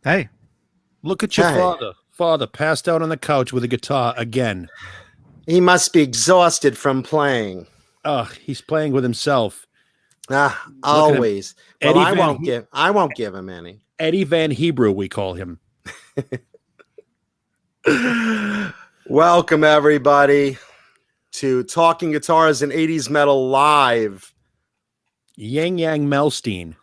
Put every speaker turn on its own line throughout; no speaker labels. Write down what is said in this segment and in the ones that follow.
Hey,
Look at your
Hey.
father. Father passed out on the couch with a guitar again.
He must be exhausted from playing.
He's playing with himself.
Always. Well,
Eddie
I won't give him any.
Eddie Van Hebrew, we call him.
Welcome everybody to Talking Guitars and 80s Metal Live
Yang Melstein.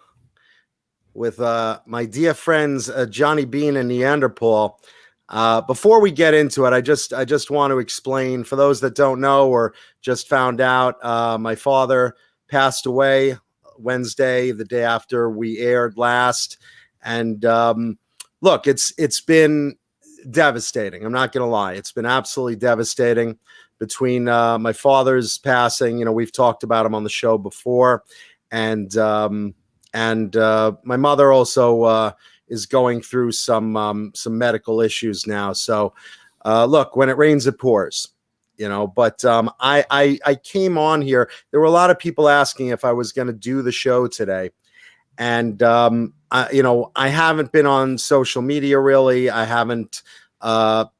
with my dear friends Johnny Beane and Neanderthal. Before we get into it, I just want to explain for those that don't know or just found out, my father passed away Wednesday, the day after we aired last. And look, it's been devastating. I'm not going to lie. It's been absolutely devastating between my father's passing. You know, we've talked about him on the show before. And my mother also is going through some medical issues now. So look, when it rains, it pours, you know, but I came on here. There were a lot of people asking if I was going to do the show today. And, I haven't been on social media really. I haven't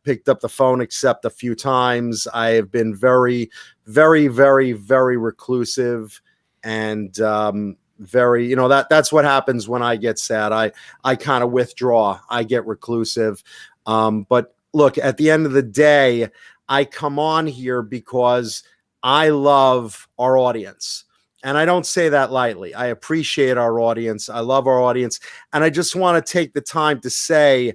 picked up the phone except a few times. I have been very, very, very, very reclusive and very, that's what happens when I get sad. I kind of withdraw. I get reclusive. But look, at the end of the day, I come on here because I love our audience. And I don't say that lightly. I appreciate our audience. I love our audience. And I just want to take the time to say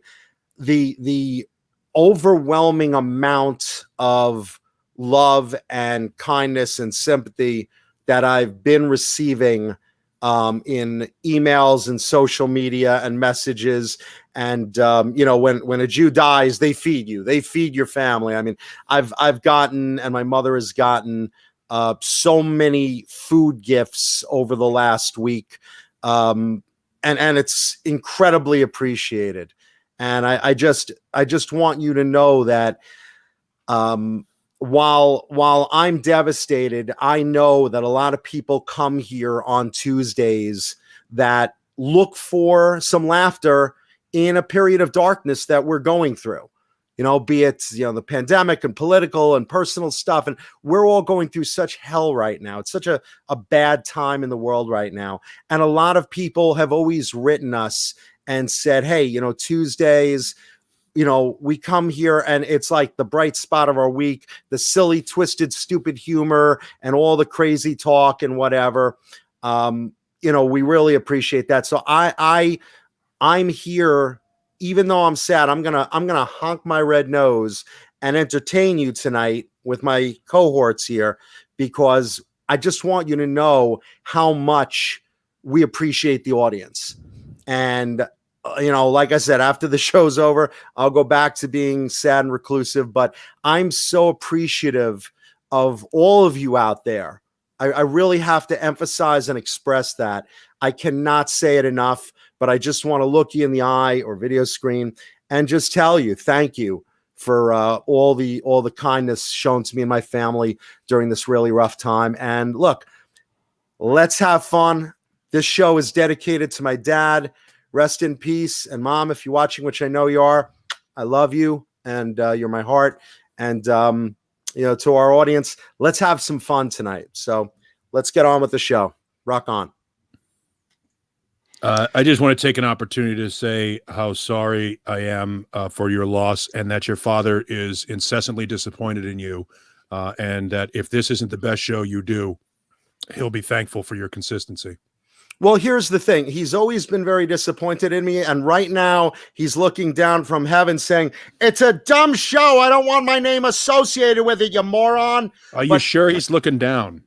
the overwhelming amount of love and kindness and sympathy that I've been receiving in emails and social media and messages. And, when a Jew dies, they feed you, they feed your family. I mean, I've gotten, and my mother has gotten, so many food gifts over the last week. And it's incredibly appreciated. And I just want you to know that, while I'm devastated, I know that a lot of people come here on Tuesdays that look for some laughter in a period of darkness that we're going through. Be it, the pandemic and political and personal stuff. And we're all going through such hell right now. It's such a bad time in the world right now. And a lot of people have always written us and said, hey, Tuesdays, we come here and it's like the bright spot of our week, the silly, twisted, stupid humor and all the crazy talk and whatever. We really appreciate that. So I'm here. Even though I'm sad, I'm gonna honk my red nose and entertain you tonight with my cohorts here, because I just want you to know how much we appreciate the audience. And like I said, after the show's over, I'll go back to being sad and reclusive. But I'm so appreciative of all of you out there. I really have to emphasize and express that. I cannot say it enough, but I just want to look you in the eye or video screen and just tell you, thank you for all the kindness shown to me and my family during this really rough time. And look, let's have fun. This show is dedicated to my dad. Rest in peace. And Mom, if you're watching, which I know you are, I love you and you're my heart. And, to our audience, let's have some fun tonight. So let's get on with the show. Rock on.
I just want to take an opportunity to say how sorry I am for your loss, and that your father is incessantly disappointed in you, and that if this isn't the best show you do, he'll be thankful for your consistency.
Well, here's the thing. He's always been very disappointed in me. And right now he's looking down from heaven saying, it's a dumb show. I don't want my name associated with it, you moron.
Are you sure he's looking down?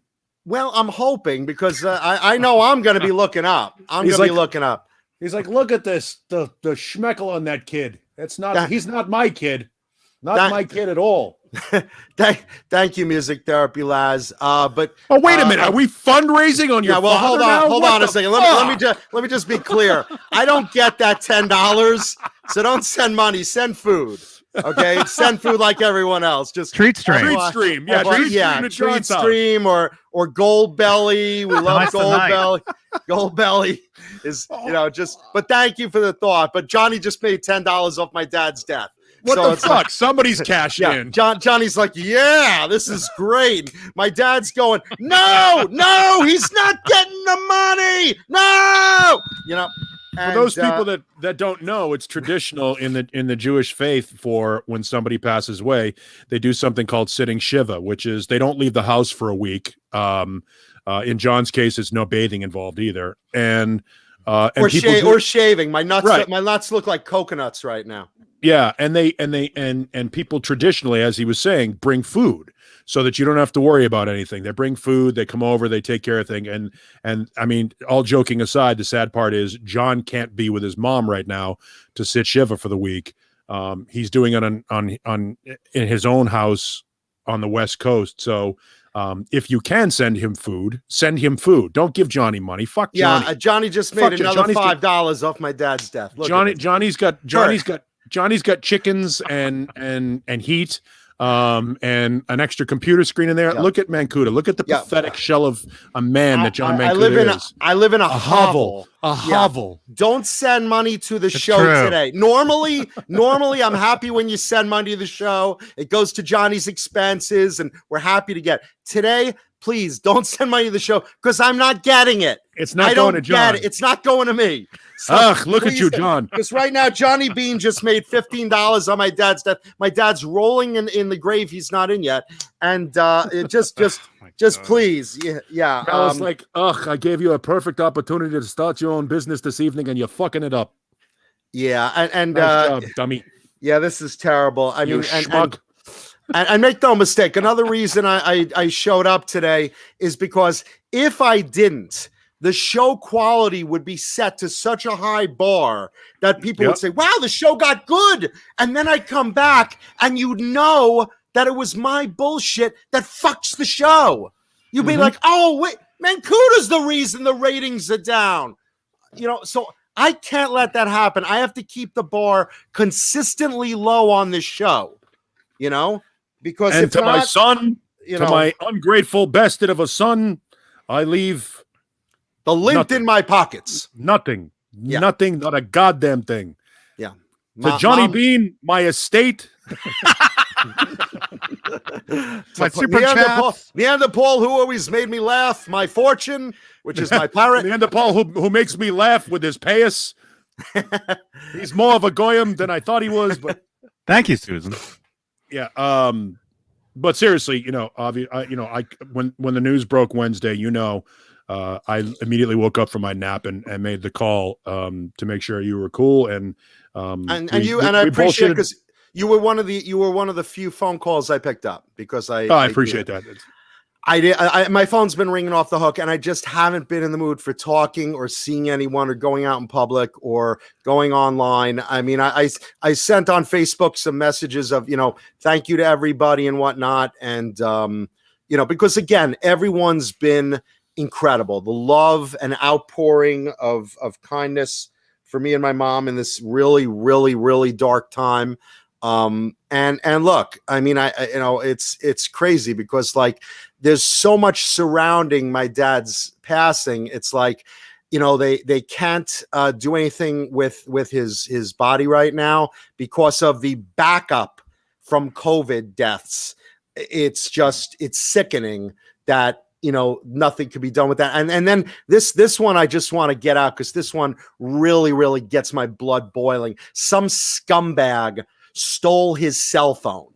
Well, I'm hoping, because I know I'm going to be looking up. He's looking up.
He's like, look at this, the schmeckle on that kid. He's not my kid. Not my kid at all.
Thank you, Music Therapy Laz. But
wait a minute, are we fundraising on your?
Yeah, well, hold on a second. Let me just be clear. I don't get that $10, so don't send money. Send food. Okay, send food like everyone else. Just
Treat stream.
Treat stream. Yeah, treat stream at
treat
John's house.
stream or Gold Belly. We love
Tonight's the
Gold
night.
Belly. Gold Belly is, just. But thank you for the thought. But Johnny just made $10 off my dad's death.
What
So
the
it's
fuck?
like-
Somebody's cashing in.
Johnny's like, yeah, this is great. My dad's going, no, he's not getting the money. No,
For those people that don't know, it's traditional in the Jewish faith for when somebody passes away, they do something called sitting shiva, which is they don't leave the house for a week. In John's case, it's no bathing involved either, and
or shaving. My nuts,
Right.
my nuts look like coconuts right now.
Yeah, and people traditionally, as he was saying, bring food so that you don't have to worry about anything. They bring food, they come over, they take care of things. And I mean, all joking aside, the sad part is John can't be with his mom right now to sit shiva for the week. He's doing it on in his own house on the West Coast. So if you can send him food, send him food. Don't give Johnny money. Fuck Johnny.
Yeah, Johnny just made another $5 off my dad's death. Look
Johnny's got chickens and heat and an extra computer screen in there.
Yeah.
Look at Mancuda. Look at the pathetic shell of a man that John Mancuda is.
I live in a hovel.
A hovel.
Don't send money to the show
true.
today. Normally, I'm happy when you send money to the show. It goes to Johnny's expenses, and we're happy to get. Today, please don't send money to the show because I'm not getting it.
It's not going to John.
It's not going to me. So
Ugh, look at you, John.
Because right now, Johnny Beane just made $15 on my dad's death. My dad's rolling in the grave he's not in yet. And it just please. Yeah.
I was like, ugh, I gave you a perfect opportunity to start your own business this evening and you're fucking it up.
Yeah. And
Nice job, dummy.
yeah, this is terrible. I
You
mean,
schmuck.
and make no mistake, another reason I showed up today is because if I didn't, the show quality would be set to such a high bar that people would say, wow, the show got good. And then I'd come back and you'd know that it was my bullshit that fucks the show. You'd be like, oh, wait, Mancuda's the reason the ratings are down. So I can't let that happen. I have to keep the bar consistently low on this show, because
And
if
to
not,
my son,
to
my ungrateful bastard of a son, I leave
the lint
nothing.
in my pockets.
nothing.
Yeah.
Nothing, not a goddamn thing.
Yeah.
To Johnny Beane, my estate.
My super chat.
Neanderthal, who always made me laugh, my fortune, which is my parrot.
Neanderthal who makes me laugh with his payas. He's more of a goyim than I thought he was, but
Thank you, Susan.
yeah. But seriously, when the news broke Wednesday, I immediately woke up from my nap and made the call to make sure you were cool and
I appreciate it because you were one of the few phone calls I picked up because I
appreciate that.
My phone's been ringing off the hook and I just haven't been in the mood for talking or seeing anyone or going out in public or going online. I mean, I sent on Facebook some messages of, thank you to everybody and whatnot. And, because again, everyone's been incredible. The love and outpouring of kindness for me and my mom in this really, really, really dark time. And look, I mean, it's crazy because there's so much surrounding my dad's passing. It's like, they can't do anything with his body right now because of the backup from COVID deaths. It's sickening that, nothing could be done with that. And then this one, I just want to get out because this one really, really gets my blood boiling. Some scumbag stole his cell phone,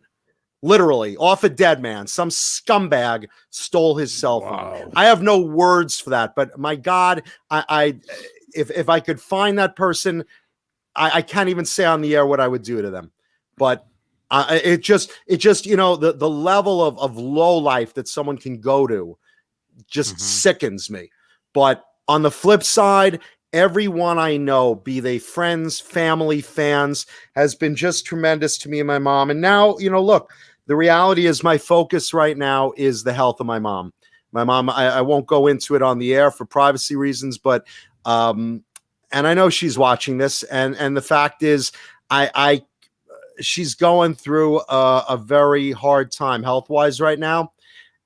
literally off a dead man. Some scumbag stole his cell phone.
Wow.
I have no words for that, but my God, if I could find that person, I can't even say on the air what I would do to them, but it just the level of low life that someone can go to just sickens me. But on the flip side, everyone I know, be they friends, family, fans, has been just tremendous to me and my mom. And now, look, the reality is my focus right now is the health of my mom. My mom, I won't go into it on the air for privacy reasons, but and I know she's watching this. And the fact is, she's going through a very hard time health-wise right now,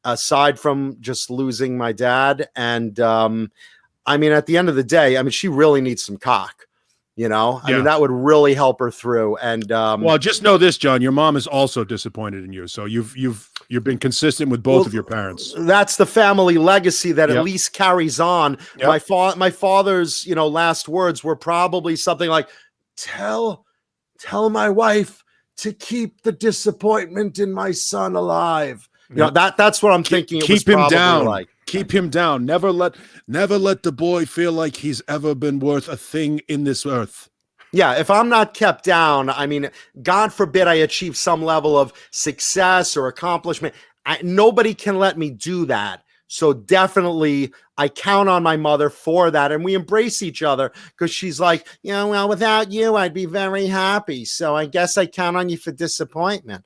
aside from just losing my dad. And I mean, at the end of the day, I mean, she really needs some cock. I mean, that would really help her through. And
well, just know this, John, your mom is also disappointed in you. So you've been consistent with both of your parents.
That's the family legacy that at least carries on. My father's, last words were probably something like, tell my wife to keep the disappointment in my son alive. That's what I'm thinking.
Keep him down. Like. Keep him down. Never let the boy feel like he's ever been worth a thing in this earth.
Yeah, if I'm not kept down, I mean, God forbid I achieve some level of success or accomplishment. Nobody can let me do that. So definitely I count on my mother for that. And we embrace each other because she's like, well, without you, I'd be very happy. So I guess I count on you for disappointment.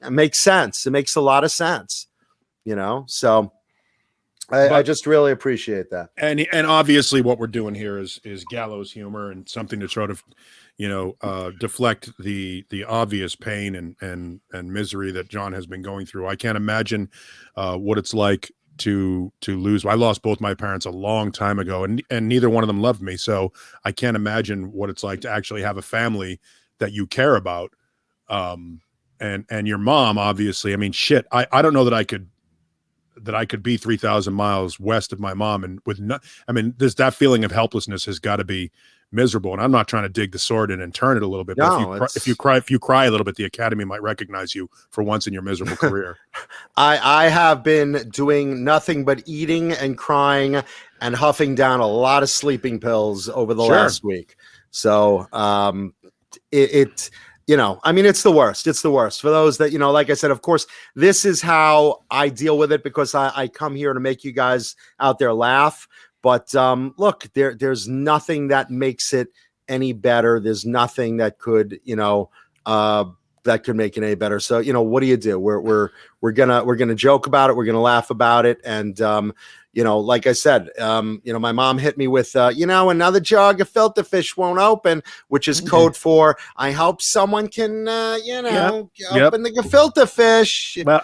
It makes sense. It makes a lot of sense, so I just really appreciate that.
And obviously what we're doing here is gallows humor and something to sort of, deflect the obvious pain and misery that John has been going through. I can't imagine what it's like to lose. I lost both my parents a long time ago, and neither one of them loved me. So I can't imagine what it's like to actually have a family that you care about. And your mom, obviously, I mean, shit, I don't know that I could be 3,000 miles west of my mom. And there's that feeling of helplessness has got to be miserable. And I'm not trying to dig the sword in and turn it a little bit.
No,
but if you cry a little bit, the Academy might recognize you for once in your miserable career.
I have been doing nothing but eating and crying and huffing down a lot of sleeping pills over the last week. So I mean, it's the worst. It's the worst for those that, like I said, of course, this is how I deal with it because I come here to make you guys out there laugh. But look, there's nothing that makes it any better. There's nothing that could, that could make it any better. So, what do you do? We're gonna joke about it. We're gonna laugh about it. And like I said, my mom hit me with, another jug of filter fish won't open, which is code for I hope someone can, open the gefilte fish.
Well,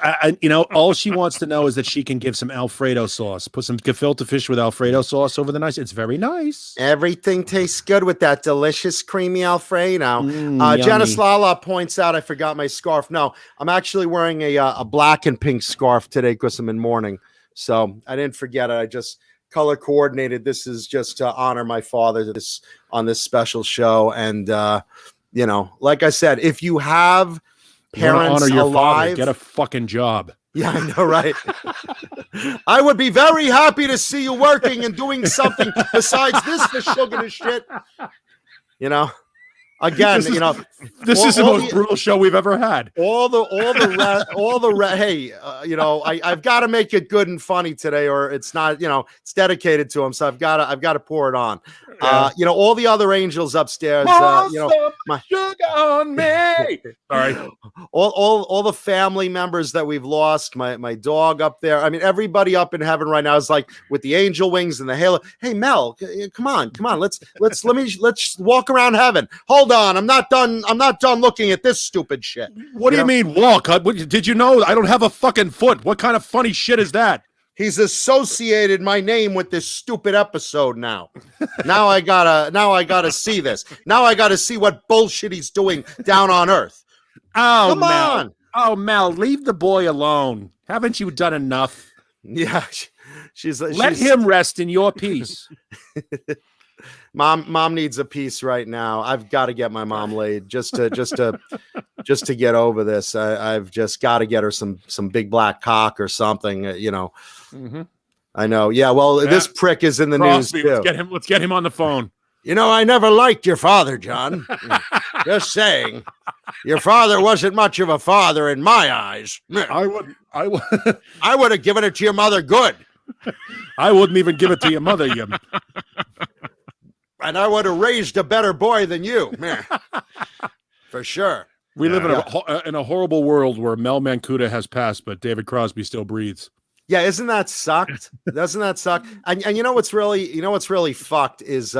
all she wants to know is that she can give some Alfredo sauce. Put some gefilte fish with Alfredo sauce over the nice. It's very nice.
Everything tastes good with that delicious, creamy Alfredo. Janice Lala points out I forgot my scarf. No, I'm actually wearing a black and pink scarf today because I'm in mourning. So I didn't forget it. I just color coordinated. This is just to honor my father on this special show. And, like I said, if you have parents
honor your
alive,
father, get a fucking job.
Yeah, I know, right? I would be very happy to see you working and doing something besides this for sugar and shit. Again,
this is the most brutal show we've ever had.
Hey, I've got to make it good and funny today, or it's not. It's dedicated to him, so I've got to pour it on. All the other angels upstairs. My
sugar on me. Sorry.
All the family members that we've lost. My dog up there. I mean, everybody up in heaven right now is like with the angel wings and the halo. Hey, Mel, come on. Let's walk around heaven. Hold on, I'm not done looking at this stupid shit.
What do you mean walk? Did you know I don't have a fucking foot? What kind of funny shit is that?
He's associated my name with this stupid episode now. Now I gotta see this. Now I gotta see what bullshit he's doing down on Earth.
Oh,
come on.
Oh, Mel, leave the boy alone. Haven't you done enough?
Yeah,
let him rest in your peace.
Mom needs a piece right now. I've got to get my mom laid just to get over this. I've just got to get her some big black cock or something.
Mm-hmm.
I know. Yeah. Well, this prick is in the
Crosby,
news too.
Let's get him on the phone.
I never liked your father, John. Just saying, your father wasn't much of a father in my eyes.
I would
have given it to your mother. Good.
I wouldn't even give it to your mother.
And I would have raised a better boy than you, for sure.
We live in a horrible world where Mel Mancuda has passed, but David Crosby still breathes.
Yeah, isn't that sucked? Doesn't that suck? And what's really fucked is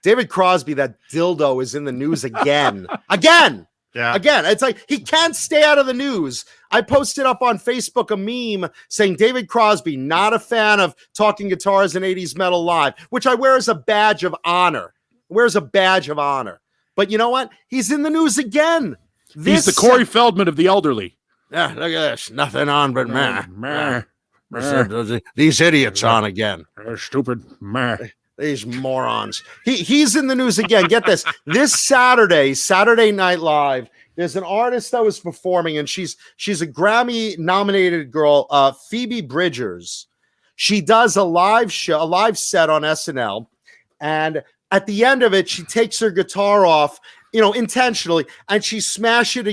David Crosby, that dildo, is in the news again. Again.
Yeah.
Again, it's like he can't stay out of the news. I posted up on Facebook a meme saying David Crosby, not a fan of talking guitars and 80s metal live, which I wear as a badge of honor. But you know what? He's in the news again.
He's the Corey Feldman of the elderly.
Yeah, look at this. Nothing on but these idiots on again.
Stupid.
These morons. He's in the news again. Get this. This Saturday Night Live, there's an artist that was performing, and she's a Grammy-nominated girl, Phoebe Brigers. She does a live set on SNL, and at the end of it, she takes her guitar off, intentionally, and she smashes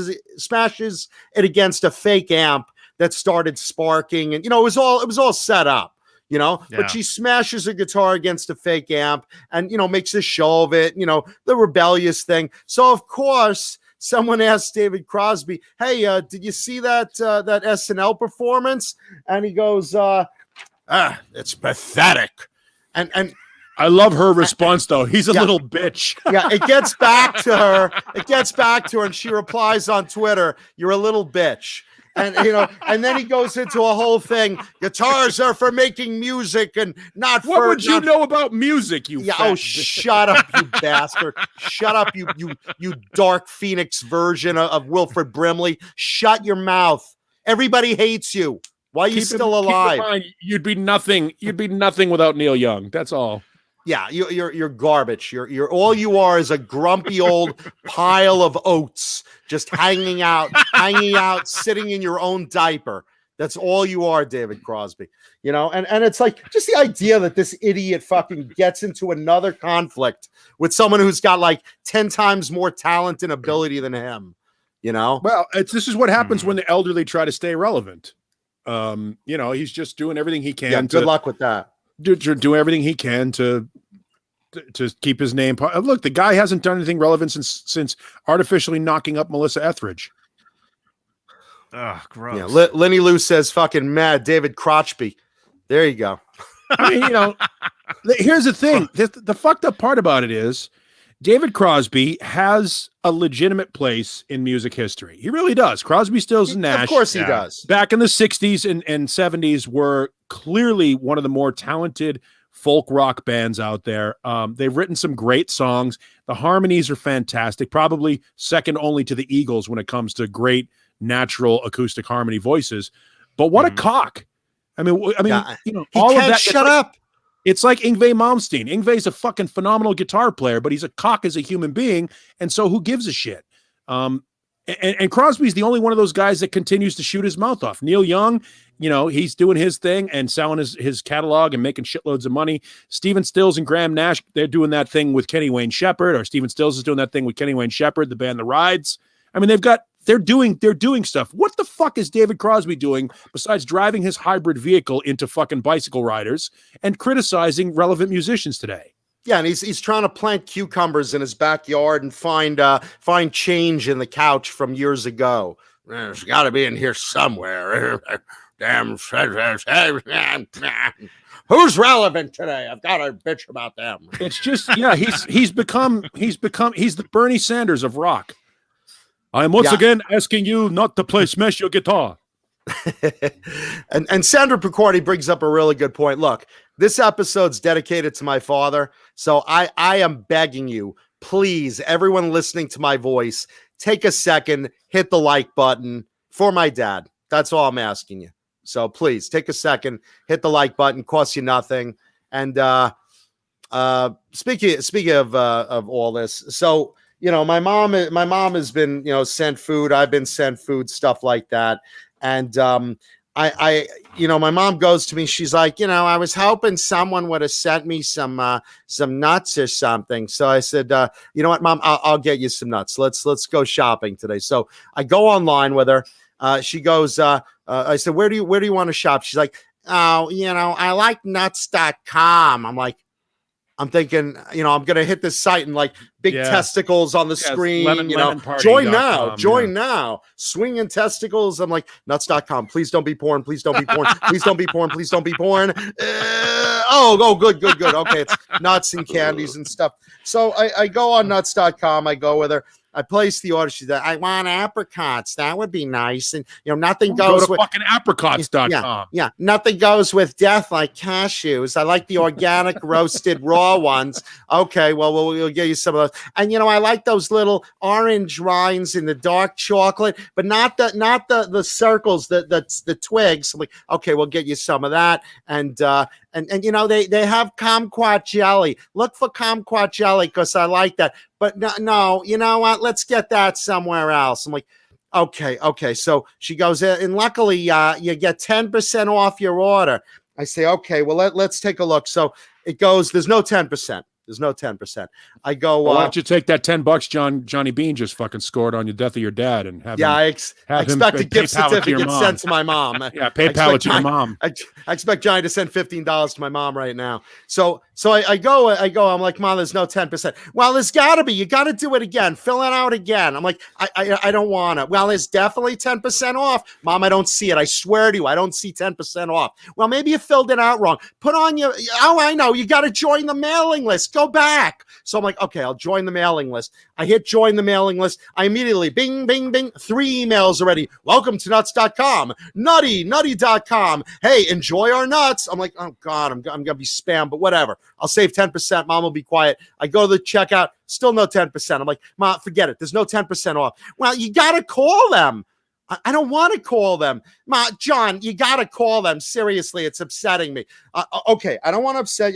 it against a fake amp that started sparking, and it was all set up. But she smashes her guitar against a fake amp and, makes a show of it, the rebellious thing. So, of course, someone asked David Crosby, hey, did you see that SNL performance? And he goes, it's pathetic. And
I love her response, though. He's a little bitch.
Yeah, it gets back to her. And she replies on Twitter, you're a little bitch. And and then he goes into a whole thing. Guitars are for making music and not
what
for. What
would you know about music?
Shut up, you bastard! Shut up, you Dark Phoenix version of Wilfred Brimley. Shut your mouth. Everybody hates you. Why are you still alive?
Keep in mind, you'd be nothing. You'd be nothing without Neil Young. That's all.
Yeah, you're garbage. You're all you are is a grumpy old pile of oats just hanging out, sitting in your own diaper. That's all you are, David Crosby. And it's like just the idea that this idiot fucking gets into another conflict with someone who's got like 10 times more talent and ability than him.
Well, this is what happens when the elderly try to stay relevant. He's just doing everything he can.
Yeah, good luck with that.
Do everything he can to keep his name. Look, the guy hasn't done anything relevant since artificially knocking up Melissa Etheridge.
Oh, gross.
Yeah, Lenny Lou says fucking mad David Crosby. There you go.
I mean, here's the thing. The fucked up part about it is David Crosby has a legitimate place in music history. He really does. Crosby, Stills, and Nash.
Of course he does.
Back in the 60s and 70s were clearly one of the more talented folk rock bands out there. They've written some great songs. The harmonies are fantastic, probably second only to the Eagles when it comes to great natural acoustic harmony voices. But what a cock. I mean, all of that.
Shut up.
It's like Yngwie Malmsteen. Yngwie's a fucking phenomenal guitar player, but he's a cock as a human being, and so who gives a shit? And Crosby's the only one of those guys that continues to shoot his mouth off. Neil Young, he's doing his thing and selling his catalog and making shitloads of money. Stephen Stills and Graham Nash, they're doing that thing with Kenny Wayne Shepherd, or Stephen Stills is doing that thing with Kenny Wayne Shepherd, the band The Rides. I mean, they're doing stuff. What the fuck is David Crosby doing besides driving his hybrid vehicle into fucking bicycle riders and criticizing relevant musicians today?
Yeah, and he's trying to plant cucumbers in his backyard and find change in the couch from years ago. There's got to be in here somewhere. Damn, who's relevant today? I've got to bitch about them.
It's just he's the Bernie Sanders of rock. I am once again asking you not to play Smash Your Guitar.
and Sandra Picardi brings up a really good point. Look, this episode's dedicated to my father, so I am begging you, please, everyone listening to my voice, take a second, hit the like button for my dad. That's all I'm asking you. So please take a second, hit the like button, costs you nothing. And speaking of all this, so my mom has been sent food. I've been sent food, stuff like that. And I my mom goes to me. She's like, I was hoping someone would have sent me some nuts or something. So I said, you know what, Mom, I'll get you some nuts. Let's go shopping today. So I go online with her. She goes, I said, where do you want to shop? She's like, oh, I like nuts.com. I'm thinking, I'm going to hit this site and like big testicles on the screen, join now, swinging testicles. I'm like, nuts.com. Please don't be porn. Please don't be porn. Please don't be porn. Please don't be porn. Good. Okay. It's nuts and candies and stuff. So I go on nuts.com. I go with her I placed the order. She's like, I want apricots. That would be nice. And nothing
Go
goes
to
with
fucking apricots.com.
Yeah, nothing goes with death like cashews. I like the organic roasted raw ones. Okay, well, we'll give you some of those. And I like those little orange rinds in the dark chocolate, but not the circles, the twigs. I'm like, okay, we'll get you some of that. And they have kumquat jelly. Look for kumquat jelly because I like that. But no, you know what? Let's get that somewhere else. I'm like, okay. So she goes in, and luckily you get 10% off your order. I say, okay, well, let's take a look. So it goes, there's no 10%. There's no 10%. I go,
why don't you take that $10 Johnny Beane just fucking scored on the death of your dad and have
I
him
expect a gift certificate sent to my mom.
Yeah, PayPal it to your mom.
I expect Johnny to send $15 to my mom right now. So I go, I'm like, Mom, there's no 10%. Well, there's gotta be, you gotta do it again. Fill it out again. I'm like, I don't want it. Well, there's definitely 10% off. Mom, I don't see it. I swear to you, I don't see 10% off. Well, maybe you filled it out wrong. Put on I know, you gotta join the mailing list. Go back. So I'm like, okay, I'll join the mailing list. I hit join the mailing list. I immediately bing, bing, bing, 3 emails already. Welcome to nuts.com, nutty.com. Hey, enjoy our nuts. I'm like, oh God, I'm going to be spam, but whatever. I'll save 10%. Mom will be quiet. I go to the checkout. Still no 10%. I'm like, Mom, forget it. There's no 10% off. Well, you got to call them. I don't want to call them. John, you got to call them. Seriously, it's upsetting me. Okay, I don't want to upset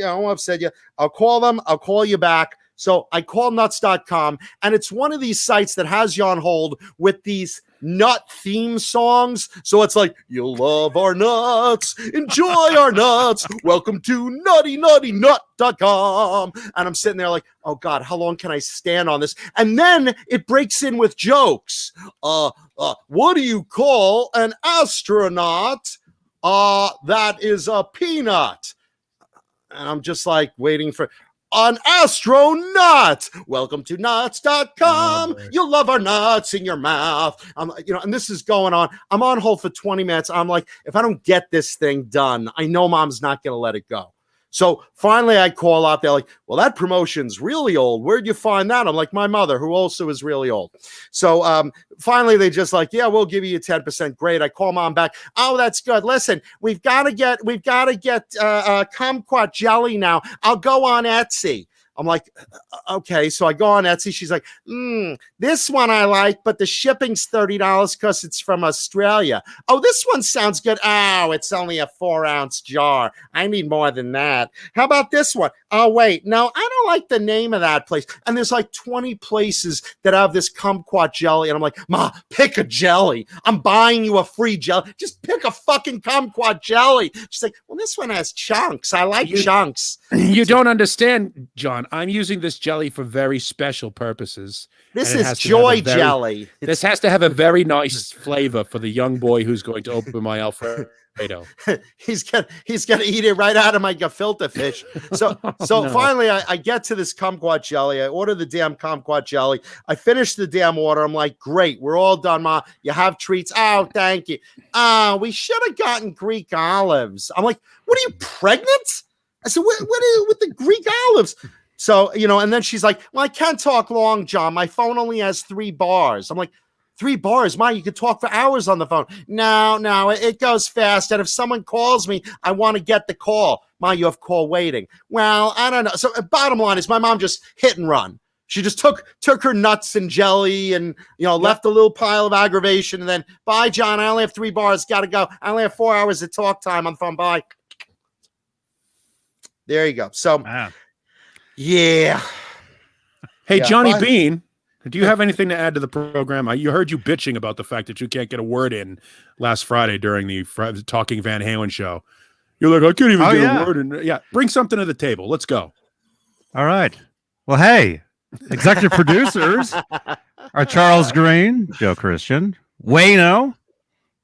you. I'll call them. I'll call you back. So I call nuts.com, and it's one of these sites that has you on hold with these nut theme songs. So it's like, you'll love our nuts, enjoy our nuts, welcome to nuttynut.com. And I'm sitting there like, oh God, how long can I stand on this? And then it breaks in with jokes. What do you call an astronaut that is a peanut? And I'm just like waiting for an astronaut. Welcome to nuts.com. You'll love our nuts in your mouth. And this is going on. I'm on hold for 20 minutes. I'm like, if I don't get this thing done, I know Mom's not going to let it go. So finally I call out. They're like, well, that promotion's really old. Where'd you find that? I'm like, my mother, who also is really old. So finally they just like, yeah, we'll give you 10%. Great. I call Mom back. Oh, that's good. Listen, we've got to get kumquat jelly now. I'll go on Etsy. I'm like, okay. So I go on Etsy. She's like, this one I like, but the shipping's $30 because it's from Australia. Oh, this one sounds good. Oh, it's only a 4-ounce jar. I need more than that. How about this one? Oh, wait. No, I don't like the name of that place. And there's like 20 places that have this kumquat jelly. And I'm like, Ma, pick a jelly. I'm buying you a free jelly. Just pick a fucking kumquat jelly. She's like, well, this one has chunks. I like chunks.
You don't understand, John. I'm using this jelly for very special purposes.
This is joy jelly.
This has to have a very nice flavor for the young boy who's going to open my Alfredo.
He's gonna eat it right out of my gefilte fish. So
No.
Finally I get to this kumquat jelly. I order the damn kumquat jelly. I finish the damn order. I'm like, great, we're all done, Ma. You have treats. Oh, thank you. We should have gotten Greek olives. I'm like, what are you, pregnant? I said, what is with the Greek olives? So, and then she's like, well, I can't talk long, John. My phone only has 3 bars. I'm like, 3 bars? Ma, you could talk for hours on the phone. No, it goes fast. And if someone calls me, I want to get the call. Ma, you have call waiting. Well, I don't know. So bottom line is my mom just hit and run. She just took her nuts and jelly and, left a little pile of aggravation. And then, bye, John. I only have 3 bars. Got to go. I only have 4 hours of talk time on the phone. Bye. There you go. So, yeah.
Hey,
Yeah,
Johnny
bye.
Beane, do you have anything to add to the program? You heard you bitching about the fact that you can't get a word in last Friday during the Talking Van Halen show. You're like, I can't even get a word in. Yeah, bring something to the table. Let's go.
All right. Well, hey, executive producers are Charles Green, Joe Christian, Wayno,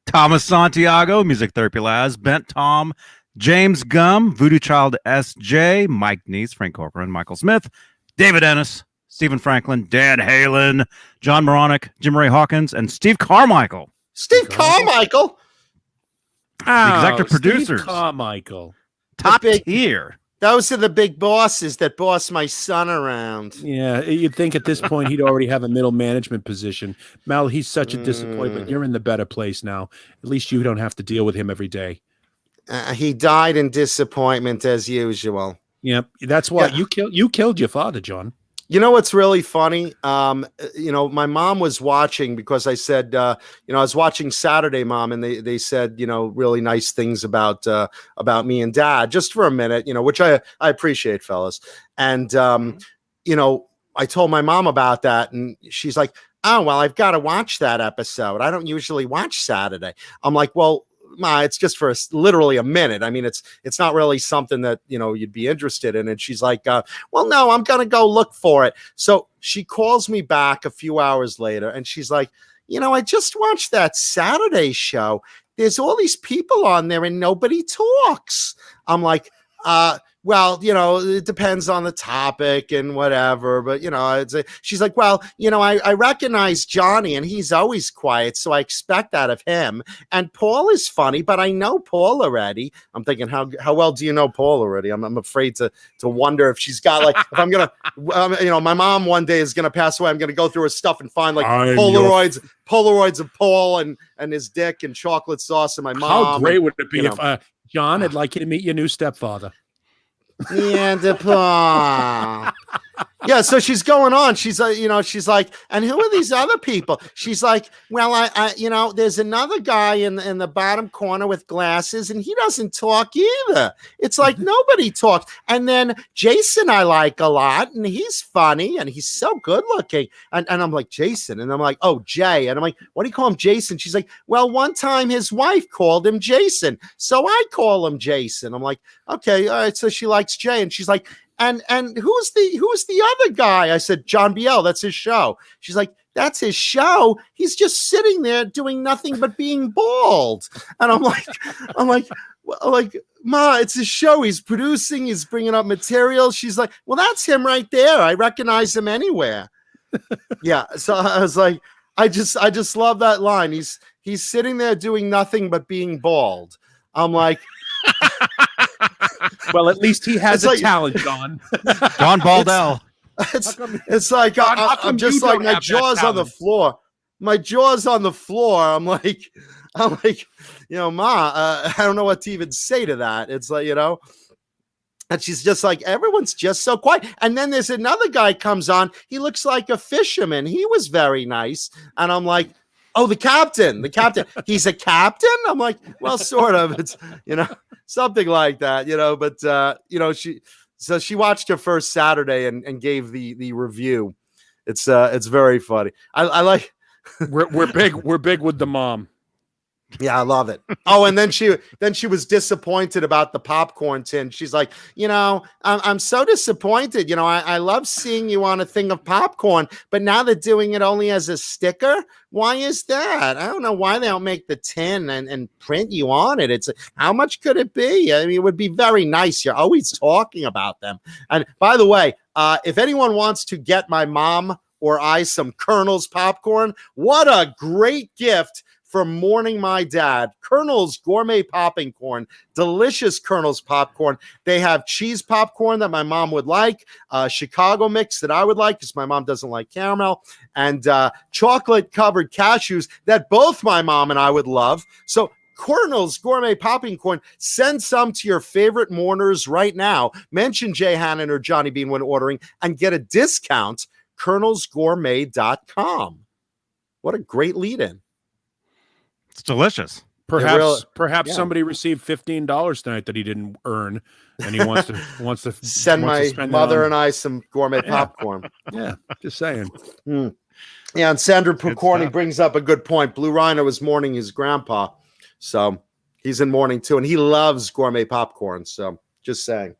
Thomas Santiago, Music Therapy Labs, Bent Tom, James Gum, Voodoo Child SJ, Mike Neese, Frank Corcoran, Michael Smith, David Ennis, Stephen Franklin, Dan Halen, John Moronic, Jim Ray Hawkins, and Steve Carmichael.
Steve Carmichael?
The executive producers.
Carmichael.
Top
big-
tier.
Those are the big bosses that boss my son around.
Yeah, you'd think at this point he'd already have a middle management position. Mal, he's such a disappointment. You're in the better place now. At least you don't have to deal with him every day.
He died in disappointment as usual.
Yep, that's why you killed your father, John.
You know what's really funny? My mom was watching because I said, I was watching Saturday, Mom, and they said, really nice things about me and Dad, just for a minute, which I appreciate, fellas. And I told my mom about that, and she's like, "Oh, well, I've got to watch that episode. I don't usually watch Saturday." I'm like, "Well, Ma, it's just for literally a minute. I mean, it's not really something that, you'd be interested in." And she's like, "Well, no, I'm going to go look for it." So she calls me back a few hours later and she's like, "I just watched that Saturday show. There's all these people on there and nobody talks." I'm like, well, it depends on the topic and whatever, but she's like, "Well, I recognize Johnny and he's always quiet, so I expect that of him. And Paul is funny, but I know Paul already." I'm thinking, how well do you know Paul already? I'm afraid to wonder if she's got if I'm gonna, my mom one day is gonna pass away. I'm gonna go through her stuff and find Polaroids of Paul and his dick and chocolate sauce and my mom.
How great would it be if John, I'd like you to meet your new stepfather.
Yeah, yeah, so she's going on. She's she's like, "And who are these other people?" She's like, "Well, I there's another guy in the bottom corner with glasses, and he doesn't talk either. It's like nobody talks. And then Jason I like a lot, and he's funny, and he's so good looking." And I'm like, "Jason," and I'm like, "Oh, Jay," and I'm like, "What do you call him, Jason?" She's like, "Well, one time his wife called him Jason, so I call him Jason." I'm like, "Okay, all right." So she likes Jay, and she's like, And who's the other guy?" I said, "John Biel, that's his show." She's like, "That's his show? He's just sitting there doing nothing but being bald." And I'm like, "Ma, it's his show. He's producing, he's bringing up material." She's like, "Well, that's him right there. I recognize him anywhere." Yeah. So I was like, I just love that line. He's sitting there doing nothing but being bald. I'm like,
well, at least he has a talent, John.
John Baldell.
It's like I'm just like my jaw's on the floor. My jaw's on the floor. I'm like, Ma, I don't know what to even say to that. It's like, and she's just like, everyone's just so quiet. And then there's another guy comes on. He looks like a fisherman. He was very nice. And I'm like, "Oh, the captain. He's a captain?" I'm like, "Well, sort of. It's, something like that, but, she watched her first Saturday and gave the review. It's very funny. I like,
we're big with the mom.
Yeah, I love it. Oh, and then she was disappointed about the popcorn tin. She's like, I'm so disappointed. I love seeing you on a thing of popcorn, but now they're doing it only as a sticker. Why is that? I don't know why they don't make the tin and print you on it. It's how much could it be? I mean, it would be very nice. You're always talking about them. And by the way, if anyone wants to get my mom or I some Colonel's popcorn, what a great gift for mourning my dad. Colonel's Gourmet Popping Corn, delicious Colonel's popcorn. They have cheese popcorn that my mom would like, Chicago mix that I would like because my mom doesn't like caramel, and chocolate covered cashews that both my mom and I would love. So Colonel's Gourmet Popping Corn, send some to your favorite mourners right now. Mention Jay Hannon or Johnny Beane when ordering and get a discount. colonelsgourmet.com. What a great lead-in.
It's delicious.
Perhaps somebody received $15 tonight that he didn't earn, and he wants to
send my mother and I some gourmet popcorn.
Yeah, just saying.
Yeah, and Sandra Pucorni brings up a good point. Blue Rhino was mourning his grandpa, so he's in mourning too, and he loves gourmet popcorn. So just saying.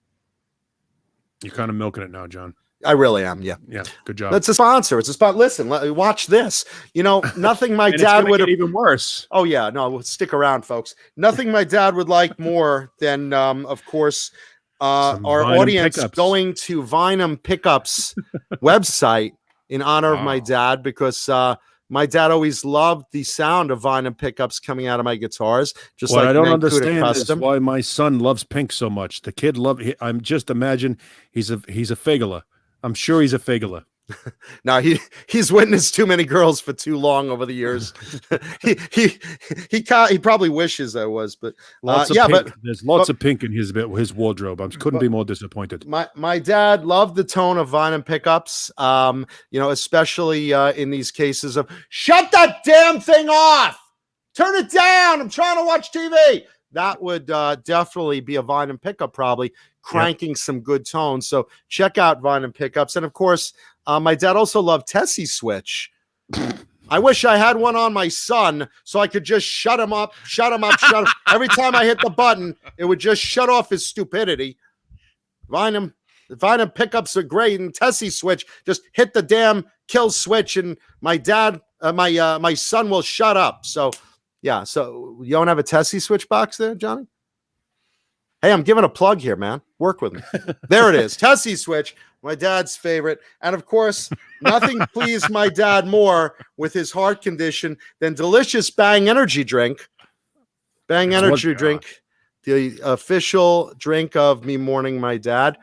You're kind of milking it now, John.
I really am. Yeah.
Yeah. Good job.
That's a sponsor. It's a spot. Listen, watch this. Nothing my dad would
get even worse.
Oh yeah. No, stick around, folks. Nothing my dad would like more than, of course, our audience pickups. Going to Vinum Pickups website in honor of my dad, because, my dad always loved the sound of vinyl pickups coming out of my guitars. Just
What
like
I don't
Mancuda
understand is
Custom.
why my son loves pink so much. The kid I'm just imagine he's a figula. I'm sure he's a figula.
No, he's witnessed too many girls for too long over the years. he probably wishes I was, but
Lots of
yeah,
pink.
but
There's lots of pink in his wardrobe. I couldn't be more disappointed.
my dad loved the tone of vinyl pickups. Especially in these cases of shut that damn thing off, turn it down. I'm trying to watch TV. That would definitely be a vinyl pickup, probably cranking some good tones. So check out vinyl pickups, and of course. My dad also loved Tessie Switch. I wish I had one on my son so I could just shut him up. Every time I hit the button, it would just shut off his stupidity. Vinyl pickups are great, and Tessie Switch, just hit the damn kill switch, and my dad, my son will shut up. So, yeah. So you don't have a Tessie Switch box there, Johnny? Hey, I'm giving a plug here, man. Work with me. There it is. Tessie Switch, my dad's favorite. And of course, nothing pleased my dad more with his heart condition than delicious Bang energy drink. Bang energy drink, the official drink of me mourning my dad.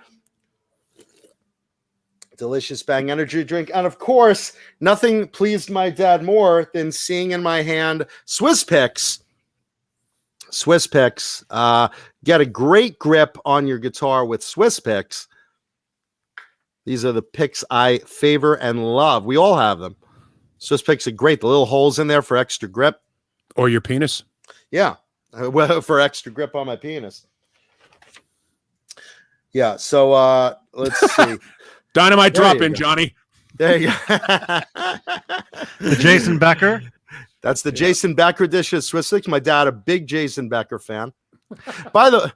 Delicious Bang energy drink. And of course, nothing pleased my dad more than seeing in my hand Swiss picks. Swiss picks. Get a great grip on your guitar with Swiss picks. These are the picks I favor and love. We all have them. Swiss picks are great. The little holes in there for extra grip.
Or your penis?
Yeah. Well, for extra grip on my penis. Yeah. So let's see.
Dynamite drop in, Johnny.
There you go.
The Jason Becker.
That's the Jason Becker dish of Swiss picks. My dad, a big Jason Becker fan. By the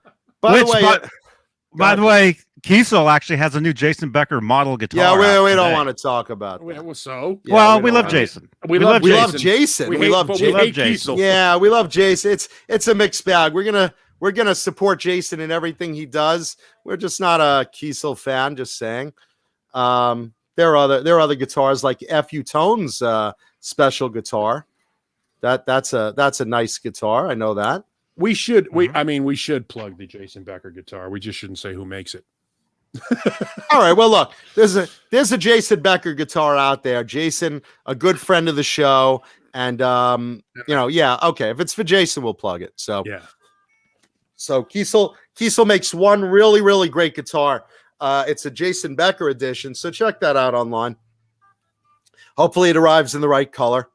way,
Kiesel actually has a new Jason Becker model guitar.
Yeah, we don't want to talk about that.
We love Jason.
We love Jason. We love
Jason.
Yeah, we love Jason. It's a mixed bag. We're gonna support Jason in everything he does. We're just not a Kiesel fan. Just saying. There are other guitars like F.U. Tone's special guitar. That's a nice guitar. I know that.
We should plug the Jason Becker guitar. We just shouldn't say who makes it.
All right. Well, look, there's a Jason Becker guitar out there. Jason, a good friend of the show, and okay. If it's for Jason, we'll plug it. So
yeah.
So Kiesel makes one really, really great guitar. It's a Jason Becker edition. So check that out online. Hopefully, it arrives in the right color.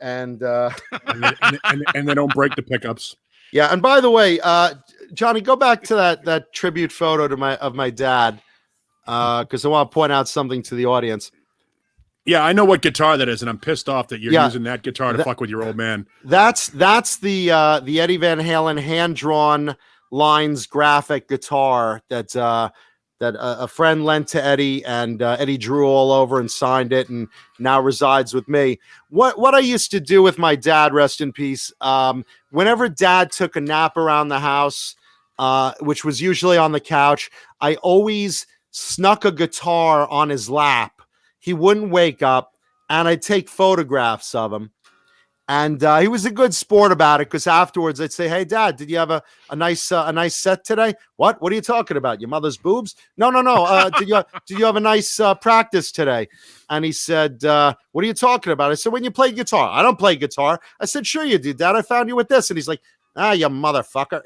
And
they don't break the pickups.
Yeah, and by the way, Johnny, go back to that tribute photo to my dad, because I want to point out something to the audience.
Yeah, I know what guitar that is, and I'm pissed off that you're using that guitar to fuck with your old man.
That's the Eddie Van Halen hand-drawn lines graphic guitar that a friend lent to Eddie, and Eddie drew all over and signed it, and now resides with me. What I used to do with my dad, rest in peace, whenever Dad took a nap around the house, which was usually on the couch, I always snuck a guitar on his lap. He wouldn't wake up, and I'd take photographs of him. And he was a good sport about it, because afterwards I'd say, "Hey, Dad, did you have a nice set today?" What are you talking about? Your mother's boobs? No. Did you have a nice practice today? And he said, "What are you talking about?" I said, "When you play guitar." "I don't play guitar." I said, "Sure you do, Dad. I found you with this." And he's like, "You motherfucker."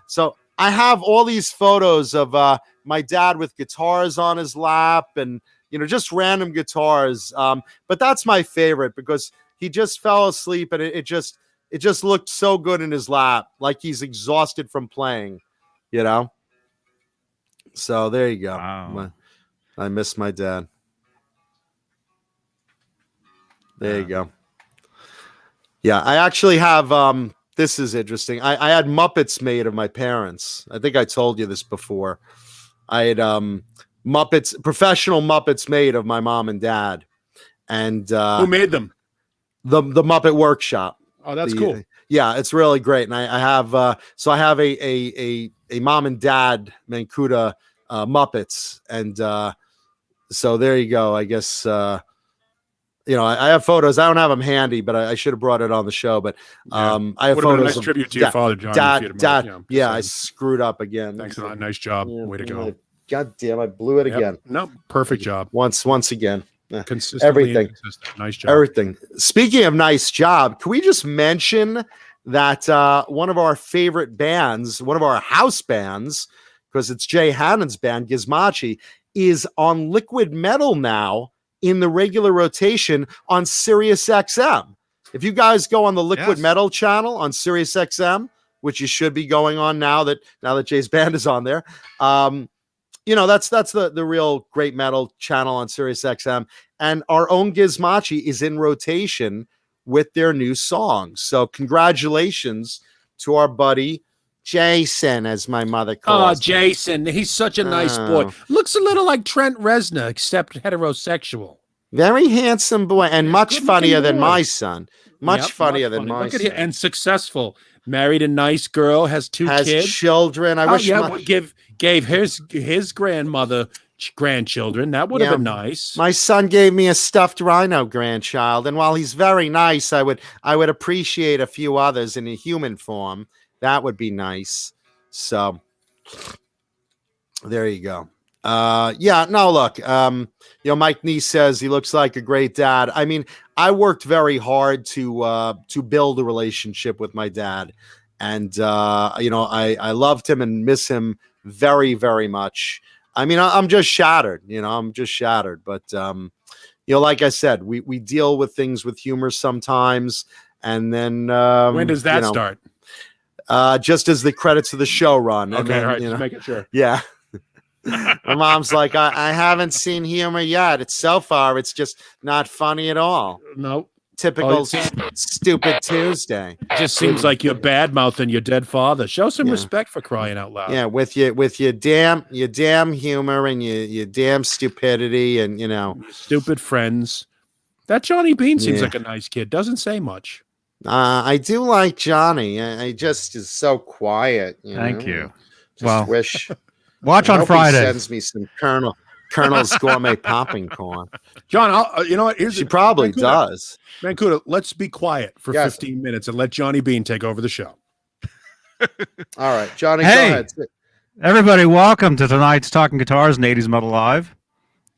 So I have all these photos of my dad with guitars on his lap, and just random guitars. But that's my favorite, because he just fell asleep, and it just looked so good in his lap, like he's exhausted from playing, So there you go.
Wow.
I miss my dad. There you go. Yeah, I actually have. This is interesting. I had Muppets made of my parents. I think I told you this before. I had professional Muppets made of my mom and dad. And
who made them?
The Muppet Workshop.
Oh, that's cool.
Yeah, it's really great. And I have I have a mom and dad Mancuda Muppets, and so there you go. I guess I have photos. I don't have them handy, but I should have brought it on the show. But I have
Would have been a
photos.
nice tribute to your father, John.
I screwed up again.
Thanks a lot. Nice job. Way to go.
God damn, I blew it again.
No, perfect job.
Once again.
Consistently
everything.
Consistent. Nice job.
Everything. Speaking of nice job, can we just mention that one of our favorite bands, one of our house bands, because it's Jay Hannon's band, Gizmachi, is on Liquid Metal now in the regular rotation on Sirius XM. If you guys go on the Liquid Metal channel on Sirius XM, which you should be going on now that Jay's band is on there, that's the real great metal channel on Sirius XM, and our own Gizmachi is in rotation with their new songs. So congratulations to our buddy Jason, as my mother calls him.
Jason, he's such a nice boy. Looks a little like Trent Reznor, except heterosexual.
Very handsome boy, and much funnier than my son. Much funnier than my son.
And successful. Married a nice girl, has two kids.
Has children. I wish
gave his grandmother grandchildren. That would have been nice.
My son gave me a stuffed rhino grandchild, and while he's very nice, I would appreciate a few others in a human form. That would be nice. So there you go. Look, Mike Neese says he looks like a great dad. I mean, I worked very hard to build a relationship with my dad, and I loved him and miss him very, very much. I mean, I'm just shattered, but like I said, we deal with things with humor sometimes. And then,
when does that start?
Just as the credits of the show run.
Okay. Then, all right. Just making sure.
Yeah. My mom's like, I haven't seen humor yet. It's so far, it's just not funny at all.
Nope.
Typical stupid Tuesday.
It just seems like you're bad mouthing your dead father. Show some respect, for crying out loud.
Yeah, with your damn humor and your damn stupidity and
stupid friends. That Johnny Beane seems like a nice kid. Doesn't say much.
I do like Johnny. I just is so quiet.
Thank you.
Just wish.
Watch on Friday.
He sends me some Colonel's gourmet popping corn.
John, you know what?
She probably does.
Mancuda, let's be quiet for 15 minutes and let Johnny Beane take over the show.
All right, Johnny, go ahead.
Everybody, welcome to tonight's Talking Guitars and 80s Metal Live.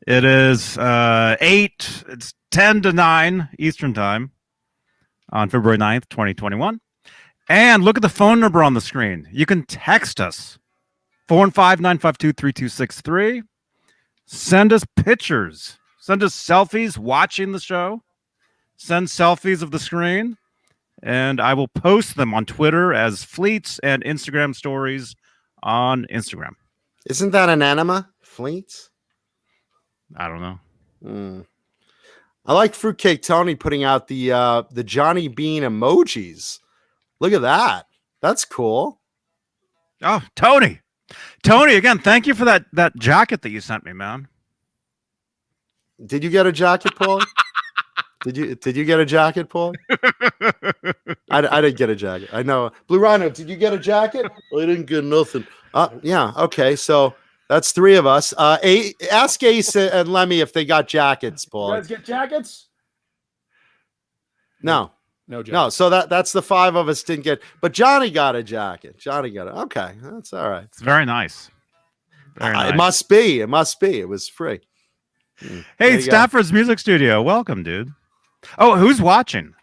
It is 10 to 9 Eastern Time on February 9th, 2021. And look at the phone number on the screen. You can text us, 415-952-3263. Send us pictures. Send us selfies watching the show. Send selfies of the screen. And I will post them on Twitter as fleets and Instagram stories on Instagram.
Isn't that an enema? Fleets?
I don't know.
I like Fruitcake Tony putting out the Johnny Beane emojis. Look at that. That's cool.
Oh, Tony, again, thank you for that jacket that you sent me, man.
Did you get a jacket, Paul? Did you get a jacket, Paul? I didn't get a jacket. I know. Blue Rhino, did you get a jacket? Well, I didn't get nothing. Yeah. Okay. So that's three of us. Ask Ace and Lemmy if they got jackets, Paul.
You guys get jackets?
No.
No jacket.
No. So that's the five of us didn't get. But Johnny got a jacket. Johnny got it. Okay. That's all right.
It's very nice. Very nice.
It must be. It must be. It was free.
Hey, Stafford's Music Studio. Welcome, dude. Oh, who's watching?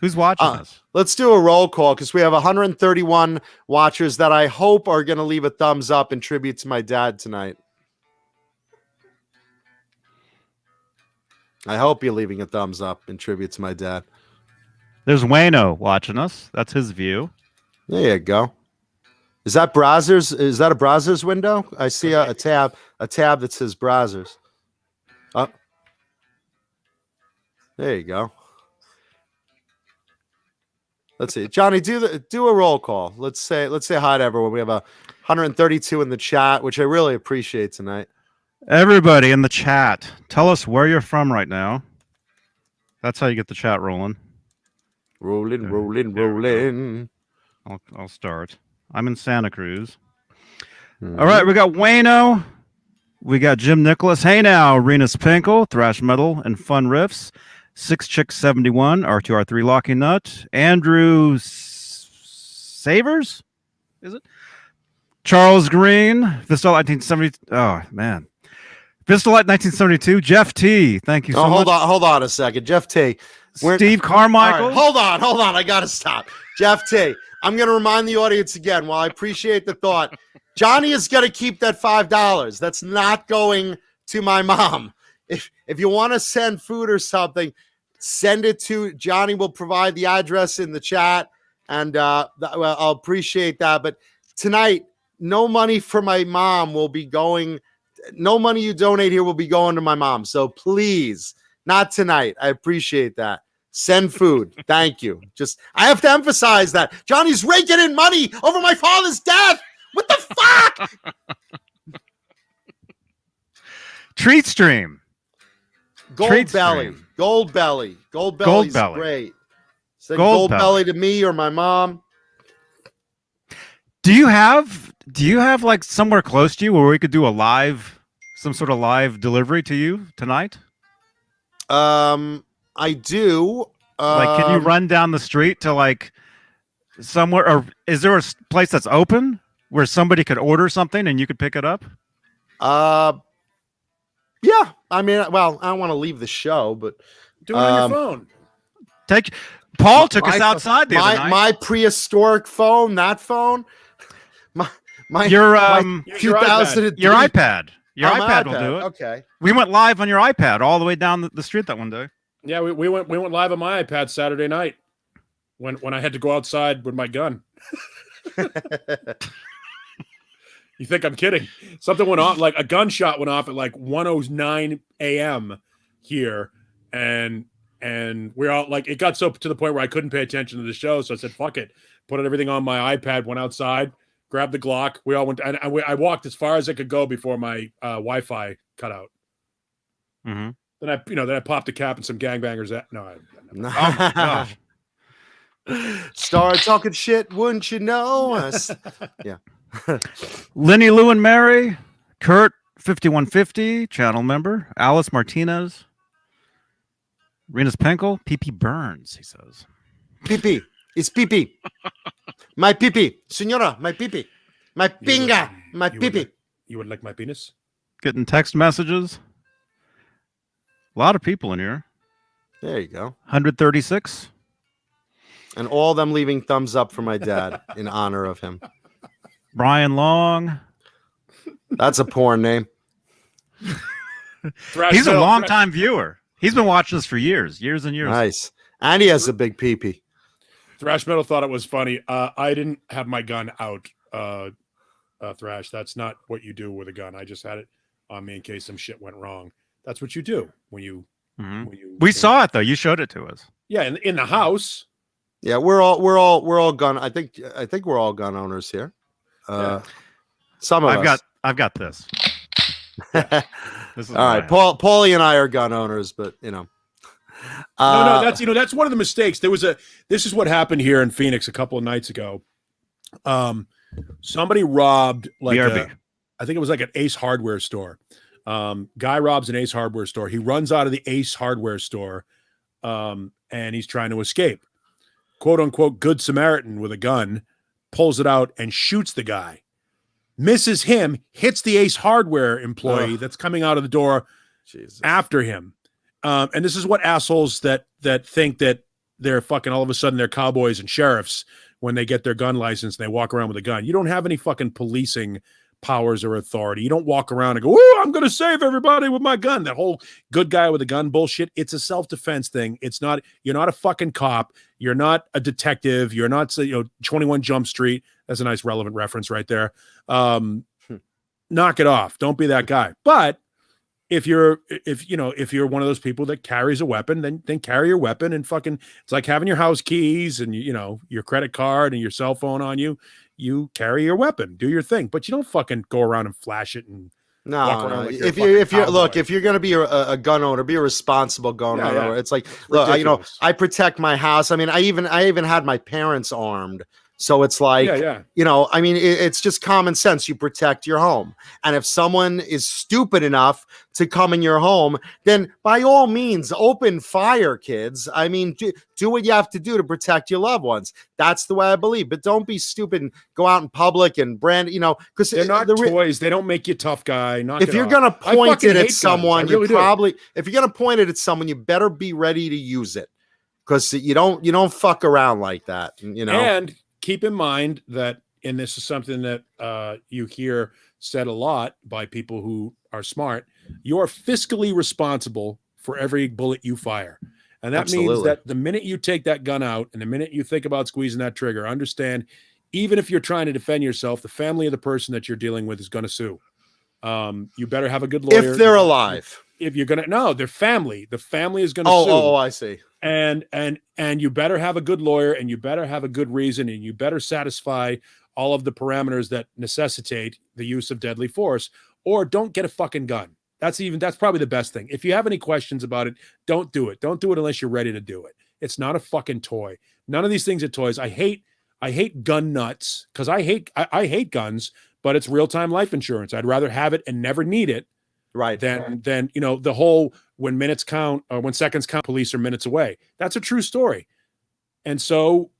Who's watching us?
Let's do a roll call because we have 131 watchers that I hope are going to leave a thumbs up in tribute to my dad tonight. I hope you're leaving a thumbs up in tribute to my dad.
There's Wayno watching us. That's his view.
There you go. Is that browsers? Is that a browsers window? I see a tab that says browsers. Oh, there you go. Let's see, Johnny, do a roll call. Let's say hi to everyone. We have 132 in the chat, which I really appreciate tonight.
Everybody in the chat, tell us where you're from right now. That's how you get the chat rolling.
Rolling.
I'll start. I'm in Santa Cruz. All right, we got Wayno. We got Jim Nicholas. Hey now, Renus Pinkle, Thrash Metal and Fun Riffs. Six Chicks 71, R2R3 Locking Nut, Andrew Savers, is it? Charles Green, Vistolite 1970. Oh man, Vistolite 1972. Jeff T. Thank you so much.
Hold on a second, Jeff T.
Steve Carmichael.
Right, hold on. I gotta stop, Jeff T. I'm gonna remind the audience again. While I appreciate the thought, Johnny is gonna keep that $5. That's not going to my mom. If you want to send food or something, send it to Johnny. Will provide the address in the chat, and I'll appreciate that. But tonight, no money for my mom will be going. No money you donate here will be going to my mom. So please, not tonight. I appreciate that. Send food. Thank you. I have to emphasize that Johnny's raking in money over my father's death. What the fuck?
Treat Stream.
Gold belly. Gold belly's great. Send gold belly to me or my mom.
Do you have like somewhere close to you where we could do some sort of live delivery to you tonight?
I do.
Like, can you run down the street to like somewhere, or is there a place that's open where somebody could order something and you could pick it up?
Yeah. I mean, well, I don't want to leave the show, but
do it on your phone.
Paul took us outside the other night.
My prehistoric phone, that phone.
Your
2003.
Your iPad. Your iPad will do it.
Okay.
We went live on your iPad all the way down the street that one day.
Yeah, we went live on my iPad Saturday night when I had to go outside with my gun. You think I'm kidding? Something went off, like a gunshot went off at like 1:09 a.m. here, and we're all like, it got so to the point where I couldn't pay attention to the show, so I said, "Fuck it," put everything on my iPad, went outside, grabbed the Glock. We all went, and I walked as far as I could go before my Wi-Fi cut out.
Mm-hmm.
Then I popped a cap and some gangbangers. Oh
my gosh.
Start talking shit, wouldn't you know? Yeah.
Lenny Lou and Mary, Kurt 5150, channel member, Alice Martinez, Renus Penkel, PP Burns, he says.
PP. It's PP. My PP. Senora, my PP. My pinga. My PP.
You would like my penis?
Getting text messages. A lot of people in here.
There you go.
136.
And all of them leaving thumbs up for my dad in honor of him.
Brian Long.
That's a porn name.
He's a long-time viewer. He's been watching us for years and years.
Nice. And he has a big pee-pee.
Thrash Metal thought it was funny. I didn't have my gun out, Thrash. That's not what you do with a gun. I just had it on me in case some shit went wrong. That's what you do when you.
We saw it though. You showed it to us.
Yeah, in the house.
Yeah, we're all gun. I think we're all gun owners here. Some of us.
I've got this. This is
all right. Paulie and I are gun owners, but
no, that's one of the mistakes. This is what happened here in Phoenix a couple of nights ago. Somebody robbed I think it was like an Ace Hardware store. Guy robs an Ace Hardware store. He runs out of the Ace Hardware store, and he's trying to escape. "Quote unquote" good Samaritan with a gun pulls it out and shoots the guy. Misses him, hits the Ace Hardware employee that's coming out of the door after him. And this is what assholes that think that they're fucking all of a sudden they're cowboys and sheriffs when they get their gun license and they walk around with a gun. You don't have any fucking policing powers or authority. You don't walk around and go, "Oh, I'm going to save everybody with my gun." That whole good guy with a gun bullshit. It's a self-defense thing. You're not a fucking cop. You're not a detective. You're not, 21 Jump Street. That's a nice relevant reference right there. Knock it off. Don't be that guy. But if you're one of those people that carries a weapon, then carry your weapon and fucking, it's like having your house keys and your credit card and your cell phone on you. You carry your weapon, do your thing, but you don't fucking go around and flash it and walk around. Like
if you're going to be a gun owner, be a responsible gun owner. Yeah. It's like, look, I protect my house. I mean, I even had my parents armed So it's like,
yeah.
I mean, it's just common sense. You protect your home. And if someone is stupid enough to come in your home, then by all means, open fire, kids. I mean, do what you have to do to protect your loved ones. That's the way I believe. But don't be stupid and go out in public and brand, because
they're not toys. They don't make you tough guy.
If you're going to point it at someone,
if you're
going to point it at someone, you better be ready to use it, because you don't fuck around like that.
And keep in mind that, and this is something that you hear said a lot by people who are smart, you're fiscally responsible for every bullet you fire. And that means that the minute you take that gun out and the minute you think about squeezing that trigger, understand, even if you're trying to defend yourself, the family of the person that you're dealing with is going to sue. You better have a good lawyer.
If they're alive.
If you're going to, their family. The family is going to sue.
Oh, I see.
And you better have a good lawyer, and you better have a good reason, and you better satisfy all of the parameters that necessitate the use of deadly force, or don't get a fucking gun. That's probably the best thing. If you have any questions about it, don't do it. Don't do it unless you're ready to do it. It's not a fucking toy. None of these things are toys. I hate gun nuts, because I hate guns, but it's real-time life insurance. I'd rather have it and never need it.
Right.
Then the whole when minutes count or when seconds count, police are minutes away. That's a true story. And so,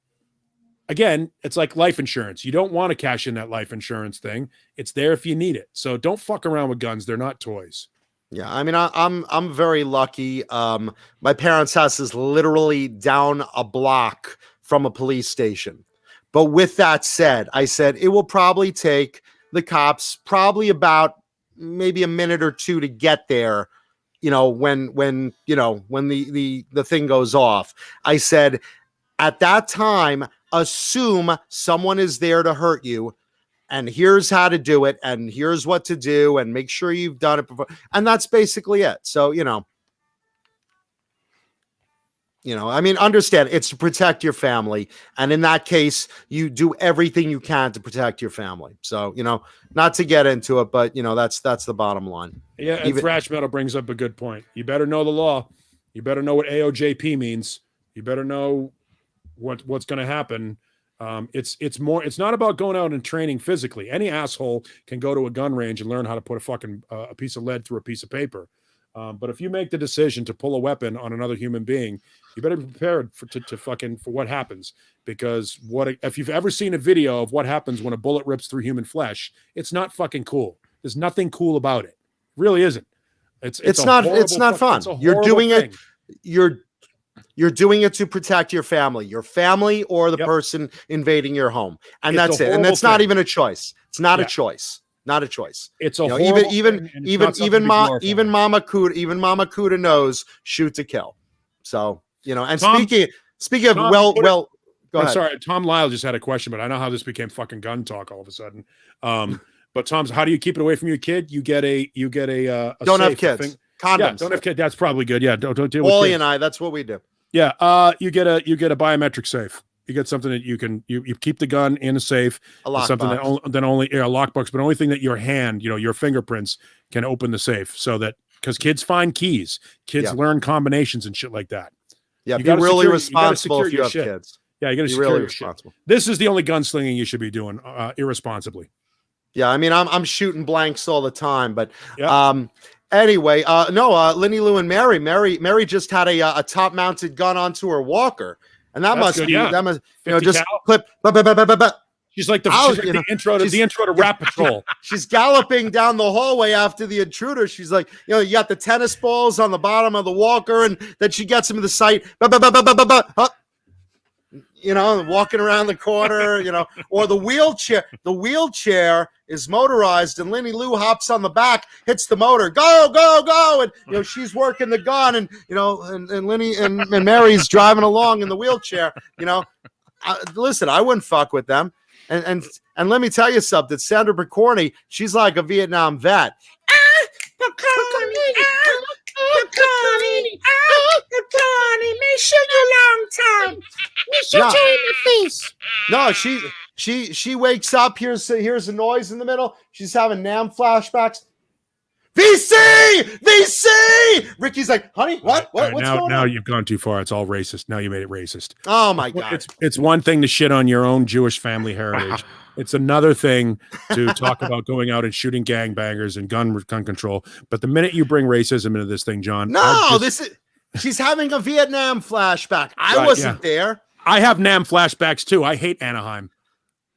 again, it's like life insurance. You don't want to cash in that life insurance thing. It's there if you need it. So don't fuck around with guns. They're not toys.
Yeah, I mean, I'm very lucky. My parents' house is literally down a block from a police station. But with that said, I said it will probably take the cops probably about maybe a minute or two to get there, when the thing goes off. I said, at that time, assume someone is there to hurt you, and here's how to do it, and here's what to do, and make sure you've done it before. And that's basically it. So, I mean, understand, it's to protect your family. And in that case, you do everything you can to protect your family. So, not to get into it, but, that's the bottom line.
Yeah, and Thrash Metal brings up a good point. You better know the law. You better know what AOJP means. You better know what's going to happen. It's not about going out and training physically. Any asshole can go to a gun range and learn how to put a piece of lead through a piece of paper. But if you make the decision to pull a weapon on another human being, you better be prepared for what happens. Because if you've ever seen a video of what happens when a bullet rips through human flesh, it's not fucking cool. There's nothing cool about it. It really isn't. It's
not fun. You're doing it. You're doing it to protect your family or the person invading your home. And that's it. And that's not even a choice. It's not a choice. Not a choice.
It's a
even Mama Kuda knows shoot to kill. So, and
Tom,
speaking of
Tom,
go ahead.
Sorry, Tom Lyle just had a question, but I know how this became fucking gun talk all of a sudden. But Tom's, how do you keep it away from your kid? You get a
don't
safe,
have kids. Condoms.
Yeah, don't have kids. That's probably good. Yeah, don't deal with
Wally
kids.
and I, that's what we do.
Yeah, you get a biometric safe. You get something that you keep the gun in a safe.
A lockbox.
Something that only a lockbox, but only thing that your hand, your fingerprints can open the safe. So that because kids find keys, kids learn combinations and shit like that.
Yeah, be really responsible if you have kids.
Yeah, you got to secure
really
your
responsible.
Shit. This is the only gunslinging you should be doing irresponsibly.
Yeah, I mean, I'm shooting blanks all the time, but anyway, Linny Lou and Mary just had a top mounted gun onto her walker. And that must just clip.
She's like the intro to Rap Patrol.
She's galloping down the hallway after the intruder. She's like, you got the tennis balls on the bottom of the walker, and then she gets him to the site. Walking around the corner, or the wheelchair. The wheelchair is motorized, and Linny Lou hops on the back, hits the motor, go, and she's working the gun, and and Linny and Mary's driving along in the wheelchair. Listen, I wouldn't fuck with them, and let me tell you something. Sandra Picorni, she's like a Vietnam vet.
Picorni, may shoot you long time. Me shoot you in the face.
No, she wakes up. Here's a noise in the middle. She's having Nam flashbacks. VC, Ricky's like, honey, what?
All right,
What's
now,
going
now
on?
you've gone too far. It's all racist. Now you made it racist.
Oh my God.
It's one thing to shit on your own Jewish family heritage. It's another thing to talk about going out and shooting gangbangers and gun control. But the minute you bring racism into this thing, John,
No, she's having a Vietnam flashback. I wasn't there.
I have Nam flashbacks too. I hate Anaheim.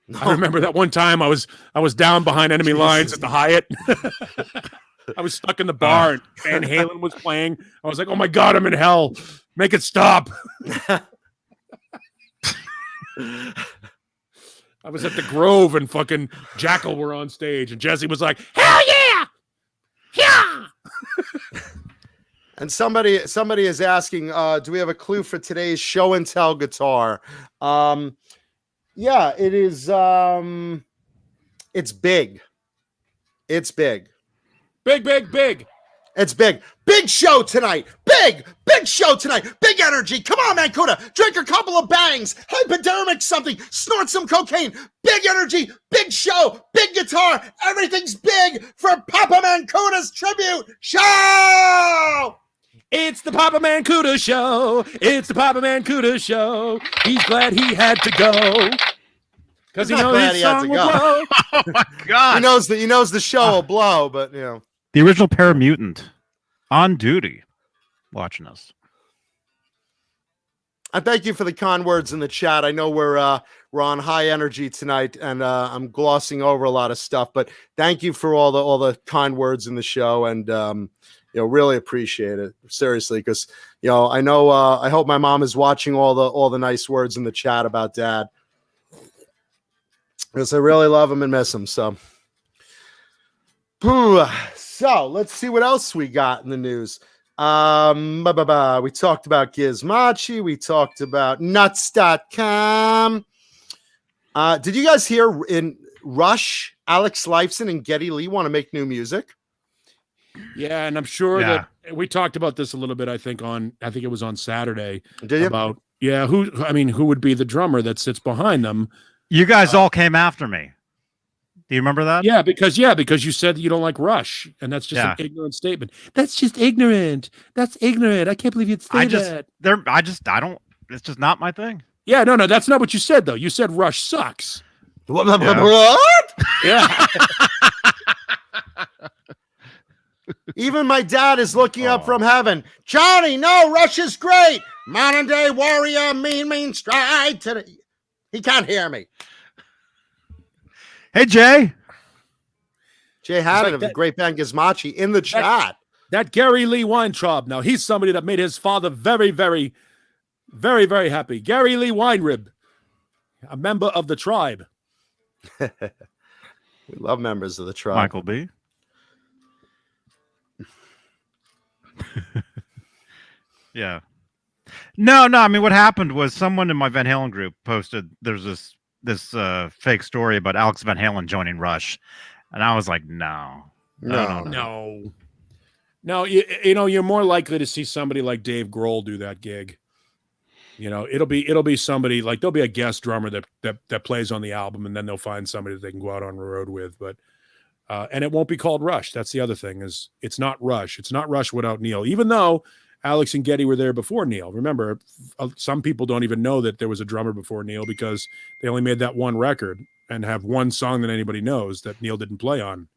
No.
I remember that one time I was down behind enemy lines at the Hyatt. I was stuck in the bar and Van Halen was playing. I was like, oh my God, I'm in hell. Make it stop. I was at the Grove and fucking Jackal were on stage and Jesse was like, hell yeah! Yeah!
And somebody is asking, do we have a clue for today's show and tell guitar? Yeah, it is. It's big. It's big.
Big.
It's big. Big show tonight. Big show tonight. Big energy. Come on, Mancuda. Drink a couple of bangs. Hypodermic something. Snort some cocaine. Big energy. Big show. Big guitar. Everything's big for Papa Mancuda's tribute show.
It's the Papa Mancuda show. It's the Papa Mancuda show. He's glad he had to go. Because he knows his song will blow.
Oh my God.
He knows the show will blow, but you know.
The original Paramutant on duty watching us.
I thank you for the kind words in the chat. I know we're on high energy tonight, and I'm glossing over a lot of stuff, but thank you for all the kind words in the show, and really appreciate it, seriously, because I know I hope my mom is watching all the nice words in the chat about Dad, because I really love him and miss him. So let's see what else we got in the news. We talked about Gizmochi. We talked about nuts.com. Did you guys hear in Rush, Alex Lifeson and Geddy Lee want to make new music?
Yeah, and I'm sure that we talked about this a little bit, I think it was on Saturday.
Did you?
About who would be the drummer that sits behind them.
You guys all came after me. Do you remember that?
Yeah, because you said that you don't like Rush, and that's just an ignorant statement. That's just ignorant. That's ignorant. I can't believe you'd say that.
I don't. It's just not my thing.
Yeah, no, that's not what you said though. You said Rush sucks.
What?
Yeah.
Even my dad is looking up from heaven. Johnny, no, Rush is great. Modern day warrior, mean stride to the... He can't hear me.
Hey, Jay.
Jay Haddon of the great band Gizmochi in the chat.
That Gary Lee Weintraub. Now, he's somebody that made his father very, very, very, very happy. Gary Lee Weinrib, a member of the tribe.
We love members of the tribe.
Michael B. Yeah. No. I mean, what happened was someone in my Van Halen group posted there's this fake story about Alex Van Halen joining Rush, and I was like, no.
You're more likely to see somebody like Dave Grohl do that gig. It'll be somebody like there'll be a guest drummer that plays on the album, and then they'll find somebody that they can go out on the road with. But and it won't be called Rush. That's the other thing, is it's not Rush. It's not Rush without Neil, even though Alex and Geddy were there before Neil. Remember, some people don't even know that there was a drummer before Neil because they only made that one record and have one song that anybody knows that Neil didn't play on.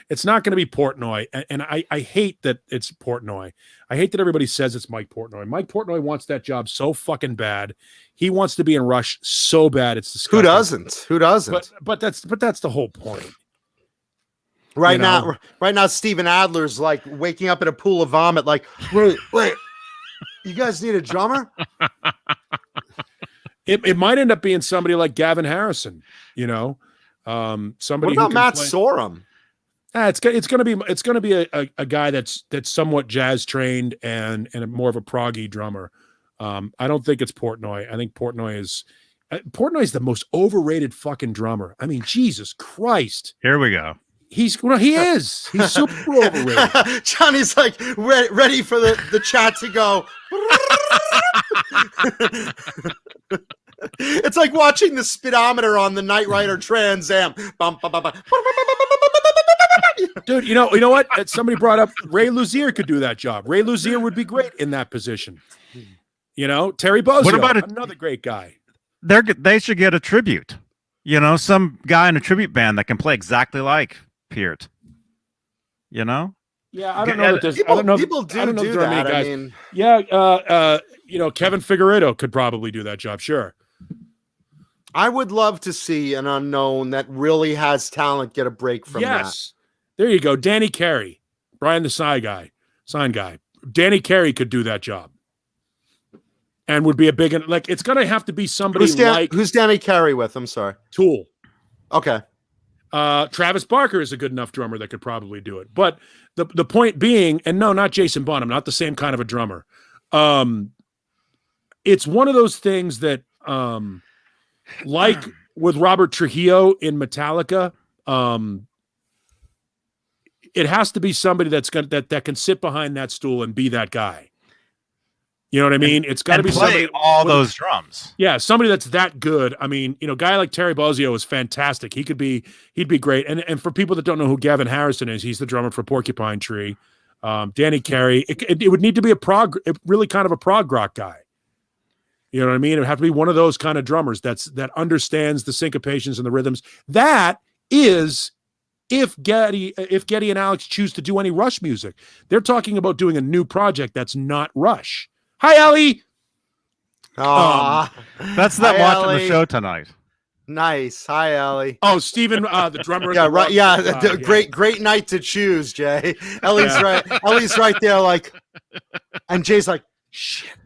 It's not going to be Portnoy. And I hate that it's Portnoy. I hate that everybody says it's Mike Portnoy. Mike Portnoy wants that job so fucking bad. He wants to be in Rush so bad. It's disgusting.
Who doesn't?
But that's the whole point.
Right now, Steven Adler's like waking up in a pool of vomit. Like, wait, you guys need a drummer?
It might end up being somebody like Gavin Harrison. Somebody.
What about Matt Sorum?
It's going to be a guy that's somewhat jazz trained and more of a proggy drummer. I don't think it's Portnoy. I think Portnoy is the most overrated fucking drummer. I mean, Jesus Christ.
Here we go.
He is. He's super overrated.
Johnny's like ready for the chat to go. It's like watching the speedometer on the Knight Rider Trans Am.
Dude, you know what? Somebody brought up Ray Luzier could do that job. Ray Luzier would be great in that position. You know, Terry Bozzio,
What about
another great guy.
They should get a tribute. You know, some guy in a tribute band that can play exactly like Peart. You know?
Yeah, I don't know that there's
People,
I don't know.
people do
I don't know if
do
there are many
that. I
guys.
mean,
Yeah, you know, Kevin Figueredo could probably do that job. Sure.
I would love to see an unknown that really has talent get a break from
Yes. There you go. Danny Carey, Brian the sign guy. Danny Carey could do that job. And would be a big, like, it's going to have to be
that.
somebody
Who's Danny Carey with? I'm sorry.
Tool.
Okay.
Travis Barker is a good enough drummer that could probably do it. But the point being, and no, not Jason Bonham, not the same kind of a drummer. It's one of those things that, like with Robert Trujillo in Metallica, it has to be somebody that can sit behind that stool and be that guy. You know what I mean? It's got to be
play
somebody
all those drums.
Yeah, somebody that's that good. I mean, you know, a guy like Terry Bozzio is fantastic. He'd be great. And for people that don't know who Gavin Harrison is, he's the drummer for Porcupine Tree. Danny Carey. It would need to be really kind of a prog rock guy. You know what I mean? It would have to be one of those kind of drummers that understands the syncopations and the rhythms. That is if Geddy and Alex choose to do any Rush music. They're talking about doing a new project that's not Rush. Hi, Ellie.
That's them
Hi,
watching
Ellie.
the show tonight.
Nice. Hi, Ellie.
Oh, Steven, the drummer.
Yeah, right. Yeah, great night to choose, Jay. Ellie's right. Ellie's right there, like, and Jay's like, shit.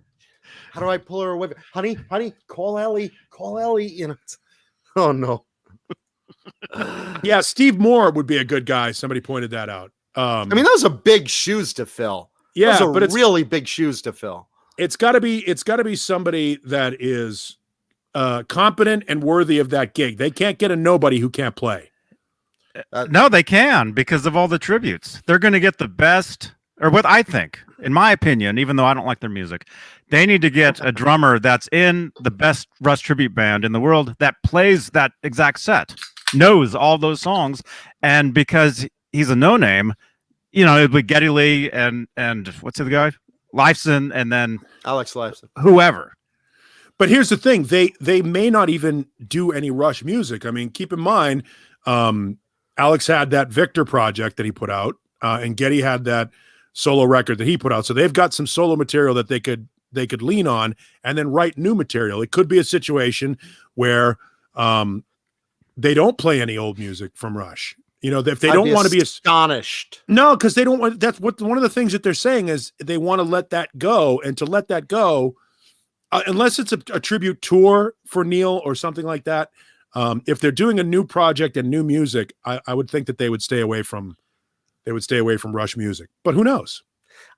How do I pull her away? Honey, call Ellie. Call Ellie. You know. Oh no.
Yeah, Steve Moore would be a good guy. Somebody pointed that out.
I mean, those are big shoes to fill.
Yeah,
those are
but it's
really big shoes to fill.
It's got to be somebody that is competent and worthy of that gig. They can't get a nobody who can't play.
No, they can because of all the tributes. They're going to get the best, or what I think, in my opinion, even though I don't like their music, they need to get a drummer that's in the best Rush tribute band in the world that plays that exact set, knows all those songs, and because he's a no-name, you know, it'd be Geddy Lee and what's the other guy? Lifeson, and then
Alex Lifeson.
Whoever.
But here's the thing: they may not even do any Rush music. I mean, keep in mind, Alex had that Victor project that he put out, and Geddy had that solo record that he put out. So they've got some solo material that they could lean on and then write new material. It could be a situation where they don't play any old music from Rush. You know, if they don't want to be
astonished.
No, because they don't want. That's what one of the things that they're saying is they want to let that go, and to let that go, unless it's a tribute tour for Neil or something like that. If they're doing a new project and new music, I would think that they would stay away from Rush music. But who knows?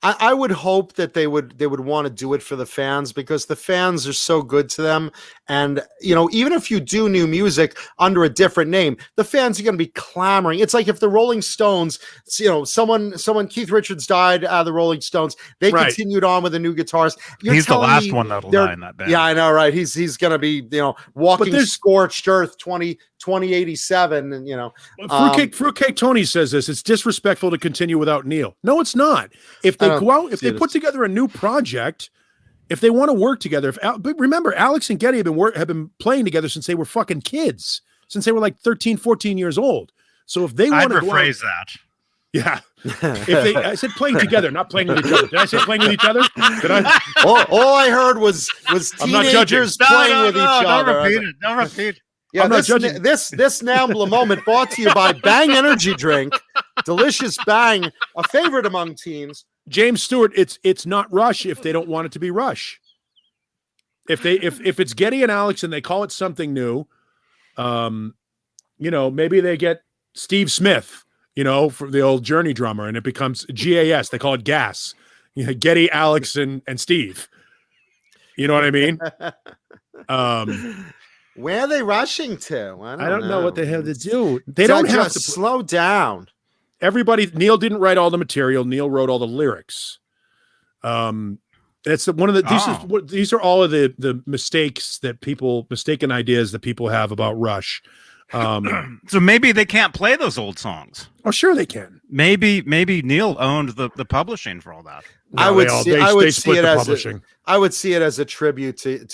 I would hope that they would want to do it for the fans because the fans are so good to them. And, you know, even if you do new music under a different name, the fans are going to be clamoring. It's like if the Rolling Stones, you know, someone Keith Richards died out of the Rolling Stones, they continued on with a new guitarist.
He's the last one that'll die in that band.
Yeah, I know, right? He's going to be, you know, walking scorched earth 2087, and you know,
Fruitcake Tony says this. It's disrespectful to continue without Neil. No, it's not. If they go out, if they put together a new project, if they want to work together, but remember, Alex and Geddy have been playing together since they were fucking kids, since they were like 13, 14 years old. So if they want to
rephrase that.
Yeah. I said playing together, not playing with each other. Did I say playing with each other? Did I?
All I heard was teenagers playing with each other.
Don't repeat it.
Yeah, this NAMBLA moment brought to you by Bang Energy Drink, delicious Bang, a favorite among teens.
James Stewart, it's not Rush if they don't want it to be Rush. If it's Geddy and Alex and they call it something new, you know, maybe they get Steve Smith, you know, for the old Journey drummer, and it becomes GAS. They call it Gas. You know, Geddy, Alex, and Steve. You know what I mean?
Where are they rushing to?
I don't know what they have to do. They don't have to
slow down.
Neil didn't write all the material. Neil wrote all the lyrics. That's one of the. These are all of the mistakes that mistaken ideas that people have about Rush.
So maybe they can't play those old songs.
Oh, sure they can.
Maybe Neil owned the publishing for all that.
I
No,
would
they
see
split
it
the
as
publishing.
I would see it as a tribute to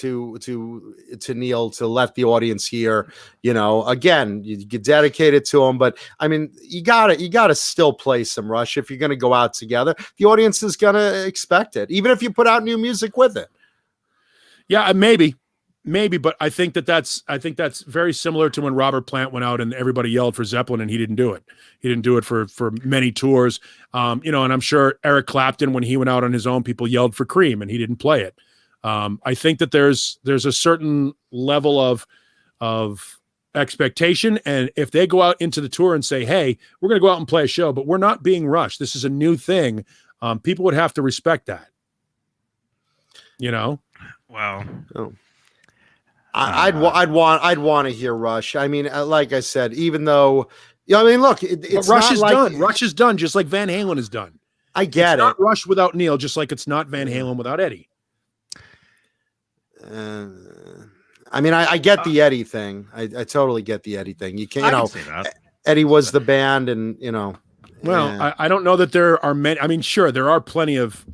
Neil, to let the audience hear, again, you get dedicated to him. But I mean, you gotta still play some Rush if you're gonna go out together. The audience is gonna expect it, even if you put out new music with it.
Yeah, maybe, but I think that's very similar to when Robert Plant went out and everybody yelled for Zeppelin and he didn't do it. He didn't do it for many tours. And I'm sure Eric Clapton, when he went out on his own, people yelled for Cream and he didn't play it. I think that there's a certain level of expectation, and if they go out into the tour and say, "Hey, we're going to go out and play a show, but we're not being rushed. This is a new thing," people would have to respect that.
Wow.
Oh. I'd want to hear Rush. I mean, like I said, even though, look, it's
Rush is
like,
done. Rush is done, just like Van Halen is done.
I get
it's
it.
Not Rush without Neil, just like it's not Van Halen without Eddie.
I mean, I get the Eddie thing. I totally get the Eddie thing. You can't,
I can see that.
Eddie was the band, and
Well, I don't know that there are many. I mean, sure, there are plenty of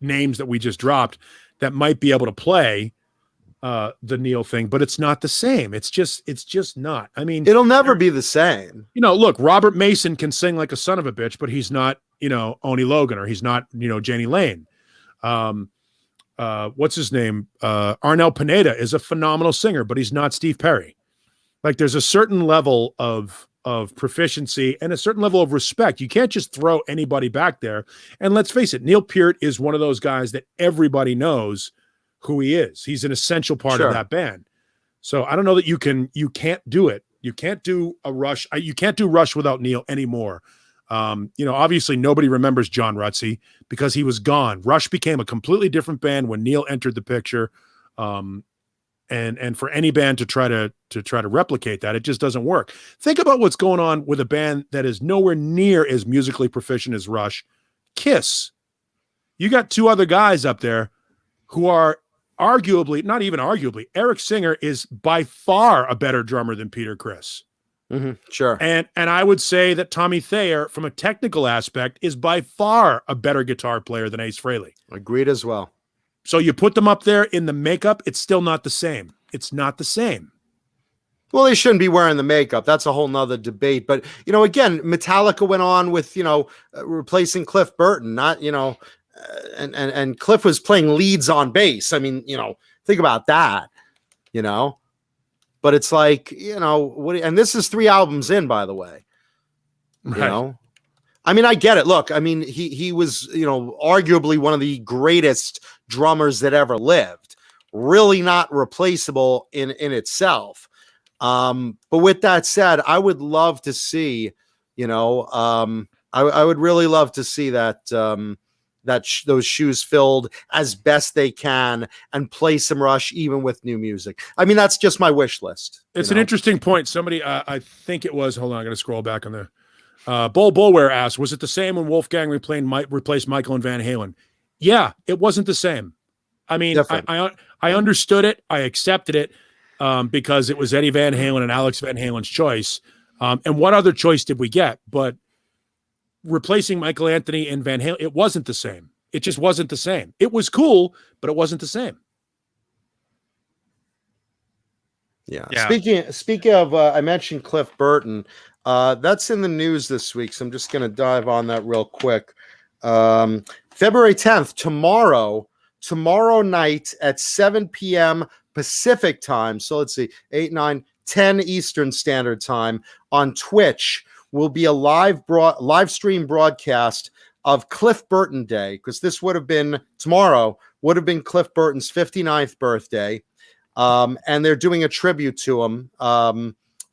names that we just dropped that might be able to play the Neil thing, but it's not the same. It's just not. I mean,
it'll never be the same.
Look, Robert Mason can sing like a son of a bitch, but he's not, Oni Logan, or he's not, Jenny Lane. What's his name? Arnel Pineda is a phenomenal singer, but he's not Steve Perry. Like, there's a certain level of proficiency and a certain level of respect. You can't just throw anybody back there. And let's face it, Neil Peart is one of those guys that everybody knows who he is. He's an essential part of that band. So I don't know that you can't do it. You can't do a Rush. You can't do Rush without Neil anymore. Obviously nobody remembers John Rutsey because he was gone. Rush became a completely different band when Neil entered the picture. And for any band to try to replicate that, it just doesn't work. Think about what's going on with a band that is nowhere near as musically proficient as Rush. Kiss. You got two other guys up there who are arguably, not even arguably, Eric Singer is by far a better drummer than Peter Criss.
Mm-hmm, sure.
And I would say that Tommy Thayer, from a technical aspect, is by far a better guitar player than Ace Frehley.
Agreed as well.
So you put them up there in the makeup, it's still not the same. It's not the same.
Well, they shouldn't be wearing the makeup. That's a whole nother debate. But, again, Metallica went on with, replacing Cliff Burton, not, and Cliff was playing leads on bass. I mean, think about that, but it's like, and this is 3 albums in, by the way,
Right.
I mean, I get it. Look, I mean, he was, arguably one of the greatest drummers that ever lived. Really not replaceable in itself. But with that said, I would love to see, I would really love to see that those shoes filled as best they can and play some Rush even with new music. I mean, that's just my wish list.
It's an interesting point. Somebody, I think it was, hold on, I'm going to scroll back on there. Bull Bullware asked, was it the same when Wolfgang replaced Michael and Van Halen? Yeah, it wasn't the same. I mean, I understood it. I accepted it because it was Eddie Van Halen and Alex Van Halen's choice. And what other choice did we get? But replacing Michael Anthony and Van Halen, it wasn't the same. It just wasn't the same. It was cool, but it wasn't the same.
Yeah. Speaking of, I mentioned Cliff Burton. That's in the news this week, so I'm just going to dive on that real quick. February 10th, tomorrow night at 7 p.m. Pacific time. So let's see, 8, 9, 10 Eastern Standard Time on Twitch will be a live stream broadcast of Cliff Burton Day, because this would have been Cliff Burton's 59th birthday. And they're doing a tribute to him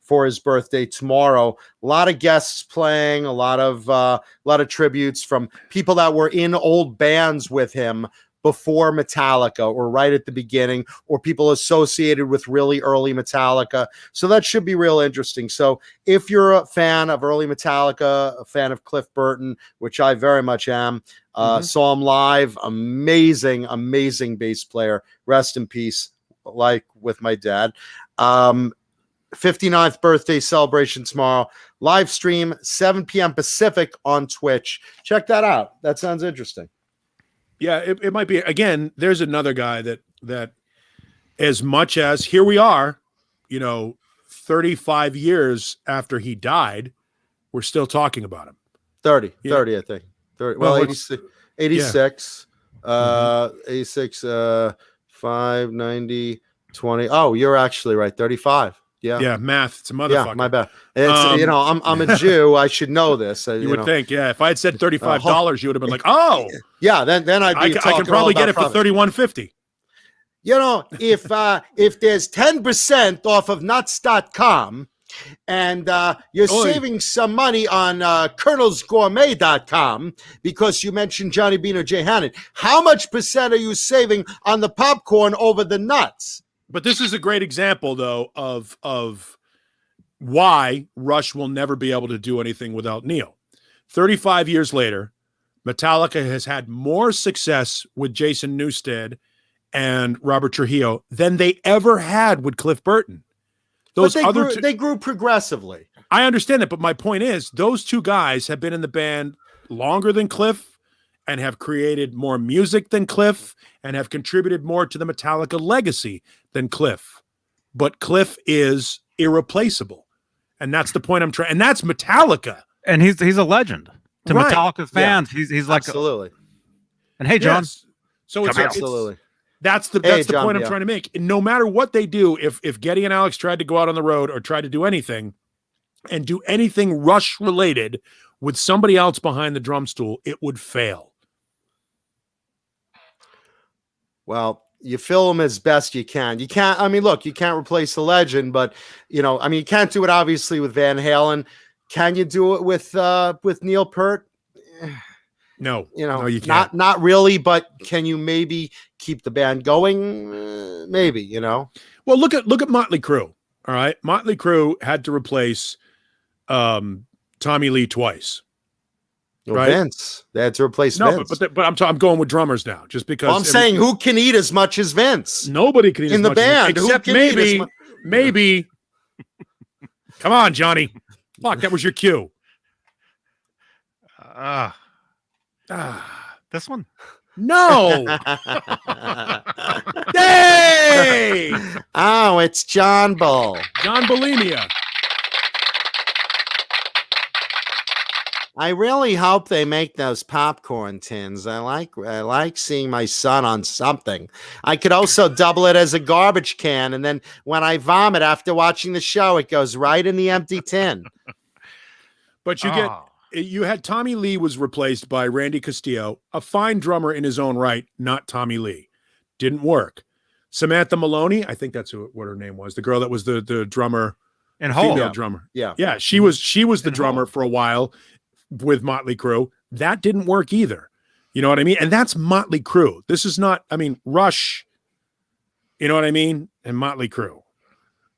for his birthday tomorrow. A lot of guests playing, a lot of tributes from people that were in old bands with him before Metallica or right at the beginning, or people associated with really early Metallica. So that should be real interesting. So if you're a fan of early Metallica, a fan of Cliff Burton, which I very much am, saw him live, amazing bass player, rest in peace, like with my dad. 59th birthday celebration tomorrow. Live stream 7 p.m. Pacific on Twitch. Check that out. That sounds interesting.
Yeah, it might be. Again, there's another guy that as much as here we are, 35 years after he died, we're still talking about him.
30,
Yeah.
30, I think. 30.
Well,
Well,
what's-
86. 86, 590, 20. Oh, you're actually right. 35. Yeah.
Yeah, math. It's a motherfucker.
Yeah, my bad. It's, I'm a Jew. I should know this.
You would think, yeah. If I had said $35, you would have been like, oh,
yeah. Then I'd be
I can probably get it for $31.50.
If there's 10% off of nuts.com and you're saving some money on colonelsgourmet.com because you mentioned Johnny Beane or Jay Hannon, how much percent are you saving on the popcorn over the nuts?
But this is a great example, though, of why Rush will never be able to do anything without Neil. 35 years later, Metallica has had more success with Jason Newsted and Robert Trujillo than they ever had with Cliff Burton.
They grew progressively.
I understand that, but my point is those two guys have been in the band longer than Cliff and have created more music than Cliff and have contributed more to the Metallica legacy than Cliff. But Cliff is irreplaceable. And that's the point I'm trying. And that's Metallica.
And he's a legend to
Right.
Metallica fans. He's like,
Absolutely.
and hey, John,
Yes. So it's
Absolutely.
That's the
John,
point I'm trying to make. And no matter what they do, if Geddy and Alex tried to go out on the road or try to do anything and do anything Rush related with somebody else behind the drum stool, it would fail.
Well, you fill them as best you can. You can't, look, you can't replace the legend, but you can't do it obviously with Van Halen. Can you do it with Neil Peart?
No, you can't.
Not really, but can you maybe keep the band going? Maybe,
Well, look at Motley Crue. All right. Motley Crue had to replace Tommy Lee twice. Right?
Vince. They had to replace Vince.
But I'm going with drummers now, just because.
Well, I'm saying who can eat as much as Vince?
Nobody can eat
in
as
the
much as
band.
Vince, except maybe. Come on, Johnny. Fuck, that was your cue.
this one.
No. Hey!
Oh, it's John Bull.
John Bulimia.
I really hope they make those popcorn tins. I like seeing my son on something. I could also double it as a garbage can, and then when I vomit after watching the show, it goes right in the empty tin.
But you had Tommy Lee was replaced by Randy Castillo, a fine drummer in his own right, not Tommy Lee. Didn't work. Samantha Maloney, I think that's what her name was, the girl that was the drummer
And
female drummer. Yeah, she was the drummer for a while with Motley Crue. That didn't work either. You know what I mean? And that's Motley Crue. This is not, Rush, you know what I mean? And Motley Crue.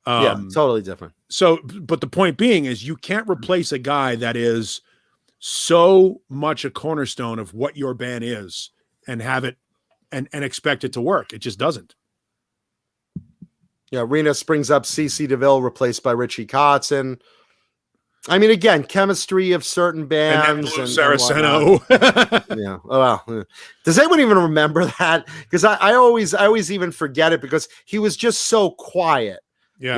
Totally different.
So, but the point being is you can't replace a guy that is so much a cornerstone of what your band is and have it and expect it to work. It just doesn't.
Yeah, Rena springs up CC DeVille replaced by Richie Kotzen. Again, chemistry of certain bands and
Saraceno.
Yeah. Oh, well. Does anyone even remember that? Because I always even forget it because he was just so quiet.
Yeah.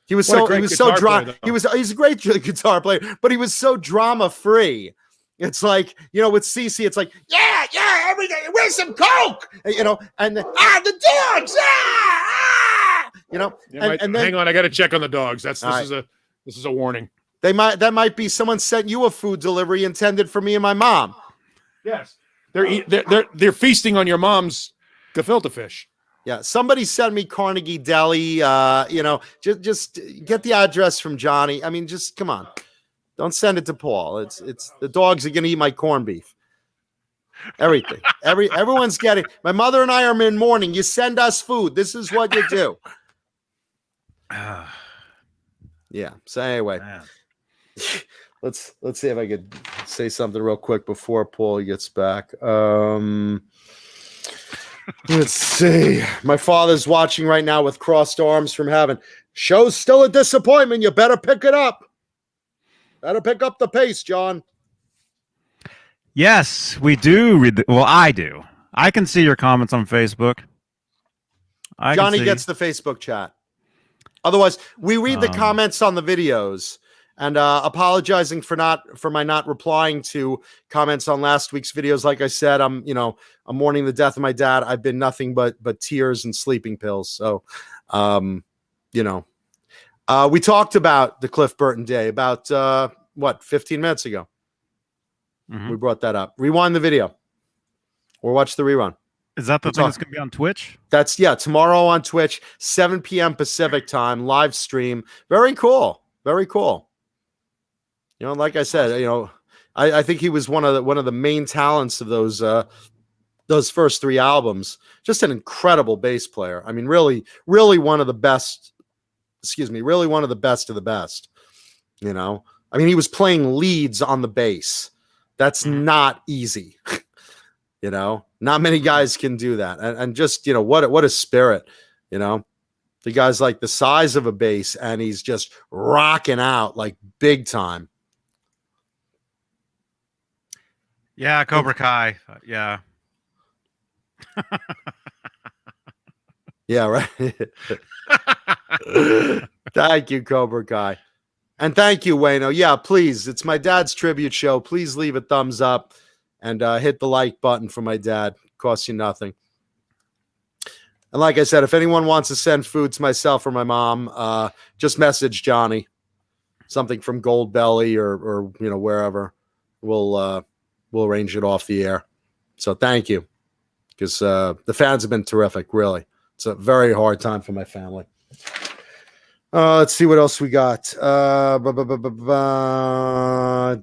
He was
What a
so
great
drama.
guitar player,
He's a great guitar player, but he was so drama free. It's like, with CC, it's like, yeah, everything. Where's some coke? And the dogs. And then,
hang on, I got to check on the dogs. This is a warning.
That might be someone sent you a food delivery intended for me and my mom.
Yes, they're feasting on your mom's gefilte fish.
Yeah, somebody sent me Carnegie Deli. Just get the address from Johnny. Just come on, don't send it to Paul. It's the dogs are gonna eat my corned beef. Everything, everyone's getting. My mother and I are in mourning. You send us food. This is what you do. Yeah. So anyway.
Man.
Let's see if I could say something real quick before Paul gets back. Let's see. My father's watching right now with crossed arms from heaven. Show's still a disappointment. You better pick it up. Better pick up the pace, John.
Yes, we do read. Well, I do. I can see your comments on Facebook.
Johnny gets the Facebook chat. Otherwise, we read the comments on the videos. And apologizing for my not replying to comments on last week's videos. Like I said, I'm mourning the death of my dad. I've been nothing but tears and sleeping pills. So, we talked about the Cliff Burton day about 15 minutes ago.
Mm-hmm.
We brought that up. Rewind the video or watch the rerun.
Is that the thing that's going to be on Twitch?
That's tomorrow on Twitch, 7 p.m. Pacific time, live stream. Very cool. Very cool. Like I said, I think he was one of the main talents of those first 3 albums. Just an incredible bass player. I mean, really, really one of the best. Really one of the best of the best. I mean, he was playing leads on the bass. That's not easy. Not many guys can do that. And just what a spirit. The guy's like the size of a bass, and he's just rocking out like big time.
Yeah, Cobra Kai. Yeah.
Yeah, right. Thank you, Cobra Kai. And thank you, Wayno. Yeah, please. It's my dad's tribute show. Please leave a thumbs up and hit the like button for my dad. Costs you nothing. And like I said, if anyone wants to send food to myself or my mom, just message Johnny. Something from Gold Belly or wherever. We'll arrange it off the air. So thank you. Because the fans have been terrific, really. It's a very hard time for my family. Let's see what else we got.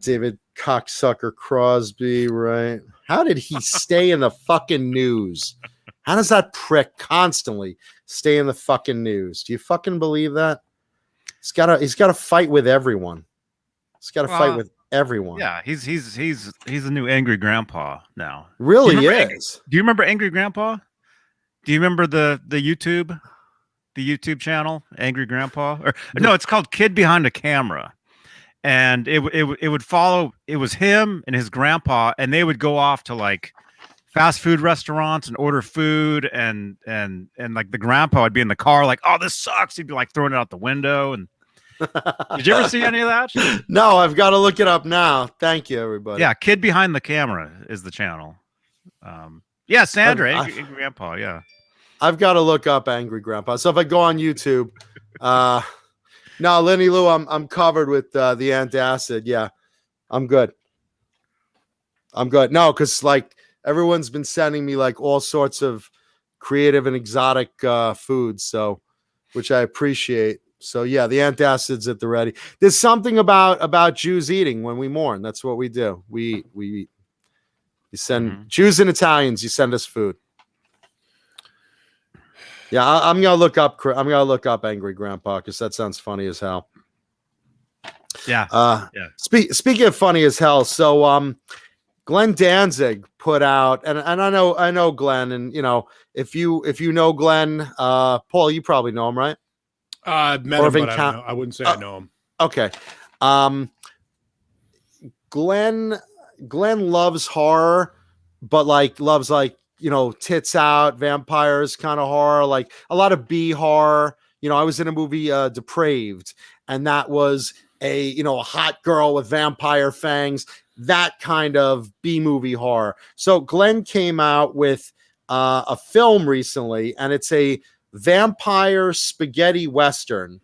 David Cocksucker Crosby, right? How did he stay in the fucking news? How does that prick constantly stay in the fucking news? Do you fucking believe that? He's got to fight with everyone. He's got to fight with everyone.
Yeah, he's a new angry grandpa now.
Really is.
Do you remember Angry Grandpa? Do you remember the YouTube channel Angry Grandpa? Or no, it's called Kid Behind a Camera. And it would follow. It was him and his grandpa, and they would go off to like fast food restaurants and order food, and like the grandpa would be in the car like, "Oh, this sucks." He'd be like throwing it out the window. And did you ever see any of that?
No, I've got to look it up now. Thank you, everybody.
Yeah, Kid Behind the Camera is the channel. Yeah, Sandra, Angry Grandpa. Yeah,
I've got to look up Angry Grandpa. So if I go on YouTube, no, Lenny Lou, I'm covered with the antacid. Yeah, I'm good. No, because like everyone's been sending me like all sorts of creative and exotic foods, so which I appreciate. So yeah, the antacid's at the ready. There's something about Jews eating when we mourn. That's what we do. We eat. You send Jews and Italians. You send us food. Yeah, I'm gonna look up. I'm gonna look up Angry Grandpa because that sounds funny as hell.
Yeah.
Yeah. Speaking of funny as hell, so Glenn Danzig put out, and I know Glenn, and if you know Glenn, Paul, you probably know him, right?
I've met him, but I wouldn't say I know him.
Okay. Glenn loves horror, but loves tits out, vampires kind of horror, like a lot of B horror. I was in a movie Depraved, and that was a hot girl with vampire fangs, that kind of B movie horror. So Glenn came out with a film recently, and it's a vampire spaghetti western.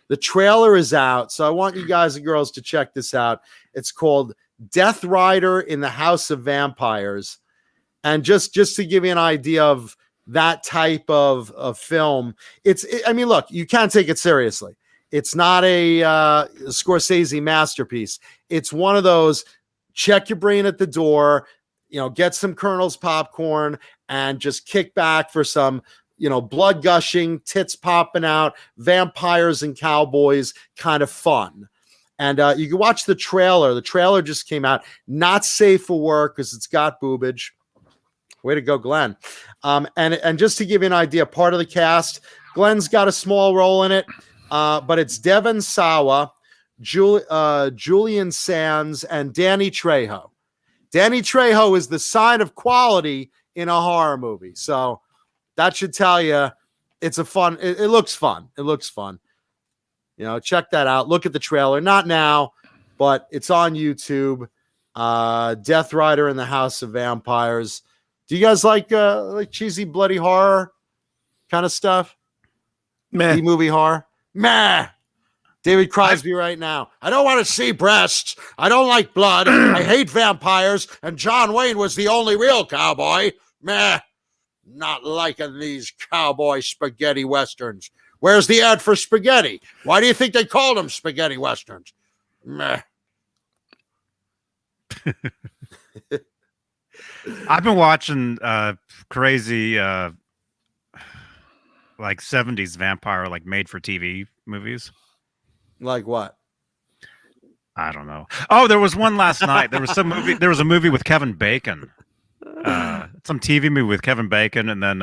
The trailer is out, so I want you guys and girls to check this out. It's called Death Rider in the House of Vampires. And just to give you an idea of that type of film, I mean, look, you can't take it seriously. It's not a Scorsese masterpiece. It's one of those check your brain at the door, get some Colonel's popcorn and just kick back for some blood gushing, tits popping out, vampires and cowboys kind of fun. And you can watch the trailer. The trailer just came out. Not safe for work because it's got boobage. Way to go, Glenn. And just to give you an idea, part of the cast, Glenn's got a small role in it, but it's Devon Sawa, Julian Sands, and Danny Trejo. Danny Trejo is the sign of quality in a horror movie. So that should tell you it's a fun. It looks fun. It looks fun. You know, check that out. Look at the trailer. Not now, but it's on YouTube. Death Rider in the House of Vampires. Do you guys like cheesy bloody horror kind of stuff?
Meh.
B-movie horror? Meh. David Crosby right now. I don't want to see breasts. I don't like blood. I hate vampires. And John Wayne was the only real cowboy. Meh. Not liking these cowboy spaghetti westerns. Where's the ad for spaghetti? Why do you think they called them spaghetti westerns? Meh.
I've been watching crazy like 70s vampire, like made for TV movies.
Like what?
I don't know. Oh, there was one last night. There was some movie. There was a movie with Kevin Bacon. Some TV movie with Kevin Bacon, and then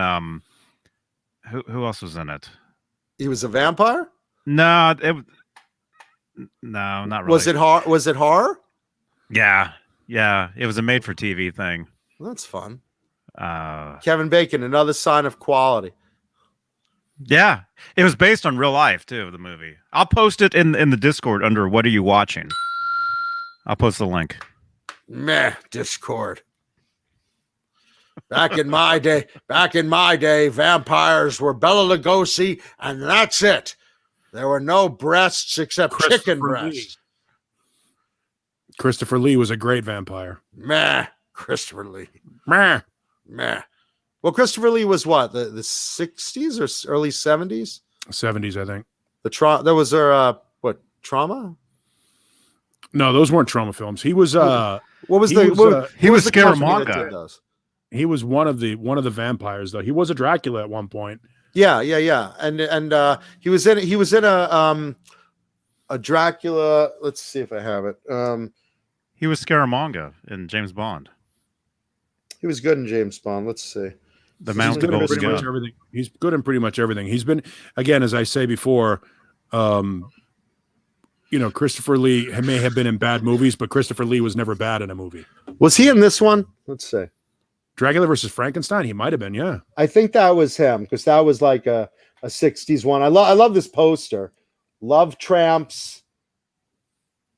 who else was in it?
He was a vampire?
No, no, not really.
Was it horror? Was it horror?
Yeah. It was a made for TV thing.
Well, that's fun.
Uh,
Kevin Bacon, another sign of quality.
yeah, it was based on real life too. The movie. I'll post it in the Discord under "What are you watching?" I'll post the link.
Meh, Discord. Back in my day, vampires were Bela Lugosi, and that's it. There were no breasts except chicken breasts.
Christopher Lee was a great vampire.
Meh, Christopher Lee.
Meh.
Meh. Well, Christopher Lee was what, the 60s or early 70s?
70s, I think.
There was what, Trauma?
No, those weren't trauma films. He was
What was
he
the
was,
what,
uh,
what
he was
the company that
Scaramanga.
did those?
he was one of the vampires though. He was a Dracula at one point.
Yeah. And he was in a Dracula. Let's see if I have it.
He was Scaramanga in James Bond.
He was good in James Bond. Let's see.
The
He's
man with the
good in
golden
Pretty much
gun.
everything. He's good in pretty much everything. He's been, again, as I say before, Christopher Lee may have been in bad movies, but Christopher Lee was never bad in a movie.
Was he in this one? Let's see.
Dracula versus Frankenstein, he might have been, yeah.
I think that was him because that was like a 60s one. I love this poster. Love tramps.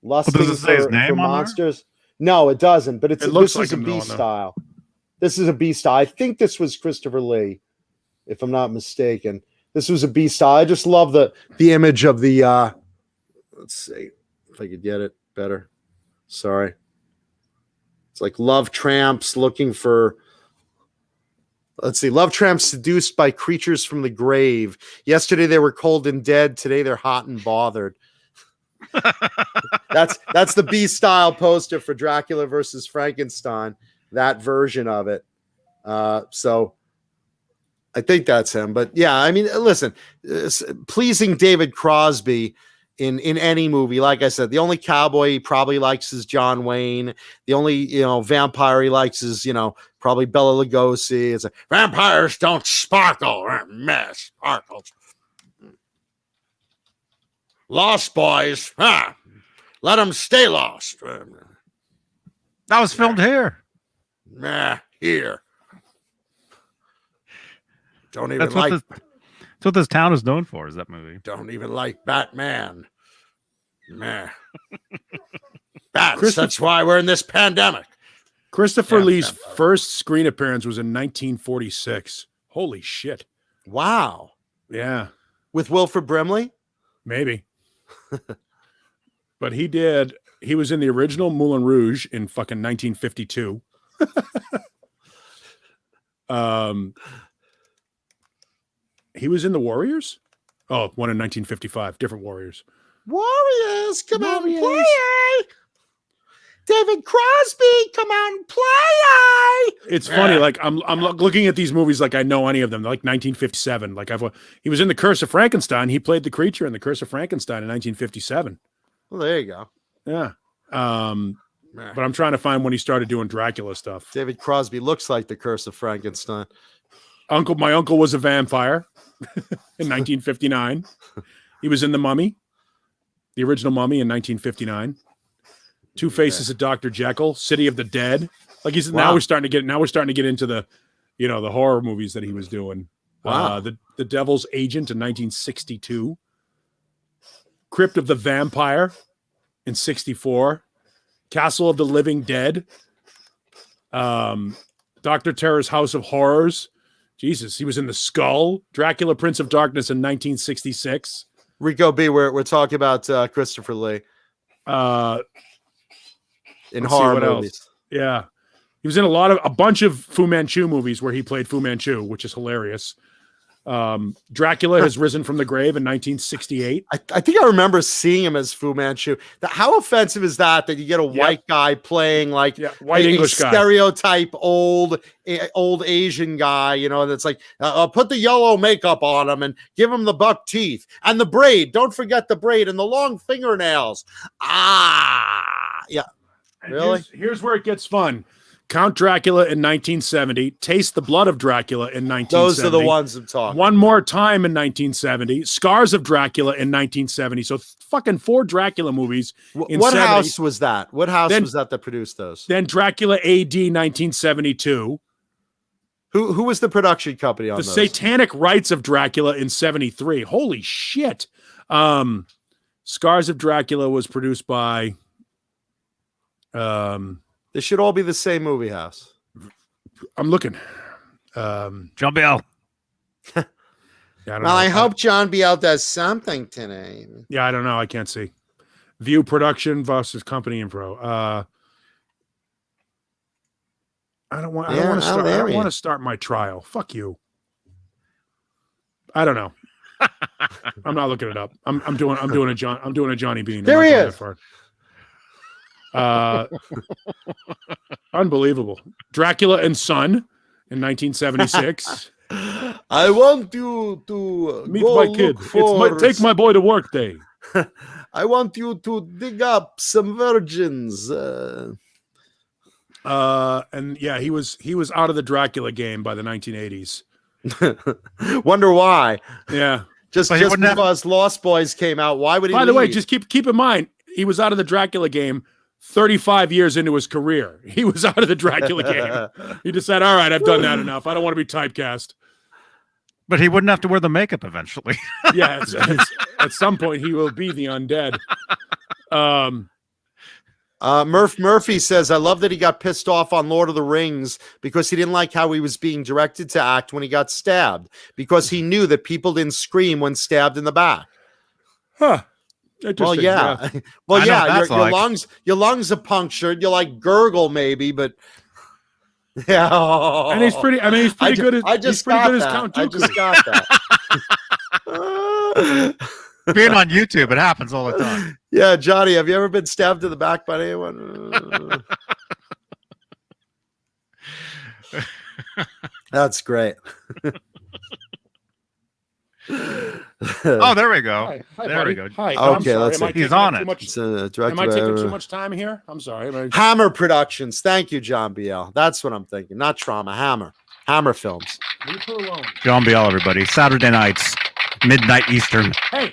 Lusting
does it say his
for
name on there?
monsters. No, it doesn't. But
It looks
this
like
is a
him,
B
though,
style. This is a B style. I think this was Christopher Lee, if I'm not mistaken. This was a B style. I just love the image of the. Let's see if I could get it better. Sorry. It's like love tramps looking for. Let's see. Love tramps seduced by creatures from the grave. Yesterday they were cold and dead. Today they're hot and bothered. That's the B style poster for Dracula versus Frankenstein. That version of it. So I think that's him. But yeah, I mean, listen, pleasing David Crosby in any movie. Like I said, the only cowboy he probably likes is John Wayne. The only vampire he likes is probably Bela Lugosi. It's like, vampires don't sparkle. Mess sparkles. Lost Boys. Let them stay lost.
That was filmed here.
Nah, here. Don't even
That's what this town is known for. Is that movie?
Don't even like Batman. Nah. Bats. That's why we're in this pandemic.
Christopher
Yeah,
Lee's
vampire.
first screen appearance was in 1946. Holy shit.
Wow.
Yeah,
With Wilford Brimley?
maybe. But he was in the original Moulin Rouge in fucking 1952. He was in the Warriors? Oh, one in 1955. Different Warriors.
Warriors, come out and play. David Crosby, come out and play.
It's funny. Like I'm looking at these movies like I know any of them. Like 1957. Like he was in the Curse of Frankenstein. He played the creature in the Curse of Frankenstein in 1957.
Well, there you go.
Yeah. But I'm trying to find when he started doing Dracula stuff.
David Crosby looks like the Curse of Frankenstein.
My uncle was a vampire in 1959. He was in The Mummy, the original Mummy in 1959. Two Faces of Dr. Jekyll, City of the Dead. Like now we're starting to get into the, the horror movies that he was doing.
Wow.
The Devil's Agent in 1962. Crypt of the Vampire in 64. Castle of the Living Dead. Dr. Terror's House of Horrors. Jesus, he was in The Skull. Dracula, Prince of Darkness in 1966.
Rico B, we're talking about Christopher Lee. In horror movies.
Yeah. He was in a bunch of Fu Manchu movies where he played Fu Manchu, which is hilarious. Dracula has risen from the grave in 1968.
I think I remember seeing him as Fu Manchu. How offensive is that you get a white guy playing like
white English guy,
stereotype old Asian guy, that's like put the yellow makeup on him and give him the buck teeth and the braid. Don't forget the braid and the long fingernails. Yeah.
And
really?
Here's where it gets fun. Count Dracula in 1970. Taste the Blood of Dracula in 1970.
Those are the ones I'm talking.
One More Time in 1970. Scars of Dracula in 1970. So fucking 4 Dracula movies.
What house was that? What house was that produced those?
Then Dracula AD 1972.
Who was the production company on
the
those?
Satanic Rites of Dracula in 73. Holy shit. Scars of Dracula was produced by
they should all be the same movie house.
I'm looking.
John Biel.
I hope John Biel does something today.
Yeah, I don't know. I can't see. View Production versus Company Info. I don't want to start my trial. Fuck you. I don't know. I'm not looking it up. I'm doing a Johnny Beane.
There he is.
Unbelievable. Dracula and Son in 1976.
I want you to
meet my kid. It's take my boy to work day.
I want you to dig up some virgins.
And yeah, he was out of the Dracula game by the 1980s.
Wonder why?
Yeah,
just because Lost Boys came out. Why would he?
By the way, just keep in mind he was out of the Dracula game 35 years into his career. He was out of the Dracula game. He just said, all right, I've done that enough. I don't want to be typecast.
But he wouldn't have to wear the makeup eventually.
Yeah, at some point he will be the undead.
Murphy says, I love that he got pissed off on Lord of the Rings because he didn't like how he was being directed to act when he got stabbed, because he knew that people didn't scream when stabbed in the back.
Huh.
Well, yeah. Well, yeah, your lungs are punctured. You like gurgle maybe, but yeah.
And he's pretty good as Count Dooku.
I just got that.
Being on YouTube, it happens all the time.
Yeah, Johnny, have you ever been stabbed in the back by anyone? That's great.
Oh, there we go.
Hi,
there
buddy.
we go.
Hi.
Okay, let's see.
He's on it.
Am I taking too much time here? I'm sorry.
Hammer Productions. Thank you, John Biel. That's what I'm thinking. Not Trauma. Hammer Films.
Leave her alone.
John Biel, everybody. Saturday nights, midnight Eastern.
Hey.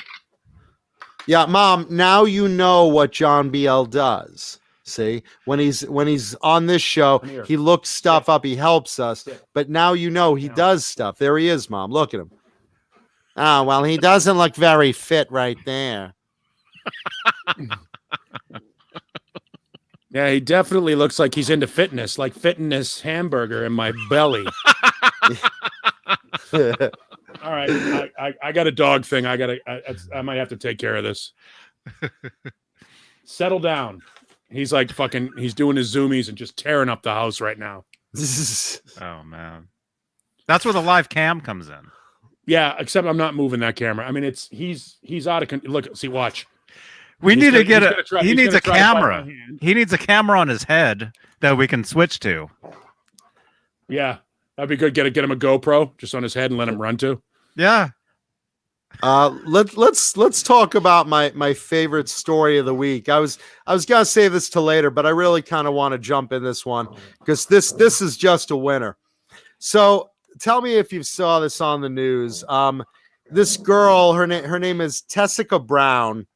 Yeah, Mom, now you know what John Biel does. See, when he's on this show, he looks stuff up, he helps us, but now you know he does stuff. There he is, Mom. Look at him. Oh, well, he doesn't look very fit right there.
Yeah, he definitely looks like he's into fitness, like fitness hamburger in my belly. All right, I got a dog thing. I might have to take care of this. Settle down. He's like he's doing his zoomies and just tearing up the house right now.
Oh man, that's where the live cam comes in.
Yeah, except I'm not moving that camera. I mean, he's out of control. Look, see, watch.
He needs a camera. He needs a camera on his head that we can switch to.
Yeah, that'd be good. Get him a GoPro just on his head and let him run to.
Yeah.
Let's talk about my favorite story of the week. I was gonna save this to later, but I really kind of want to jump in this one because this is just a winner. So tell me if you saw this on the news. This girl, her name is Tessica Brown,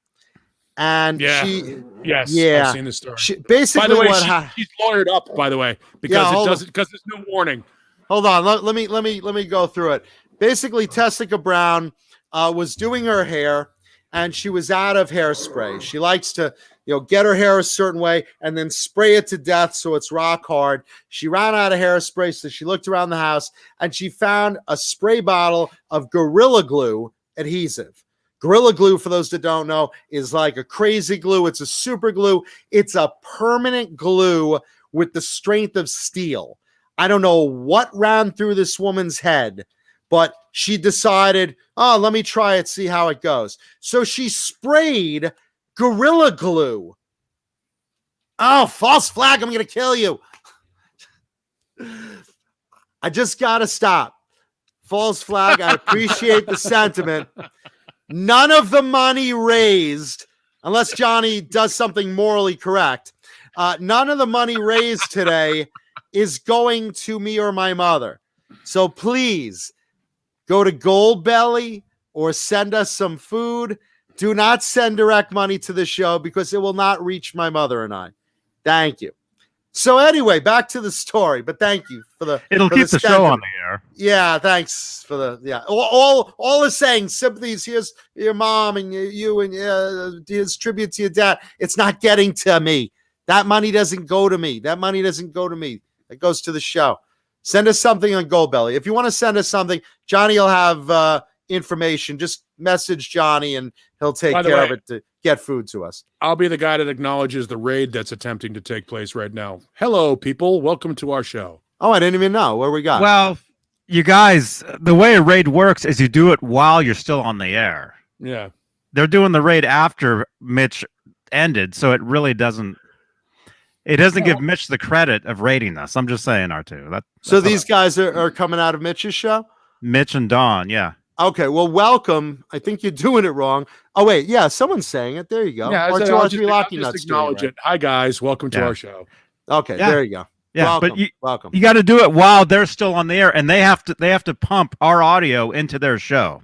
and
Yes,
yeah,
I've seen this story.
Basically,
by the way, she's lawyered up. By the way, because because there's no warning.
Hold on, let me go through it. Basically, Tessica Brown was doing her hair, and she was out of hairspray. She likes to, get her hair a certain way and then spray it to death so it's rock hard. She ran out of hairspray, so she looked around the house and she found a spray bottle of Gorilla Glue adhesive. Gorilla Glue, for those that don't know, is like a crazy glue. It's a super glue. It's a permanent glue with the strength of steel. I don't know what ran through this woman's head, but she decided, let me try it, see how it goes. So she sprayed Gorilla Glue. Oh, false flag, I'm going to kill you. I just got to stop. False flag, I appreciate the sentiment. None of the money raised, unless Johnny does something morally correct, none of the money raised today is going to me or my mother. So please, go to Goldbelly or send us some food. Do not send direct money to the show because it will not reach my mother and I. Thank you. So anyway, back to the story, but thank you for the.
It'll keep the show on the air.
Yeah, thanks for the. Yeah, all is saying sympathies. Here's your mom and you and his tribute to your dad. It's not getting to me. That money doesn't go to me. That money doesn't go to me. It goes to the show. Send us something on Goldbelly. If you want to send us something, Johnny will have information. Just message Johnny and he'll take care of it to get food to us.
I'll be the guy that acknowledges the raid that's attempting to take place right now. Hello, people. Welcome to our show.
Oh, I didn't even know where we got.
Well, you guys, the way a raid works is you do it while you're still on the air.
Yeah.
They're doing the raid after Mitch ended, so it really doesn't. It doesn't give Mitch the credit of raiding us. I'm just saying, R2.
So these guys are coming out of Mitch's show?
Mitch and Dawn, yeah.
Okay, well, welcome. I think you're doing it wrong. Oh, wait, yeah, someone's saying it. There you go.
Yeah,
R2
I'll just
Nuts
acknowledge it. Hi, guys. Welcome to our show.
Okay, there you go.
Yeah,
welcome,
but
welcome.
You got to do it while they're still on the air, and they have to pump our audio into their show,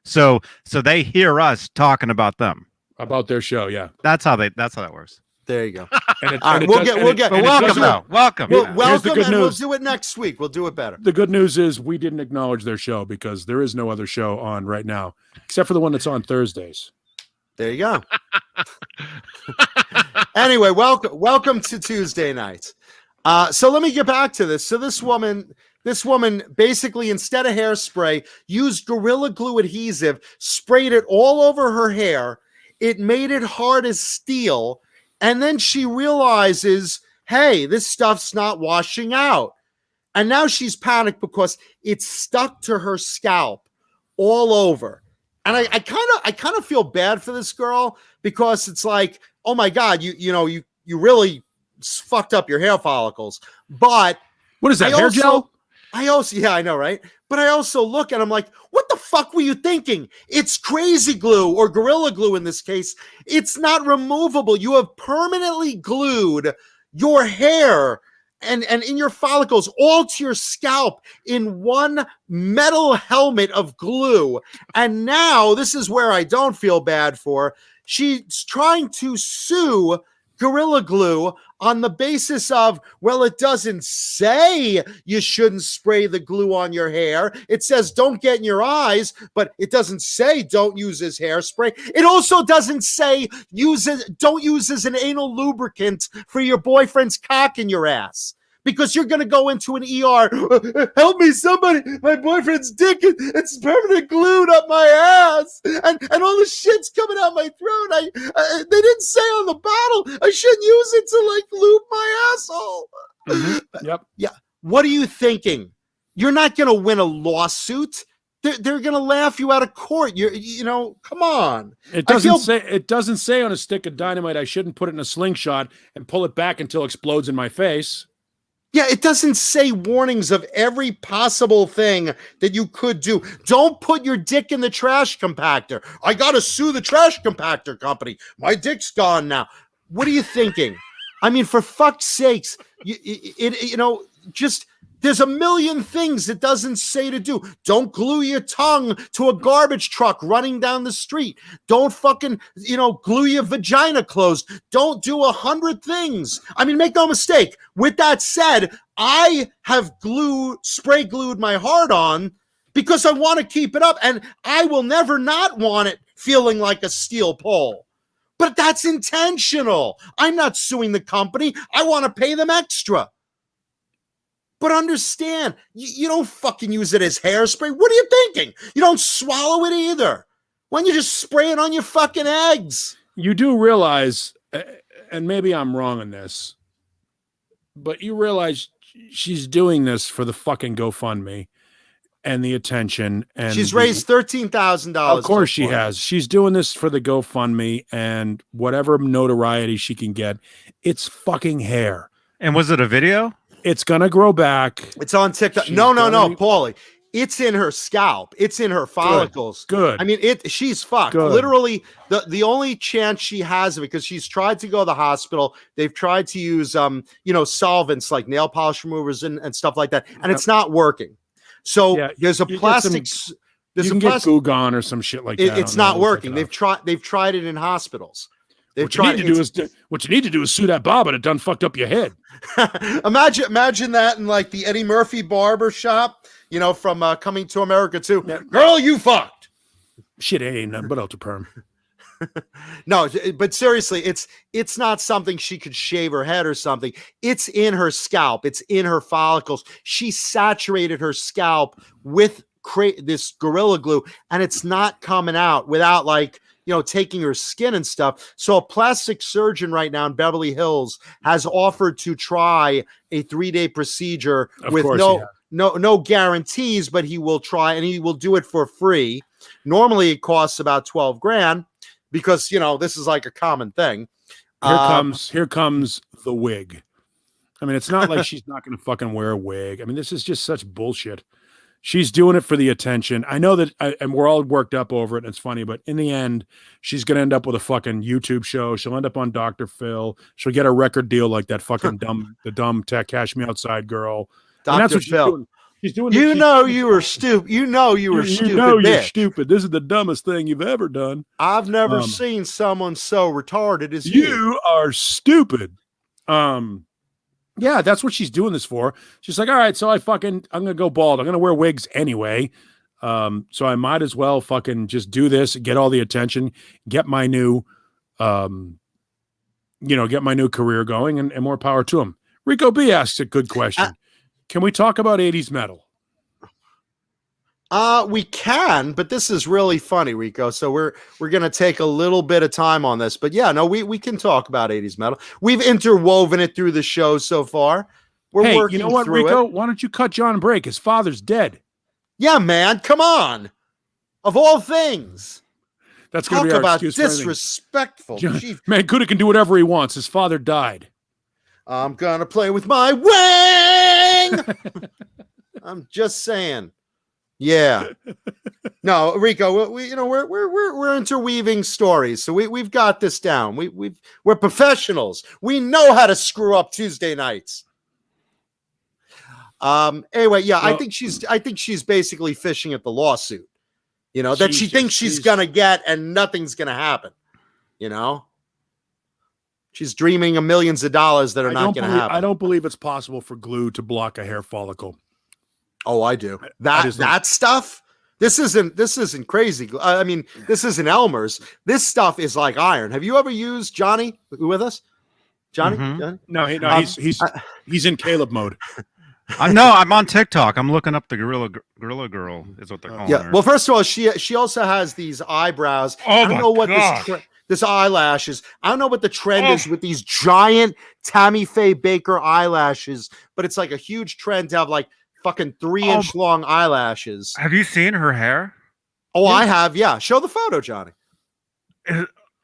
so they hear us talking about them,
about their show. Yeah,
that's how that works.
There you go.
And
we'll get.
But welcome, though. Welcome.
Welcome, and we'll do it next week. We'll do it better.
The good news is we didn't acknowledge their show because there is no other show on right now except for the one that's on Thursdays.
There you go. Anyway, welcome to Tuesday night. So let me get back to this. So this woman basically, instead of hairspray, used Gorilla Glue adhesive, sprayed it all over her hair. It made it hard as steel. And then she realizes, hey, this stuff's not washing out. And now she's panicked because it's stuck to her scalp all over. And I kind of feel bad for this girl because it's like, oh my God, you really fucked up your hair follicles. But
what is that, hair gel?
I know, right? But I also look and I'm like, what the fuck were you thinking? It's crazy glue or Gorilla Glue in this case. It's not removable. You have permanently glued your hair and in your follicles all to your scalp in one metal helmet of glue. And now this is where I don't feel bad for. She's trying to sue Gorilla Glue on the basis of, well, it doesn't say you shouldn't spray the glue on your hair. It says don't get in your eyes, but it doesn't say don't use as hairspray. It also doesn't say don't use as an anal lubricant for your boyfriend's cock in your ass. Because you're going to go into an ER, help me, somebody, my boyfriend's dick, it's permanently glued up my ass, and all the shit's coming out my throat. They didn't say on the bottle I shouldn't use it to, like, lube my asshole.
Mm-hmm. Yep.
Yeah. What are you thinking? You're not going to win a lawsuit. They're going to laugh you out of court. Come on.
It doesn't say on a stick of dynamite I shouldn't put it in a slingshot and pull it back until it explodes in my face.
Yeah, it doesn't say warnings of every possible thing that you could do. Don't put your dick in the trash compactor. I got to sue the trash compactor company. My dick's gone now. What are you thinking? I mean, for fuck's sakes, just there's a million things it doesn't say to do. Don't glue your tongue to a garbage truck running down the street. Don't fucking, glue your vagina closed. Don't do 100 things. I mean, make no mistake. With that said, I have spray glued my heart on because I want to keep it up, and I will never not want it feeling like a steel pole. But that's intentional. I'm not suing the company. I want to pay them extra. But understand, you don't fucking use it as hairspray. What are you thinking? You don't swallow it either. Why don't you just spray it on your fucking eggs?
You do realize, and maybe I'm wrong on this, but you realize she's doing this for the fucking GoFundMe and the attention. And
she's raised $13,000.
Of course she has. She's doing this for the GoFundMe and whatever notoriety she can get. It's fucking hair.
And was it a video?
It's gonna grow back.
It's on TikTok. No, Paulie. It's in her scalp. It's in her follicles.
Good.
I mean, she's fucked.
Good.
Literally, the only chance she has of it, because she's tried to go to the hospital. They've tried to use solvents like nail polish removers and stuff like that, and it's not working. So there's a plastic.
You can get Goo Gone or some shit like that.
It's not working. They've tried it in hospitals.
What you need to do is sue that barber that done fucked up your head.
Imagine that in like the Eddie Murphy barber shop, from Coming to America 2. Yeah. Girl, you fucked.
Shit, ain't nothing but ultra perm.
No, but seriously, it's not something she could shave her head or something. It's in her scalp. It's in her follicles. She saturated her scalp with this Gorilla Glue, and it's not coming out without taking her skin and stuff. So a plastic surgeon right now in Beverly Hills has offered to try a 3-day procedure with no guarantees, but he will try, and he will do it for free. Normally it costs about $12,000 because, this is like a common thing.
Here comes the wig. I mean, it's not like she's not going to fucking wear a wig. I mean, this is just such bullshit. She's doing it for the attention. I know that, and we're all worked up over it, and it's funny, but in the end, she's going to end up with a fucking YouTube show. She'll end up on Dr. Phil. She'll get a record deal like that fucking dumb tech Cash Me Outside girl.
Dr.
That's what
Phil.
She's doing.
You were stupid. You know you're
stupid. This is the dumbest thing you've ever done.
I've never seen someone so retarded as you.
You are stupid. Yeah, that's what she's doing this for. She's like, all right, so I'm going to go bald. I'm going to wear wigs anyway. So I might as well fucking just do this, get all the attention, get my new, get my new career going, and more power to him. Rico B asks a good question. Can we talk about 80s metal?
We can, but this is really funny, Rico. So we're going to take a little bit of time on this, but we can talk about 80s metal. We've interwoven it through the show so far. We're working
you know what,
through
Rico?
it.
Why don't you cut John a break? His father's dead.
Yeah, man, come on. Of all things.
That's going to be our
about
excuse.
Disrespectful.
Man, Kuda can do whatever he wants. His father died.
I'm going to play with my wang. I'm just saying. Yeah. No, Rico, we're interweaving stories. So we've got this down. We're professionals. We know how to screw up Tuesday nights. Anyway, yeah, I think she's basically fishing at the lawsuit. That she thinks she's gonna get and nothing's gonna happen. She's dreaming of millions of dollars that are not gonna happen.
I don't believe it's possible for glue to block a hair follicle.
Oh, I do. That stuff. This isn't crazy. I mean, this isn't Elmer's. This stuff is like iron. Have you ever used Johnny with us? Johnny?
Mm-hmm.
Johnny?
No, he's in Caleb mode.
No, I'm on TikTok. I'm looking up the Gorilla Girl is what they're calling her.
Well, first of all, she also has these eyebrows.
Oh, I don't know what
this eyelashes. I don't know what the trend is with these giant Tammy Faye Baker eyelashes, but it's like a huge trend to have like fucking 3-inch long eyelashes.
Have you seen her hair?
Oh, I have. Yeah. Show the photo, Johnny.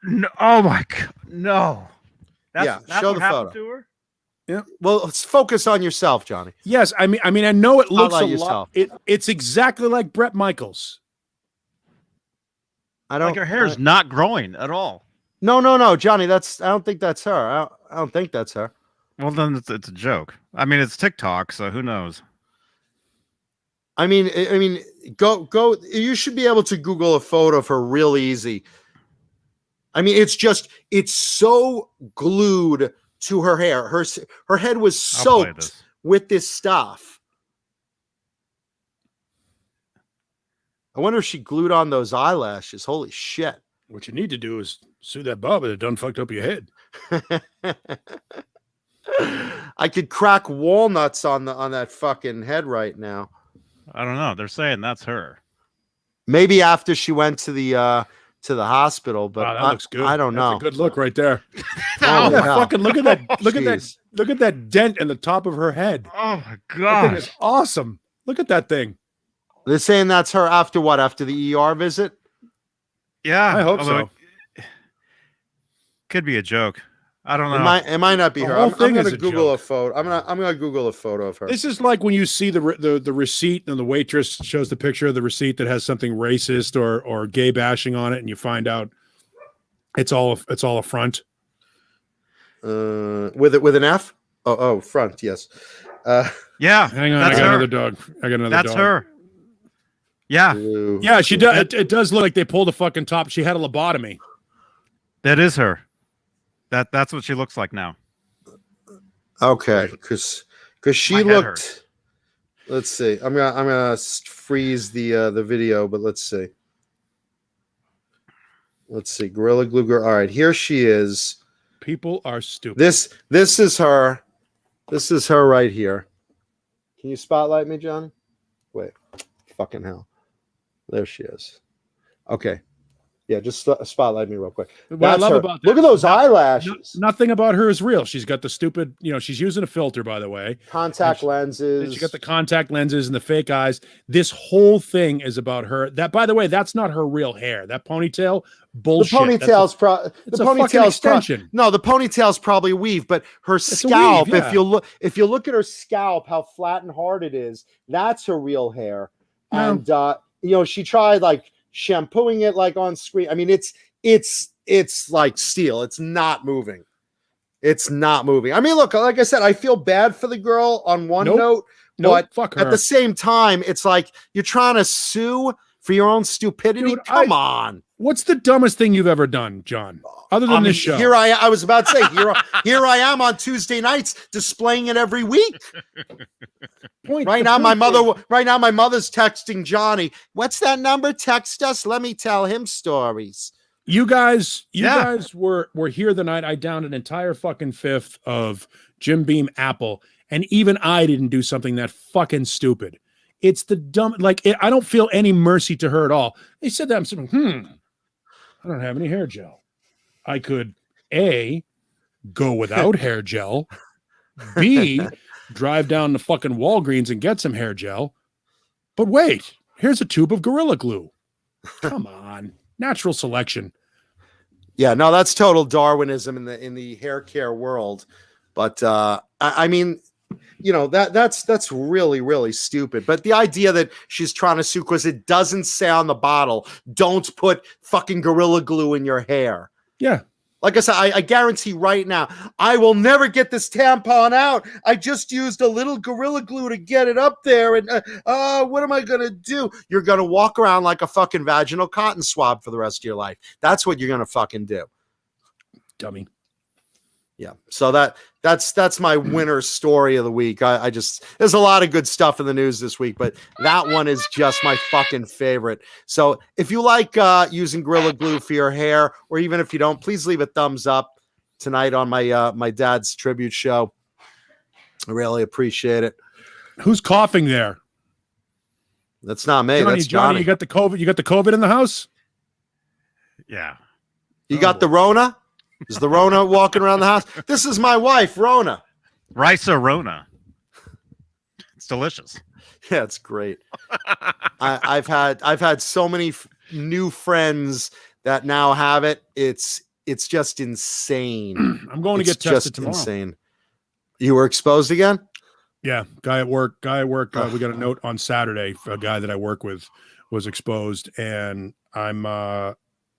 No, oh my God. No.
Show the photo.
To her?
Well, let's focus on yourself, Johnny.
Yes, I mean, I know it looks
like
a
yourself.
lot. It's exactly like Bret Michaels.
I don't.
Like her hair's not growing at all.
No, Johnny. I don't think that's her. I don't think that's her.
Well, then it's a joke. I mean, it's TikTok, so who knows?
I mean, go. You should be able to Google a photo of her real easy. I mean, it's so glued to her hair. Her head was soaked with this stuff. I wonder if she glued on those eyelashes. Holy shit.
What you need to do is sue that barber that done fucked up your head.
I could crack walnuts on that fucking head right now.
I don't know. They're saying that's her.
Maybe after she went to the hospital, but
Wow, that looks good.
I don't know.
That's a good look right there.
Holy hell.
Fucking look at that! Look at that!
Jeez.
Look at that dent in the top of her head.
Oh my
That thing
god!
is awesome. Look at that thing.
They're saying that's her after what? After the ER visit?
Yeah,
I hope
although
so.
Could be a joke. I don't know.
It might not be
The
her.
whole
I'm
thing
gonna
is a
Google
joke.
a photo. I'm gonna Google a photo of her.
This is like when you see the receipt and the waitress shows the picture of the receipt that has something racist or gay bashing on it, and you find out it's all a front.
With an F? Oh, front. Yes.
Yeah,
Hang on,
that's
I got
her.
another dog. I got another
That's
dog.
her. Yeah,
Blue.
Yeah, she does. It does look like they pulled the fucking top. She had a lobotomy.
that is her. That's what she looks like now.
Okay, because she
My head
looked.
hurts.
Let's see. I'm gonna freeze the video, but let's see. Let's see. Gorilla Glue Girl. All right, here she is.
People are stupid.
This is her. This is her right here. Can you spotlight me, Johnny? Wait, fucking hell. There she is. Okay. Yeah, just spotlight me real quick.
What I
That's
love
her.
about
Look at
this-
those eyelashes.
Nothing about her is real. She's got the stupid, she's using a filter, by the way.
Contact
And
lenses.
She got the contact lenses and the fake eyes. This whole thing is about her. That, by the way, that's not her real hair. That ponytail,
the
bullshit.
ponytail's
It's a fucking extension.
No, the ponytail's probably weave, but her
a
scalp.
weave, yeah.
If you look at her scalp, how flat and hard it is, that's her real hair.
No.
And she tried like shampooing it like on screen. I mean, it's like steel. It's not moving. It's not moving. I mean, look, like I said, I feel bad for the girl on one note, but
fuck her.
at the same time, it's like you're trying to sue for your own stupidity.
Dude,
Come on.
What's the dumbest thing you've ever done, John? Other than this show?
Here I was about to say, here I am on Tuesday nights displaying it every week. Right now, my mother's texting Johnny. What's that number? Text us. Let me tell him stories.
You guys
Yeah.
were here the night I downed an entire fucking fifth of Jim Beam Apple, and even I didn't do something that fucking stupid. It's the dumb, I don't feel any mercy to her at all. They said that I'm saying, I don't have any hair gel. I could A, go without hair gel, B, drive down to fucking Walgreens and get some hair gel. But wait, here's a tube of Gorilla Glue. Come on. Natural selection.
Yeah, no, that's total Darwinism in the hair care world. But I mean, that's really, really stupid. But the idea that she's trying to sue because it doesn't say on the bottle, don't put fucking Gorilla Glue in your hair.
Yeah.
Like I said, I guarantee right now, I will never get this tampon out. I just used a little Gorilla Glue to get it up there. And what am I going to do? You're going to walk around like a fucking vaginal cotton swab for the rest of your life. That's what you're going to fucking do.
Dummy.
Yeah. So that's my winner story of the week. I just, there's a lot of good stuff in the news this week, but that one is just my fucking favorite. So if you like using Gorilla Glue for your hair, or even if you don't, please leave a thumbs up tonight on my dad's tribute show. I really appreciate it.
Who's coughing there?
That's not me. That's
Johnny,
Johnny.
you got the COVID. You got the COVID in the house?
Yeah.
You got the Rona? Is the Rona walking around the house? This is my wife, Rona.
Rice-A-Rona. It's delicious.
Yeah, it's great. I've had so many new friends that now have it. It's just insane.
I'm going to
It's
get tested
just
tomorrow.
insane. You were exposed again?
Yeah, guy at work. We got a note on Saturday. A guy that I work with was exposed, and I'm a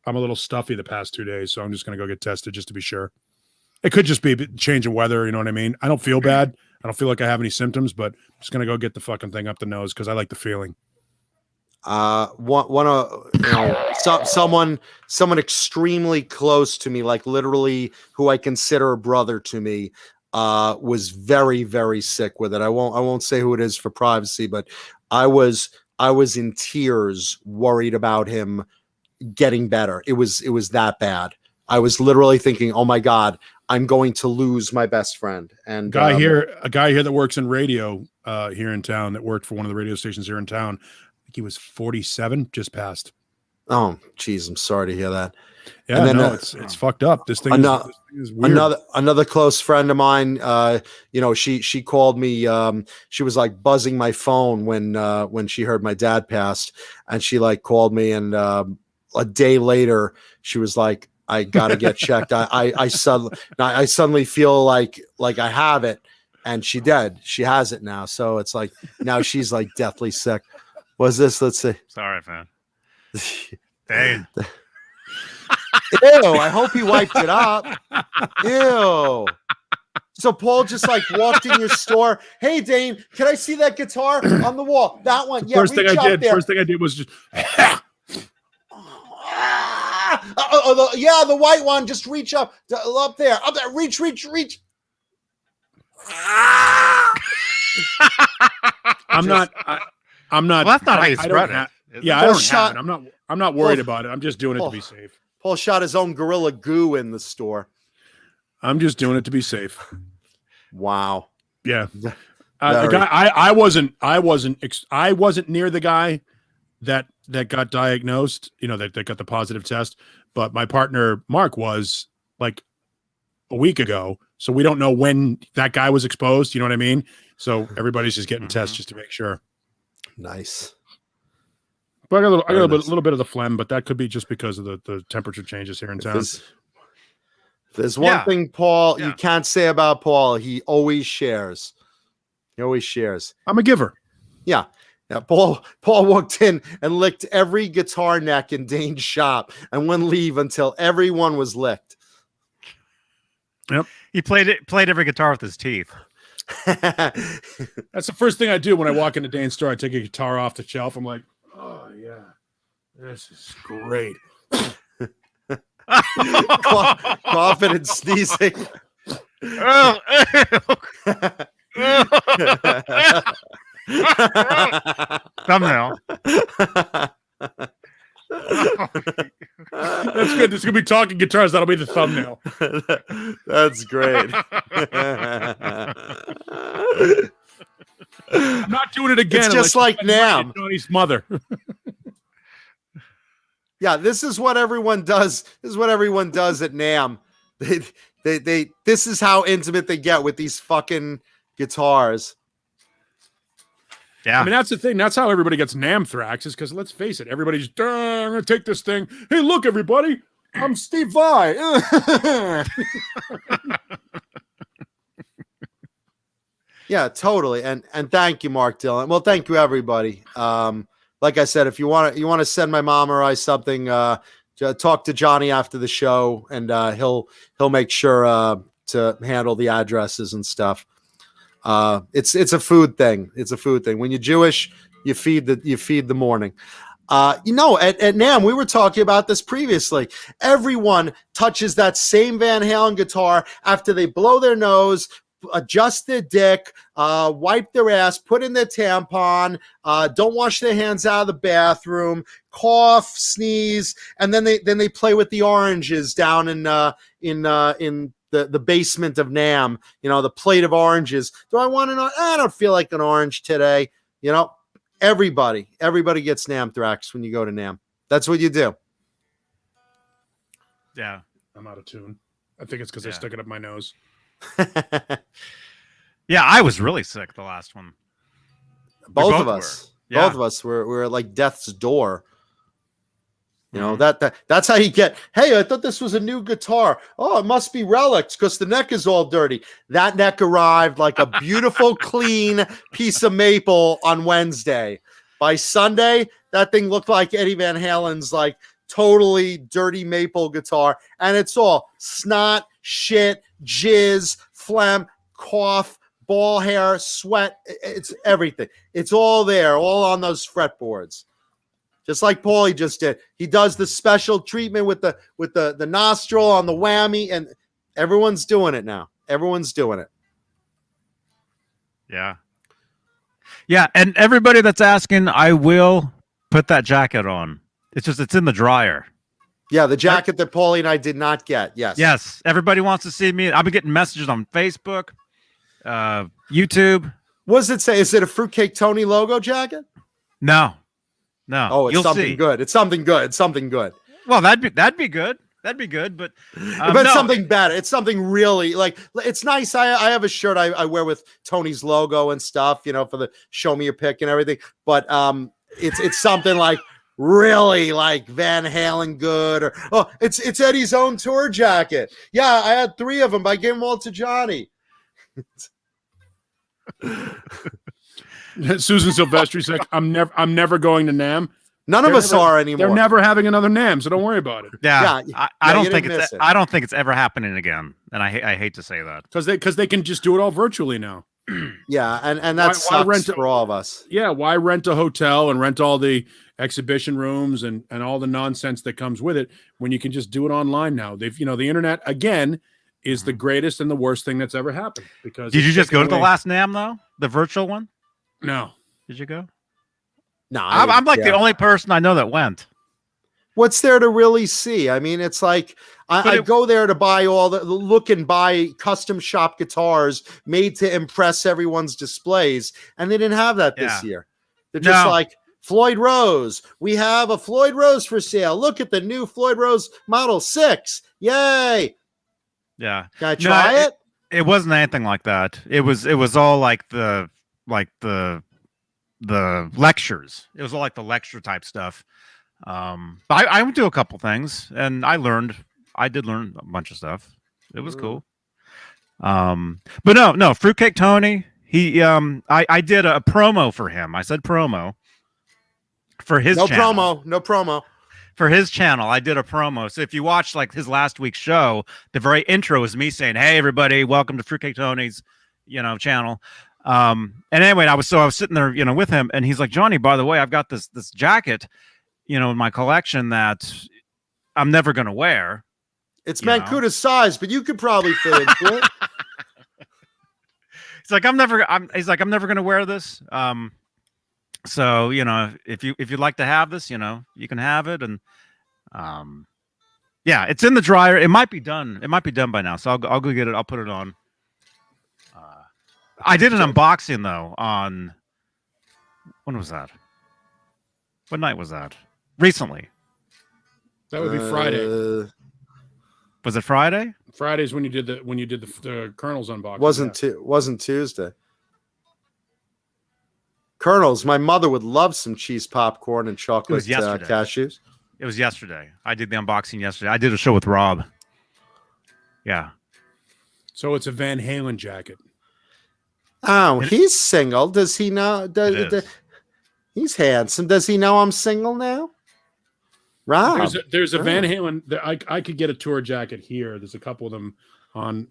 little stuffy the past 2 days, so I'm just gonna go get tested just to be sure. It could just be a change of weather, you know what I mean? I don't feel bad. I don't feel like I have any symptoms, but I'm just gonna go get the fucking thing up the nose because I like the feeling.
Someone extremely close to me, like literally who I consider a brother to me, was very, very sick with it. I won't say who it is for privacy, but I was in tears, worried about him getting better. It was that bad. I was literally thinking, oh my God, I'm going to lose my best friend. And
a guy here that works in radio here in town, that worked for one of the radio stations here in town. I think he was 47, just passed.
Oh, geez, I'm sorry to hear that.
Yeah,
and then,
it's fucked up. This thing is weird.
Another close friend of mine, she called me. She was like buzzing my phone when she heard my dad passed, and she like called me, and a day later she was like, I gotta get checked. I suddenly feel like I have it, and she did. She has it now, so it's like now she's like deathly sick. What's this? Let's see.
Sorry, man. Dang.
Ew, I hope he wiped it up. Ew. So Paul just like walked in your store. Hey, Dane, can I see that guitar on the wall? That one. Yeah.
First thing I did was just.
The white one. Just reach up there. Reach.
I'm not.
Well, that's not how you spread it.
Yeah, I don't have it. I'm not worried about it. I'm just doing it to be safe.
Paul shot his own Gorilla Goo in the store.
I'm just doing it to be safe.
Wow.
Yeah. I wasn't near the guy that got diagnosed, that got the positive test, but my partner Mark was like a week ago. So we don't know when that guy was exposed. You know what I mean? So everybody's just getting tests just to make sure.
Nice.
But I got a little bit of the phlegm, but that could be just because of the temperature changes here in town.
There's one thing, Paul, you can't say about Paul. He always shares.
I'm a giver.
Yeah. Paul walked in and licked every guitar neck in Dane's shop and wouldn't leave until everyone was licked.
Yep.
He played every guitar with his teeth.
That's the first thing I do when I walk into Dane's store. I take a guitar off the shelf. I'm like, oh yeah, this is great.
Coughing and sneezing.
Thumbnail.
That's good. There's gonna be talking guitars. That'll be the thumbnail.
That's great.
I'm not doing it again.
It's just like Nam.
Johnny's mother.
Yeah, this is what everyone does. This is what everyone does at Nam. They this is how intimate they get with these fucking guitars.
Yeah.
I mean, that's the thing. That's how everybody gets Namthrax, is because let's face it, everybody's, I'm going to take this thing. Hey, look, everybody. I'm Steve Vai.
Yeah, totally. And thank you, Mark Dillon. Well, thank you, everybody. Like I said, if you want to send my mom or I something, talk to Johnny after the show, and he'll make sure to handle the addresses and stuff. It's a food thing. It's a food thing. When you're Jewish, you feed the morning. At NAMM, we were talking about this previously. Everyone touches that same Van Halen guitar after they blow their nose, adjust their dick, wipe their ass, put in their tampon, don't wash their hands out of the bathroom, cough, sneeze, and then they play with the oranges down in the basement of NAMM, the plate of oranges. Do I want an orange? I don't feel like an orange today. Everybody gets Namthrax when you go to NAMM. That's what you do.
Yeah.
I'm out of tune. I think it's because I stuck it up my nose.
Yeah, I was really sick the last one.
Both of us were like death's door. You know, that's how you get, hey, I thought this was a new guitar. Oh, it must be relics because the neck is all dirty. That neck arrived like a beautiful, clean piece of maple on Wednesday. By Sunday, that thing looked like Eddie Van Halen's like totally dirty maple guitar. And it's all snot, shit, jizz, phlegm, cough, ball hair, sweat. It's everything. It's all there, all on those fretboards. Just like Paulie just did. He does the special treatment with the nostril on the whammy, and everyone's doing it now. Everyone's doing it.
Yeah. Yeah, and everybody that's asking, I will put that jacket on. It's in the dryer.
Yeah, the jacket that Paulie and I did not get. Yes.
Yes. Everybody wants to see me. I've been getting messages on Facebook, YouTube.
What does it say? Is it a Fruitcake Tony logo jacket?
No.
Oh, it's something good. It's something good. It's something good.
Well, that'd be good. That'd be good, but
it's something better. It's something really like it's nice. I have a shirt I wear with Tony's logo and stuff, you know, for the show me your pick and everything. But it's something like really like Van Halen good, or it's Eddie's own tour jacket. Yeah, I had 3 of them. But I gave them all to Johnny.
Susan Silvestri's like, I'm never going to NAMM.
None of us are anymore.
They're never having another NAMM, so don't worry about it.
Yeah, I don't think it's ever happening again, and I hate to say that
because they can just do it all virtually now.
Yeah, and that sucks for all of us.
Yeah, why rent a hotel and rent all the exhibition rooms and all the nonsense that comes with it when you can just do it online now? The internet again is the greatest and the worst thing that's ever happened. Because
did you just go to the last NAMM though, the virtual one?
No.
Did you go?
No,
I'm like the only person I know that went.
What's there to really see? I mean, it's like I go there to buy all the look and buy custom shop guitars made to impress everyone's displays, and they didn't have that this year. They're just like Floyd Rose. We have a Floyd Rose for sale. Look at the new Floyd Rose Model 6. Yay!
Yeah,
can I try it?
It wasn't anything like that. It was all like the lectures. It was all like the lecture type stuff. I went to a couple things and I did learn a bunch of stuff. It was cool. But no, Fruitcake Tony, I did a promo for him. I said promo for his channel.
No promo.
For his channel, I did a promo. So if you watch like his last week's show, the very intro was me saying, "Hey everybody, welcome to Fruitcake Tony's, channel." And anyway, I was sitting there, with him, and he's like, "Johnny, by the way, I've got this jacket, in my collection that I'm never gonna wear.
It's Mancuta's size, but you could probably fit into it."
He's like, I'm never gonna wear this. So if you'd like to have this, you can have it, and yeah, it's in the dryer. It might be done. It might be done by now. So I'll go get it. I'll put it on. I did an unboxing though on when was that? What night was that? Recently.
That would be Friday.
Was it Friday?
Friday's when you did the Colonel's unboxing.
Wasn't Tuesday. Colonel's. My mother would love some cheese popcorn and chocolate cashews.
It was yesterday. I did the unboxing yesterday. I did a show with Rob. Yeah.
So it's a Van Halen jacket.
Oh, he's single. Does he know? He's handsome. Does he know I'm single now? Rob.
There's a Van Halen. I could get a tour jacket here. There's a couple of them on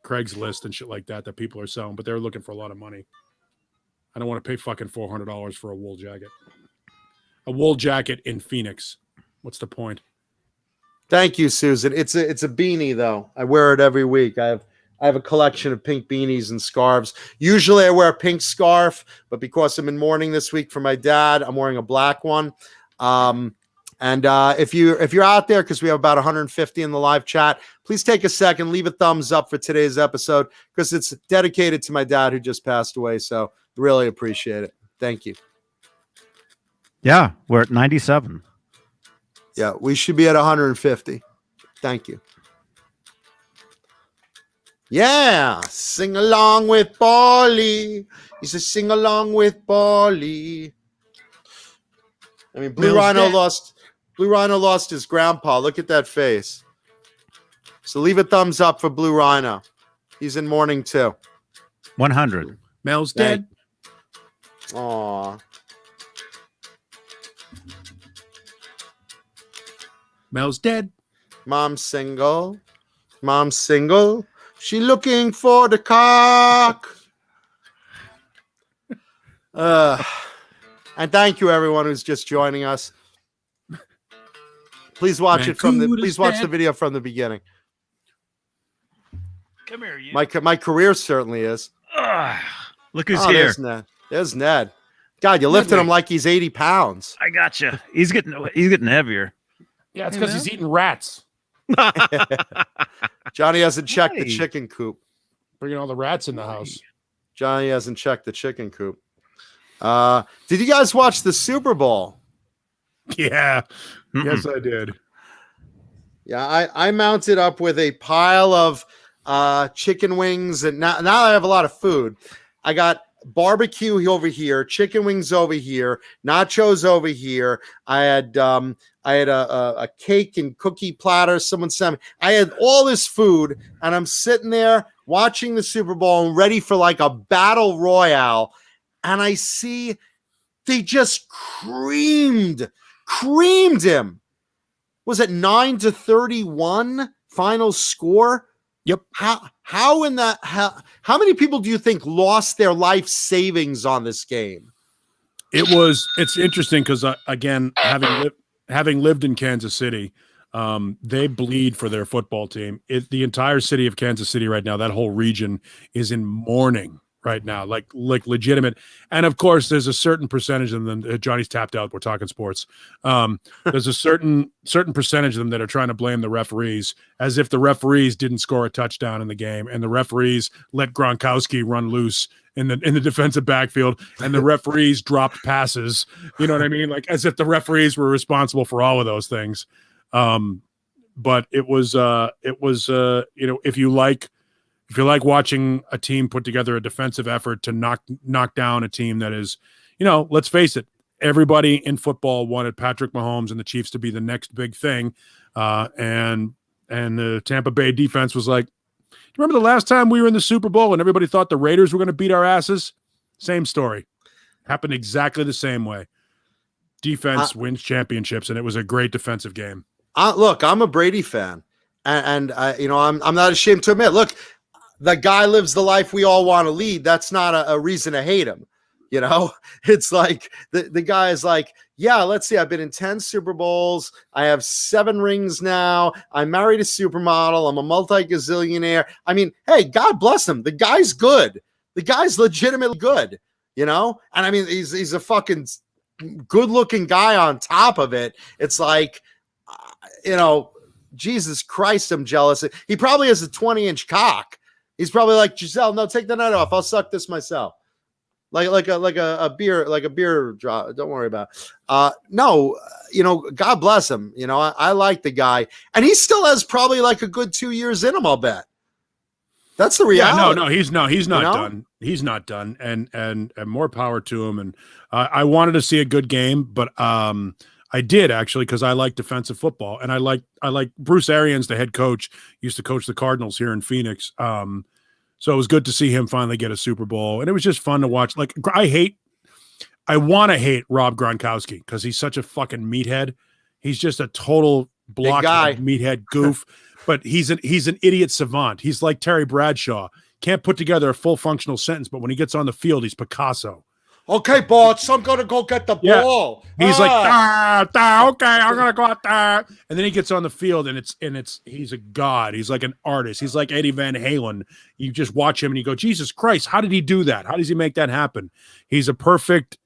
Craigslist and shit like that people are selling, but they're looking for a lot of money. I don't want to pay fucking $400 for a wool jacket. A wool jacket in Phoenix. What's the point?
Thank you, Susan. It's a beanie though. I wear it every week. I have a collection of pink beanies and scarves. Usually I wear a pink scarf, but because I'm in mourning this week for my dad, I'm wearing a black one. And if you're out there, because we have about 150 in the live chat, please take a second, leave a thumbs up for today's episode, because it's dedicated to my dad who just passed away. So really appreciate it. Thank you.
Yeah, we're at 97.
Yeah, we should be at 150. Thank you. Yeah, sing along with Paulie. He says, sing along with Paulie. I mean, Blue Rhino lost Blue Rhino lost his grandpa. Look at that face. So leave a thumbs up for Blue Rhino. He's in mourning too.
100.
Mel's dead.
Aw.
Mel's dead.
Mom's single. Mom's single. She looking for the cock. And thank you everyone who's just joining us. Please watch the video from the beginning.
Come here, you.
My career certainly is.
Look who's here.
There's Ned. There's Ned. God, you lifted him like he's 80 pounds.
I got you. He's getting heavier.
Yeah, it's because he's eating rats.
Johnny hasn't checked the chicken coop.
Bringing all the rats in the house.
Johnny hasn't checked the chicken coop. Did you guys watch the Super Bowl?
Yeah. Yes, I did.
Yeah, I mounted up with a pile of chicken wings, and now I have a lot of food. I got barbecue over here, chicken wings over here, nachos over here. I had a cake and cookie platter. Someone sent me. I had all this food, and I'm sitting there watching the Super Bowl and ready for like a battle royale. And I see they just creamed him. Was it 9-31 final score?
Yep.
How many people do you think lost their life savings on this game?
It's interesting because again, having lived in Kansas City, they bleed for their football team. The entire city of Kansas City right now, that whole region is in mourning right now, like legitimate. And of course, there's a certain percentage of them. Johnny's tapped out. We're talking sports. There's a certain percentage of them that are trying to blame the referees, as if the referees didn't score a touchdown in the game, and the referees let Gronkowski run loose in the defensive backfield, and the referees dropped passes. You know what I mean? Like as if the referees were responsible for all of those things. But it was if you like watching a team put together a defensive effort to knock down a team that is, let's face it, everybody in football wanted Patrick Mahomes and the Chiefs to be the next big thing. And the Tampa Bay defense was like, do you remember the last time we were in the Super Bowl and everybody thought the Raiders were going to beat our asses? Same story. Happened exactly the same way. Defense wins championships, and it was a great defensive game.
Look, I'm a Brady fan, and I'm not ashamed to admit, look, the guy lives the life we all want to lead. That's not a reason to hate him. It's like the guy is like, yeah, let's see. I've been in 10 Super Bowls. I have 7 rings now. I married a supermodel. I'm a multi-gazillionaire. I mean, hey, God bless him. The guy's good. The guy's legitimately good, And I mean, he's a fucking good looking guy on top of it. It's like, Jesus Christ, I'm jealous. He probably has a 20-inch cock. He's probably like, Giselle, no, take the night off. I'll suck this myself. Like a beer drop. Don't worry about it. No, God bless him. I like the guy, and he still has probably like a good 2 years in him, I'll bet. That's the reality.
No, he's not done. He's not done. And more power to him. And I wanted to see a good game, but I did actually, because I like defensive football, and I like Bruce Arians, the head coach, used to coach the Cardinals here in Phoenix. So it was good to see him finally get a Super Bowl, and it was just fun to watch. Like I want to hate Rob Gronkowski because he's such a fucking meathead. He's just a total blockhead meathead goof, but he's an idiot savant. He's like Terry Bradshaw. Can't put together a full functional sentence, but when he gets on the field, he's Picasso.
Okay, boss, I'm going to go get the ball.
He's like, okay, I'm going to go out there. And then he gets on the field, and he's a god. He's like an artist. He's like Eddie Van Halen. You just watch him and you go, Jesus Christ, how did he do that? How does he make that happen? He's a perfect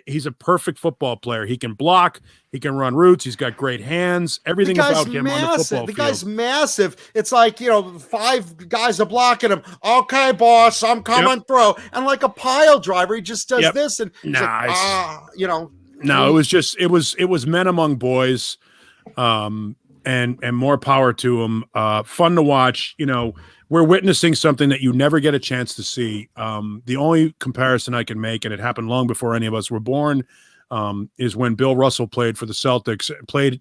he's a perfect football player. He can block, he can run routes, he's got great hands. Everything about him on the football field.
The guy's massive. It's like, 5 guys are blocking him. Okay, boss, I'm coming through. And like a pile driver, he just does this, and he's
No, it was men among boys, and more power to him. Fun to watch. We're witnessing something that you never get a chance to see. The only comparison I can make, and it happened long before any of us were born, is when Bill Russell played for the Celtics.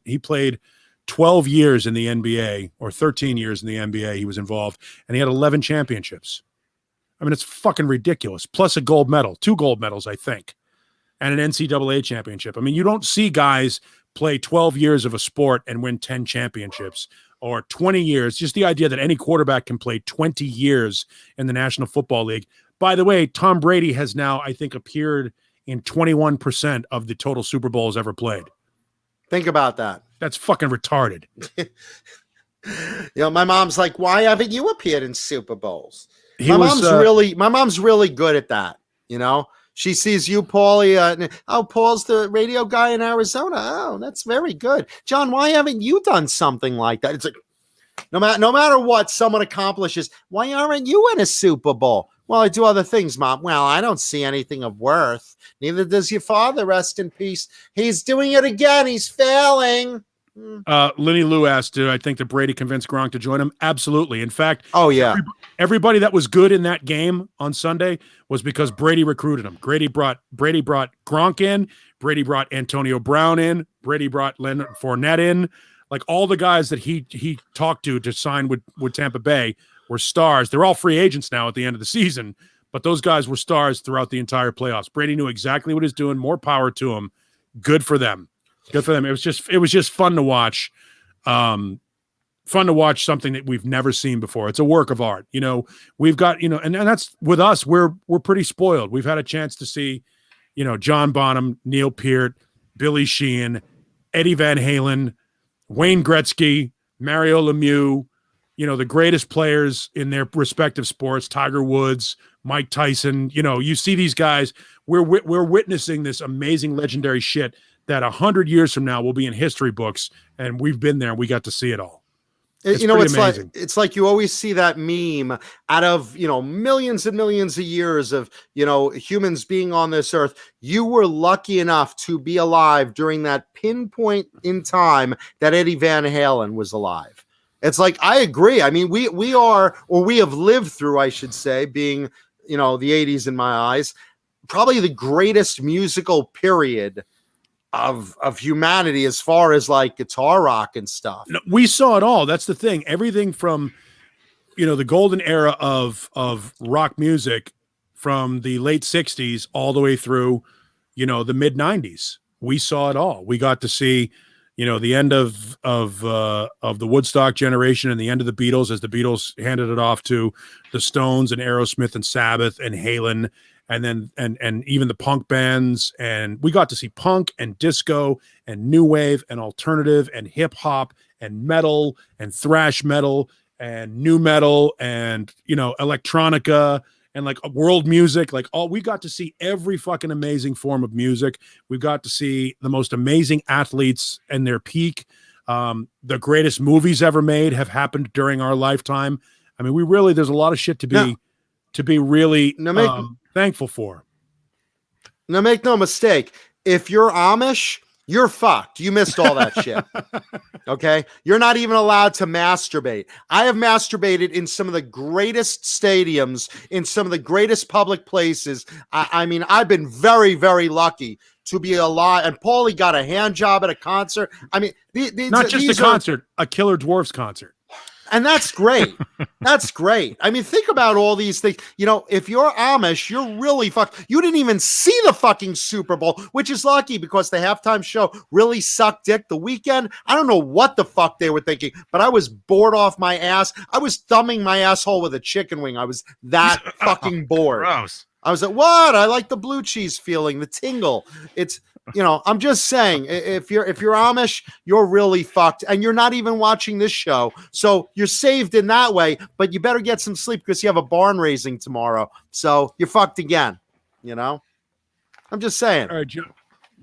He played 12 years in the NBA, or 13 years in the NBA. He was involved, and he had 11 championships. I mean, it's fucking ridiculous. Plus a gold medal, 2 gold medals, I think, and an NCAA championship. I mean, you don't see guys play 12 years of a sport and win 10 championships, or 20 years. Just the idea that any quarterback can play 20 years in the National Football League. By the way, Tom Brady has now, I think, appeared in 21% of the total Super Bowls ever played.
Think about that.
That's fucking retarded.
My mom's like, why haven't you appeared in Super Bowls?
My
mom's really good at that. She sees you, Paulie. Paul's the radio guy in Arizona. Oh, that's very good. John, why haven't you done something like that? It's like, no matter what someone accomplishes, why aren't you in a Super Bowl? Well, I do other things, Mom. Well, I don't see anything of worth. Neither does your father, rest in peace. He's doing it again. He's failing.
Lenny Lou asked, I think that Brady convinced Gronk to join him? Absolutely. In fact, everybody that was good in that game on Sunday was because Brady recruited him. Brady brought Gronk in. Brady brought Antonio Brown in. Brady brought Leonard Fournette in. Like, all the guys that he talked to sign with Tampa Bay were stars. They're all free agents now at the end of the season, but those guys were stars throughout the entire playoffs. Brady knew exactly what he's doing. More power to him. Good for them. Good for them. It was just fun to watch. Fun to watch something that we've never seen before. It's a work of art. We've got, and that's with us. We're pretty spoiled. We've had a chance to see, John Bonham, Neil Peart, Billy Sheehan, Eddie Van Halen, Wayne Gretzky, Mario Lemieux, the greatest players in their respective sports, Tiger Woods, Mike Tyson. You see these guys. We're witnessing this amazing, legendary shit that 100 years from now will be in history books, and we've been there and we got to see it all. It's amazing.
It's like you always see that meme out of, millions and millions of years of, humans being on this earth. You were lucky enough to be alive during that pinpoint in time that Eddie Van Halen was alive. It's like, I agree. I mean, we have lived through, I should say, being, the 80s in my eyes, probably the greatest musical period of humanity as far as like guitar rock and stuff.
No, we saw it all. That's the thing. Everything from, the golden era of rock music from the late 60s all the way through, the mid 90s. We saw it all. We got to see, the end of the Woodstock generation and the end of the Beatles, as the Beatles handed it off to the Stones and Aerosmith and Sabbath and Halen, and then and even the punk bands. And we got to see punk and disco and new wave and alternative and hip hop and metal and thrash metal and new metal and electronica and like world music. Like, we got to see every fucking amazing form of music. We've got to see the most amazing athletes and their peak. The greatest movies ever made have happened during our lifetime. I mean, there's a lot of shit to be really thankful for.
Now, make no mistake. If you're Amish, you're fucked. You missed all that shit. Okay? You're not even allowed to masturbate. I have masturbated in some of the greatest stadiums, in some of the greatest public places. I mean, I've been very, very lucky to be alive. And Paulie got a hand job at a concert. I mean,
not just a concert, a Killer Dwarfs concert.
And that's great. That's great. I mean, think about all these things. If you're Amish, you're really fucked. You didn't even see the fucking Super Bowl, which is lucky because the halftime show really sucked dick. The weekend, I don't know what the fuck they were thinking, but I was bored off my ass. I was thumbing my asshole with a chicken wing. I was that fucking bored.
Gross.
I was like, what? I like the blue cheese feeling, the tingle. It's, I'm just saying, if you're Amish, you're really fucked, and you're not even watching this show, so you're saved in that way. But you better get some sleep because you have a barn raising tomorrow, so you're fucked again. I'm just saying.
All right,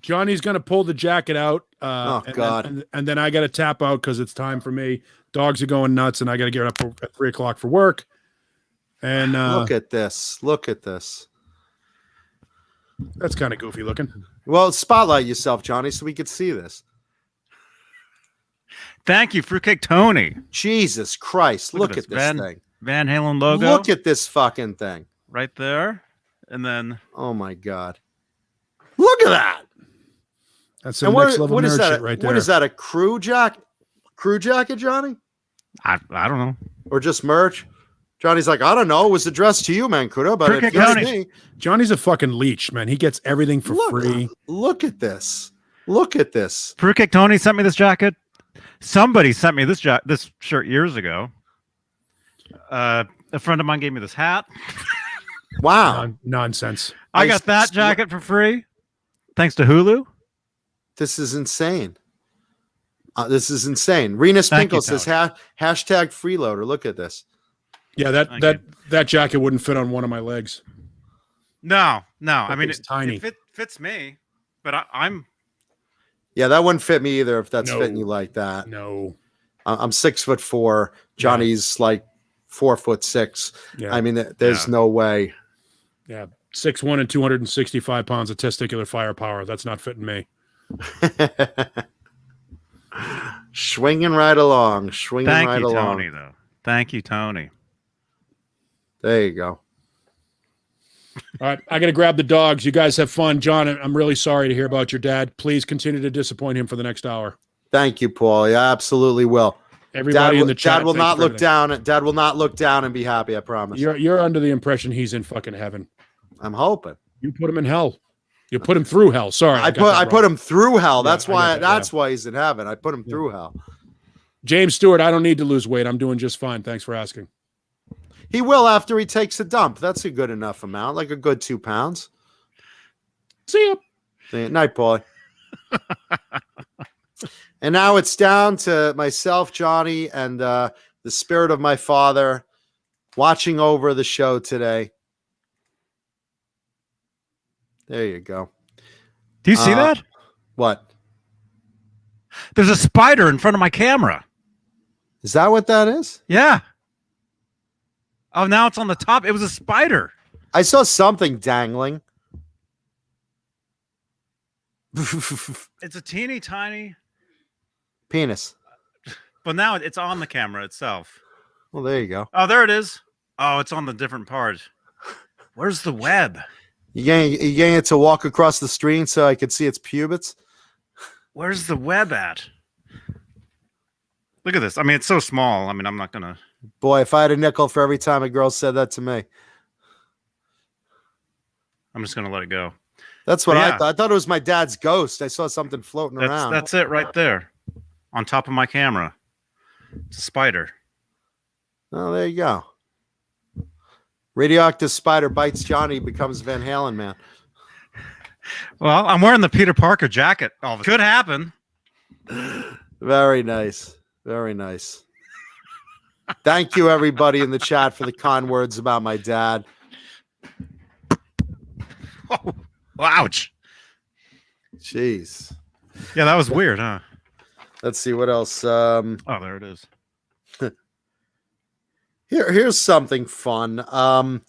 Johnny's gonna pull the jacket out.
God!
And then I got to tap out because it's time for me. Dogs are going nuts, and I got to get up at 3:00 for work. And
look at this. Look at this.
That's kind of goofy looking.
Well, spotlight yourself, Johnny, so we could see this.
Thank you, Fruitcake Tony.
Jesus Christ. Look at this thing.
Van Halen logo.
Look at this fucking thing.
Right there. And then.
Oh, my God. Look at that.
That's some
And
next level
what is
nerd
that?
shit right there.
What is that? A crew jacket, Johnny,
I don't know.
or just merch? Johnny's like, I don't know. It was addressed to you, Mancuda, but
Cricket
if you ask
County.
me,
Johnny's a fucking leech, man. He gets everything for free.
Look at this. Look at this.
Fruitcake Tony sent me this jacket. Somebody sent me this shirt years ago. A friend of mine gave me this hat.
Wow.
Nonsense.
I got that jacket for free, thanks to Hulu.
This is insane. This is insane. Rena
Thank you,
Spinkle says hashtag freeloader. Look at this.
Yeah, that jacket wouldn't fit on one of my legs.
No. I mean,
It's tiny.
It fits me, but I'm.
Yeah, that wouldn't fit me either if that's
No.
fitting you like that.
No.
I'm 6'4". Johnny's like 4'6".
Yeah.
I mean, there's no way.
Yeah. 6'1" and 265 pounds of testicular firepower. That's not fitting me.
Swinging right along.
Thank you, Tony. Though. Thank you, Tony.
There you go.
All right, I got to grab the dogs. You guys have fun. John, I'm really sorry to hear about your dad. Please continue to disappoint him for the next hour.
Thank you, Paul. Yeah, absolutely will.
Everybody in the chat.
Dad will
thanks
not
for
look
everything.
down. Dad will not look down and be happy. I promise.
You're under the impression he's in fucking heaven.
I'm hoping.
You put him in hell. You put him through hell. Sorry,
I put him through hell.
Yeah,
That's
I
why.
got that,
That's why he's in heaven. I put him through hell.
James Stewart, I don't need to lose weight. I'm doing just fine. Thanks for asking.
He will after he takes a dump. That's a good enough amount, like a good 2 pounds.
See ya.
Night, Paulie. And now it's down to myself, Johnny, and the spirit of my father watching over the show today. There you go.
Do you see that?
What?
There's a spider in front of my camera.
Is that what that is?
Yeah. Oh, now it's on the top. It was a spider.
I saw something dangling.
It's a teeny tiny,
Penis.
but now it's on the camera itself.
Well, there you go.
Oh, there it is. Oh, it's on the different part. Where's the web?
You getting it to walk across the screen so I could see its pubis?
Where's the web at? Look at this. I mean, it's so small. I mean, I'm not going to.
Boy, if I had a nickel for every time a girl said that to me.
I'm just going to let it go.
That's what
Yeah.
I thought. I thought it was my dad's ghost. I saw something floating around.
That's it right there on top of my camera. It's a spider.
Oh, there you go. Radioactive spider bites Johnny, becomes Van Halen man.
Well, I'm wearing the Peter Parker jacket. Could happen.
Very nice. Very nice. Thank you, everybody in the chat, for the kind words about my dad.
Oh, ouch.
Jeez.
Yeah, that was weird, huh?
Let's see what else.
Oh, there it is.
Here's something fun. I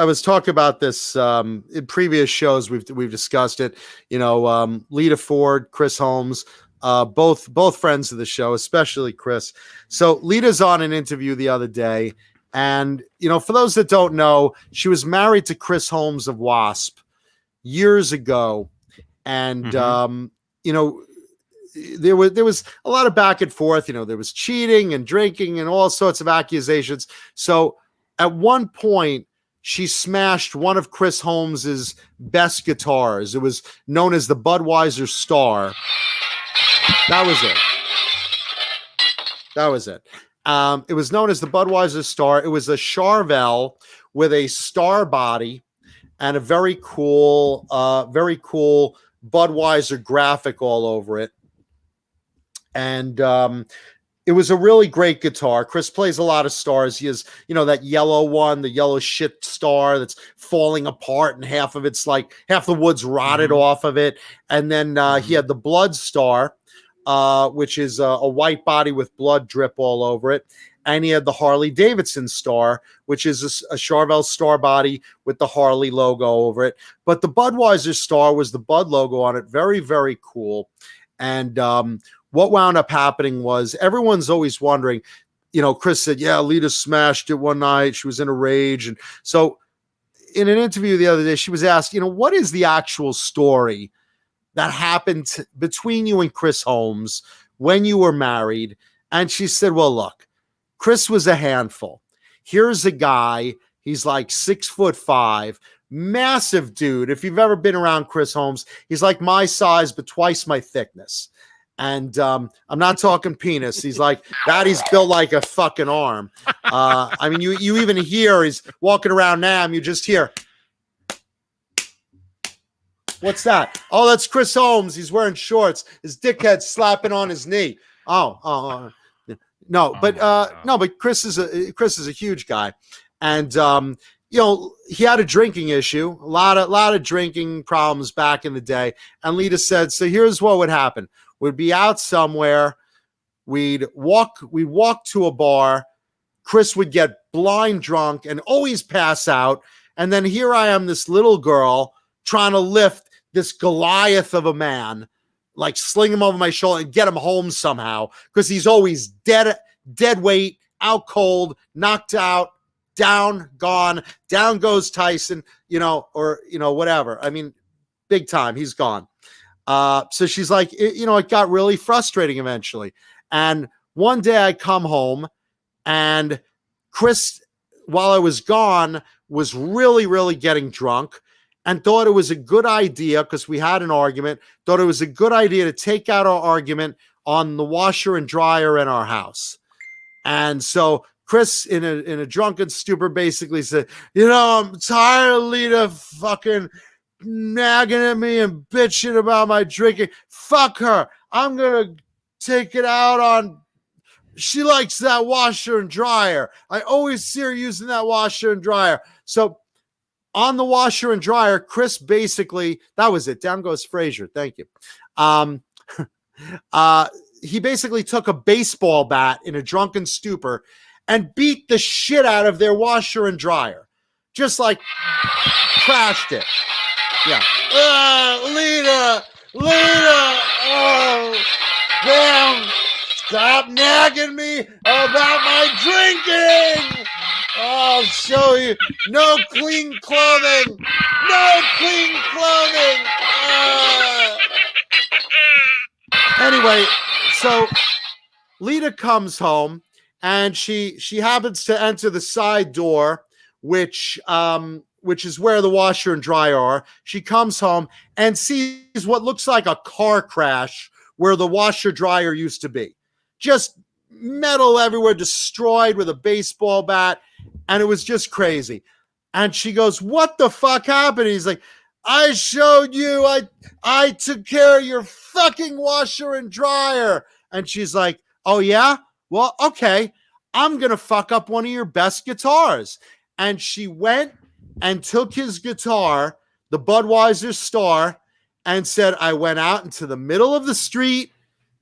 was talking about this in previous shows. We've discussed it. You know, Lita Ford, Chris Holmes, both friends of the show, especially Chris. So Lita's on an interview the other day, and you know, for those that don't know, she was married to Chris Holmes of Wasp years ago, and you know, there was a lot of back and forth. You know, there was cheating and drinking and all sorts of accusations. So at one point, she smashed one of Chris Holmes's best guitars. It was known as the Budweiser Star. That was it. That was it. It was known as the Budweiser Star. It was a Charvel with a star body and a very cool Budweiser graphic all over it. And it was a really great guitar. Chris plays a lot of stars. He has, you know, that yellow one, the yellow shit star that's falling apart, and half of it's like half the wood's rotted off of it. And then he had the Blood Star, which is a white body with blood drip all over it. And he had the Harley Davidson Star, which is a Charvel star body with the Harley logo over it. But the Budweiser Star was the Bud logo on it. Very, very cool. And what wound up happening was everyone's always wondering, you know, Chris said, yeah, Lita smashed it one night. She was in a rage. And so in an interview the other day, she was asked, you know, what is the actual story that happened between you and Chris Holmes when you were married. And she said, well, look, Chris was a handful. Here's a guy. He's like 6'5", massive dude. If you've ever been around Chris Holmes, he's like my size, but twice my thickness. And I'm not talking penis. He's like that. He's built like a fucking arm. I mean, you even hear he's walking around now. And you just hear, what's that? Oh, that's Chris Holmes. He's wearing shorts. His dickhead's slapping on his knee. No, but Chris is a huge guy, and he had a drinking issue, a lot of drinking problems back in the day. And Lita said, so here's what would happen. We'd be out somewhere. We'd walk to a bar. Chris would get blind drunk and always pass out. And then here I am, this little girl trying to lift this Goliath of a man, like sling him over my shoulder and get him home somehow, because he's always dead weight, out cold, knocked out, down, gone. Down goes Tyson, or whatever. I mean, big time. He's gone. So she's like, it got really frustrating eventually. And one day I come home and Chris, while I was gone, was really, really getting drunk and thought it was a good idea, because we had an argument, thought it was a good idea to take out our argument on the washer and dryer in our house. And so Chris, in a drunken stupor, basically said, I'm tired of Lita fucking nagging at me and bitching about my drinking. Fuck her. I'm going to take it out on, she likes that washer and dryer. I always see her using that washer and dryer. So on the washer and dryer, Chris basically, that was it. Down goes Frazier. Thank you. He basically took a baseball bat in a drunken stupor and beat the shit out of their washer and dryer. Just like trashed it. Yeah. Lita, oh, damn, stop nagging me about my drinking. I'll show you. No clean clothing. Anyway, so Lita comes home and she happens to enter the side door, which is where the washer and dryer are. She comes home and sees what looks like a car crash where the washer dryer used to be. Just metal everywhere, destroyed with a baseball bat. And it was just crazy. And she goes, what the fuck happened? He's like, I showed you, I took care of your fucking washer and dryer. And she's like, oh yeah? Well, okay, I'm going to fuck up one of your best guitars. And she went and took his guitar, the Budweiser Star, and said, I went out into the middle of the street,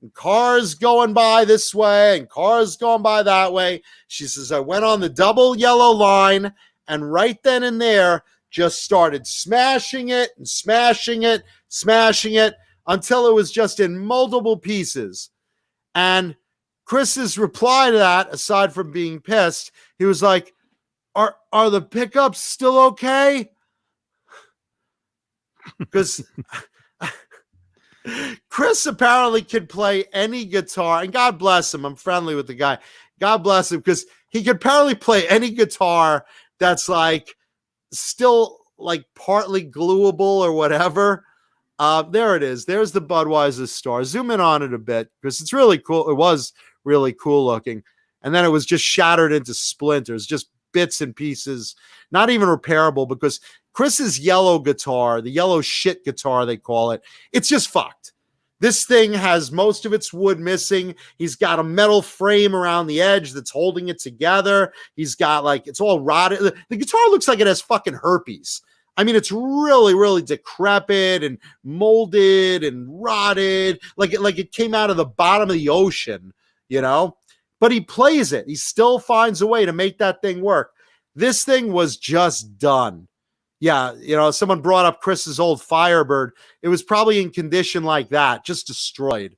and cars going by this way and cars going by that way. She says, I went on the double yellow line, and right then and there just started smashing it until it was just in multiple pieces. And Chris's reply to that, aside from being pissed, he was like, are the pickups still okay? Because Chris apparently can play any guitar, and God bless him. I'm friendly with the guy. God bless him, because he could apparently play any guitar that's like still like partly gluable or whatever. There it is. There's the Budweiser Star. Zoom in on it a bit, because it's really cool. It was really cool looking. And then it was just shattered into splinters, just bits and pieces, not even repairable, because Chris's yellow guitar, the yellow shit guitar they call it, it's just fucked. This thing has most of its wood missing. He's got a metal frame around the edge that's holding it together. He's got like, it's all rotted. The guitar looks like it has fucking herpes. I mean, it's really, really decrepit and molded and rotted, like it came out of the bottom of the ocean, But he plays it. He still finds a way to make that thing work. This thing was just done. Yeah, someone brought up Chris's old Firebird. It was probably in condition like that, just destroyed.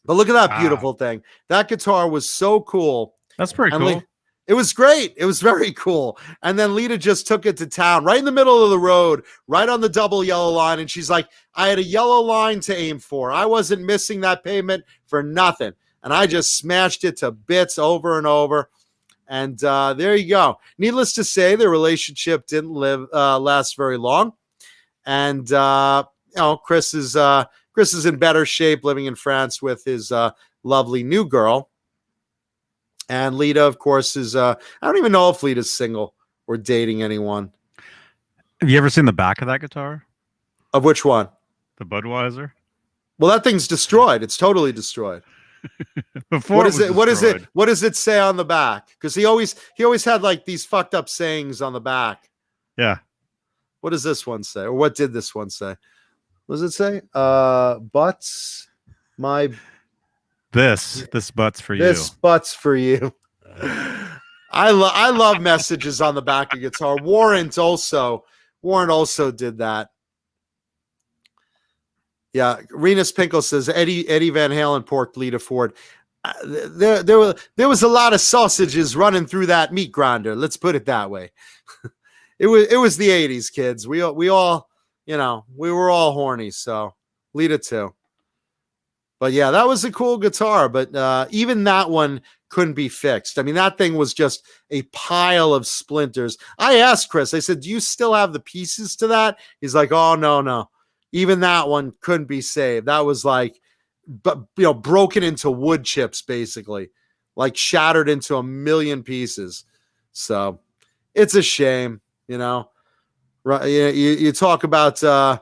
But look at that beautiful thing. That guitar was so cool.
That's pretty cool.
It was great. It was very cool. And then Lita just took it to town, right in the middle of the road, right on the double yellow line. And she's like, I had a yellow line to aim for. I wasn't missing that pavement for nothing. And I just smashed it to bits over and over. And there you go. Needless to say, the relationship didn't last very long. And Chris is in better shape, living in France with his lovely new girl. And Lita, of course, is I don't even know if Lita's single or dating anyone.
Have you ever seen the back of that guitar?
Of which one?
The Budweiser?
Well, that thing's destroyed. It's totally destroyed.
Before
what is it? What is it? What does it say on the back? Because he always had like these fucked up sayings on the back.
Yeah.
What does this one say? Or what did this one say? What does it say? Butts, my
This butts for you.
This butts for you. I love messages on the back of guitar. Warren also did that. Yeah, Renus Pinkle says Eddie Van Halen porked Lita Ford. There was a lot of sausages running through that meat grinder. Let's put it that way. It was the 80s, kids. We all, we were all horny. So Lita too. But yeah, that was a cool guitar. But even that one couldn't be fixed. I mean, that thing was just a pile of splinters. I asked Chris, I said, do you still have the pieces to that? He's like, oh, no. Even that one couldn't be saved. That was like, broken into wood chips, basically, like shattered into a million pieces. So it's a shame, Right? You talk about, Saturday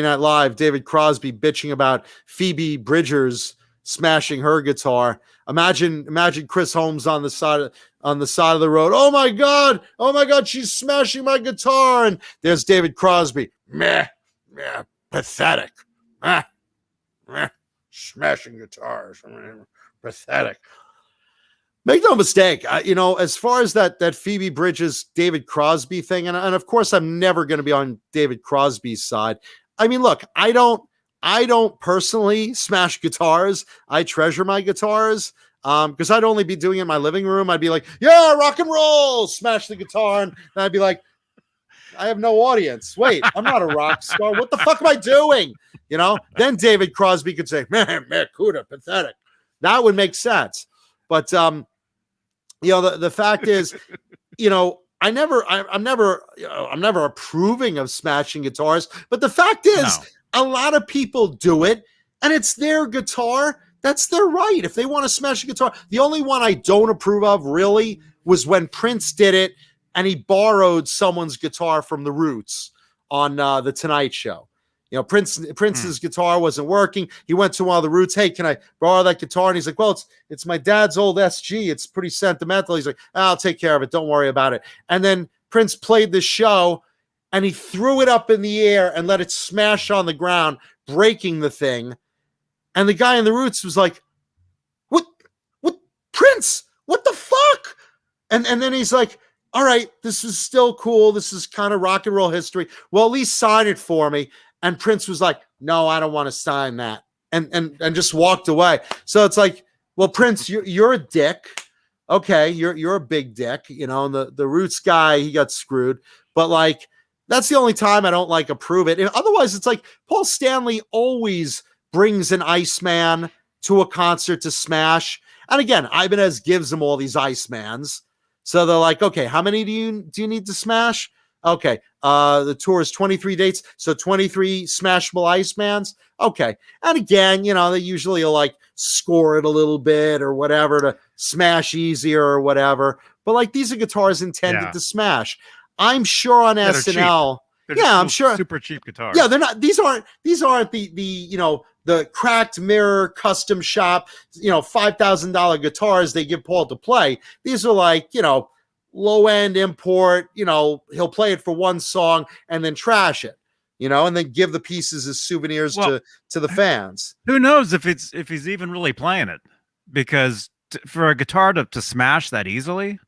Night Live, David Crosby bitching about Phoebe Bridgers smashing her guitar. Imagine Chris Holmes on the side of the road. Oh my God, she's smashing my guitar. And there's David Crosby. Meh, pathetic. Smashing guitars. Pathetic. Make no mistake, as far as that Phoebe Bridges, David Crosby thing, and of course I'm never going to be on David Crosby's side. I mean, look, I don't personally smash guitars. I treasure my guitars because I'd only be doing it in my living room. I'd be like, yeah, rock and roll, smash the guitar. And I'd be like, I have no audience. Wait, I'm not a rock star. What the fuck am I doing? Then David Crosby could say, man, Kuda, pathetic. That would make sense. But, the fact is, I'm never approving of smashing guitars. But the fact is, a lot of people do it, and it's their guitar. That's their right. If they want to smash a guitar, the only one I don't approve of really was when Prince did it, and he borrowed someone's guitar from the Roots on the Tonight Show. Prince's guitar wasn't working. He went to one of the Roots. Hey, can I borrow that guitar? And he's like, well, it's my dad's old SG. It's pretty sentimental. He's like, I'll take care of it. Don't worry about it. And then Prince played the show, and he threw it up in the air and let it smash on the ground, breaking the thing. And the guy in the Roots was like, what, Prince? What the fuck? And then he's like, all right, this is still cool. This is kind of rock and roll history. Well, at least sign it for me. And Prince was like, no, I don't want to sign that. And just walked away. So it's like, well, Prince, you're a dick. Okay, you're a big dick. And the Roots guy, he got screwed. But like, that's the only time I don't like approve it. And otherwise, it's like Paul Stanley always brings an Iceman to a concert to smash. And again, Ibanez gives them all these Icemans. So they're like, okay, how many do you need to smash? Okay, the tour is 23 dates, so 23 smashable Icemans. Okay, and again, they usually will like score it a little bit or whatever to smash easier or whatever. But like these are guitars intended to smash. I'm sure on SNL.
Yeah,
I'm sure
super cheap guitars.
Yeah, they're not. These aren't the cracked mirror custom shop, $5,000 guitars they give Paul to play. These are like, low end import, he'll play it for one song and then trash it, and then give the pieces as souvenirs to the fans.
Who knows if he's even really playing it, because for a guitar to smash that easily.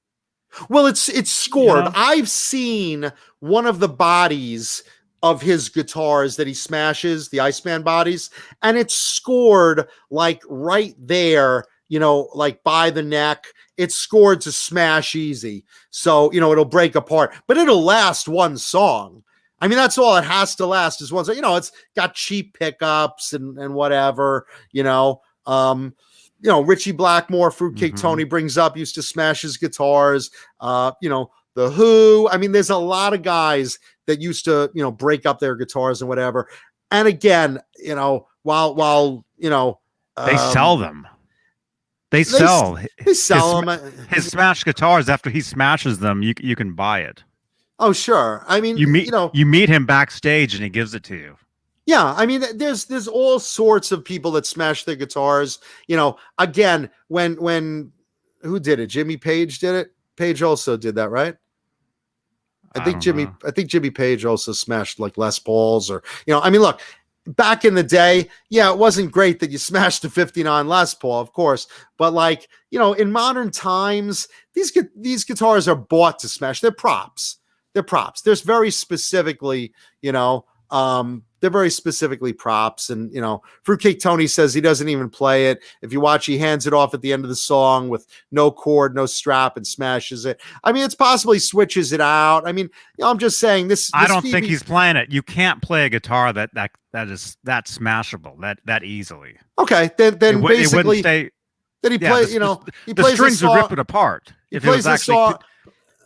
Well, it's scored. I've seen one of the bodies of his guitars that he smashes, the Iceman bodies, and it's scored like right there like by the neck. It's scored to smash easy. So, it'll break apart, but it'll last one song. I mean, that's all it has to last is one song. It's got cheap pickups and whatever, Richie Blackmore, Fruitcake Tony brings up, used to smash his guitars. The Who. I mean, there's a lot of guys that used to, break up their guitars and whatever. And again, while
they sell them. They sell
them.
His smashed guitars. After he smashes them, you can buy it.
Oh, sure. I mean,
you meet him backstage and he gives it to you.
Yeah, I mean, there's all sorts of people that smash their guitars. Again, when who did it? Jimmy Page did it. Page also did that, right? I think Jimmy Page also smashed like Les Pauls, or I mean, look, back in the day, yeah, it wasn't great that you smashed the 59 Les Paul, of course, but like in modern times, these guitars are bought to smash. They're props. There's very specifically, they're very specifically props. And, Fruitcake Tony says he doesn't even play it. If you watch, he hands it off at the end of the song with no cord, no strap, and smashes it. I mean, it's possible he switches it out. I mean, I'm just saying this.
I don't think he's playing it. You can't play a guitar that is that smashable that easily.
Okay. Then basically,
then
he plays, he
the
plays
strings
the
would
song,
rip it apart.
He
If it
plays
was
the
actually
song.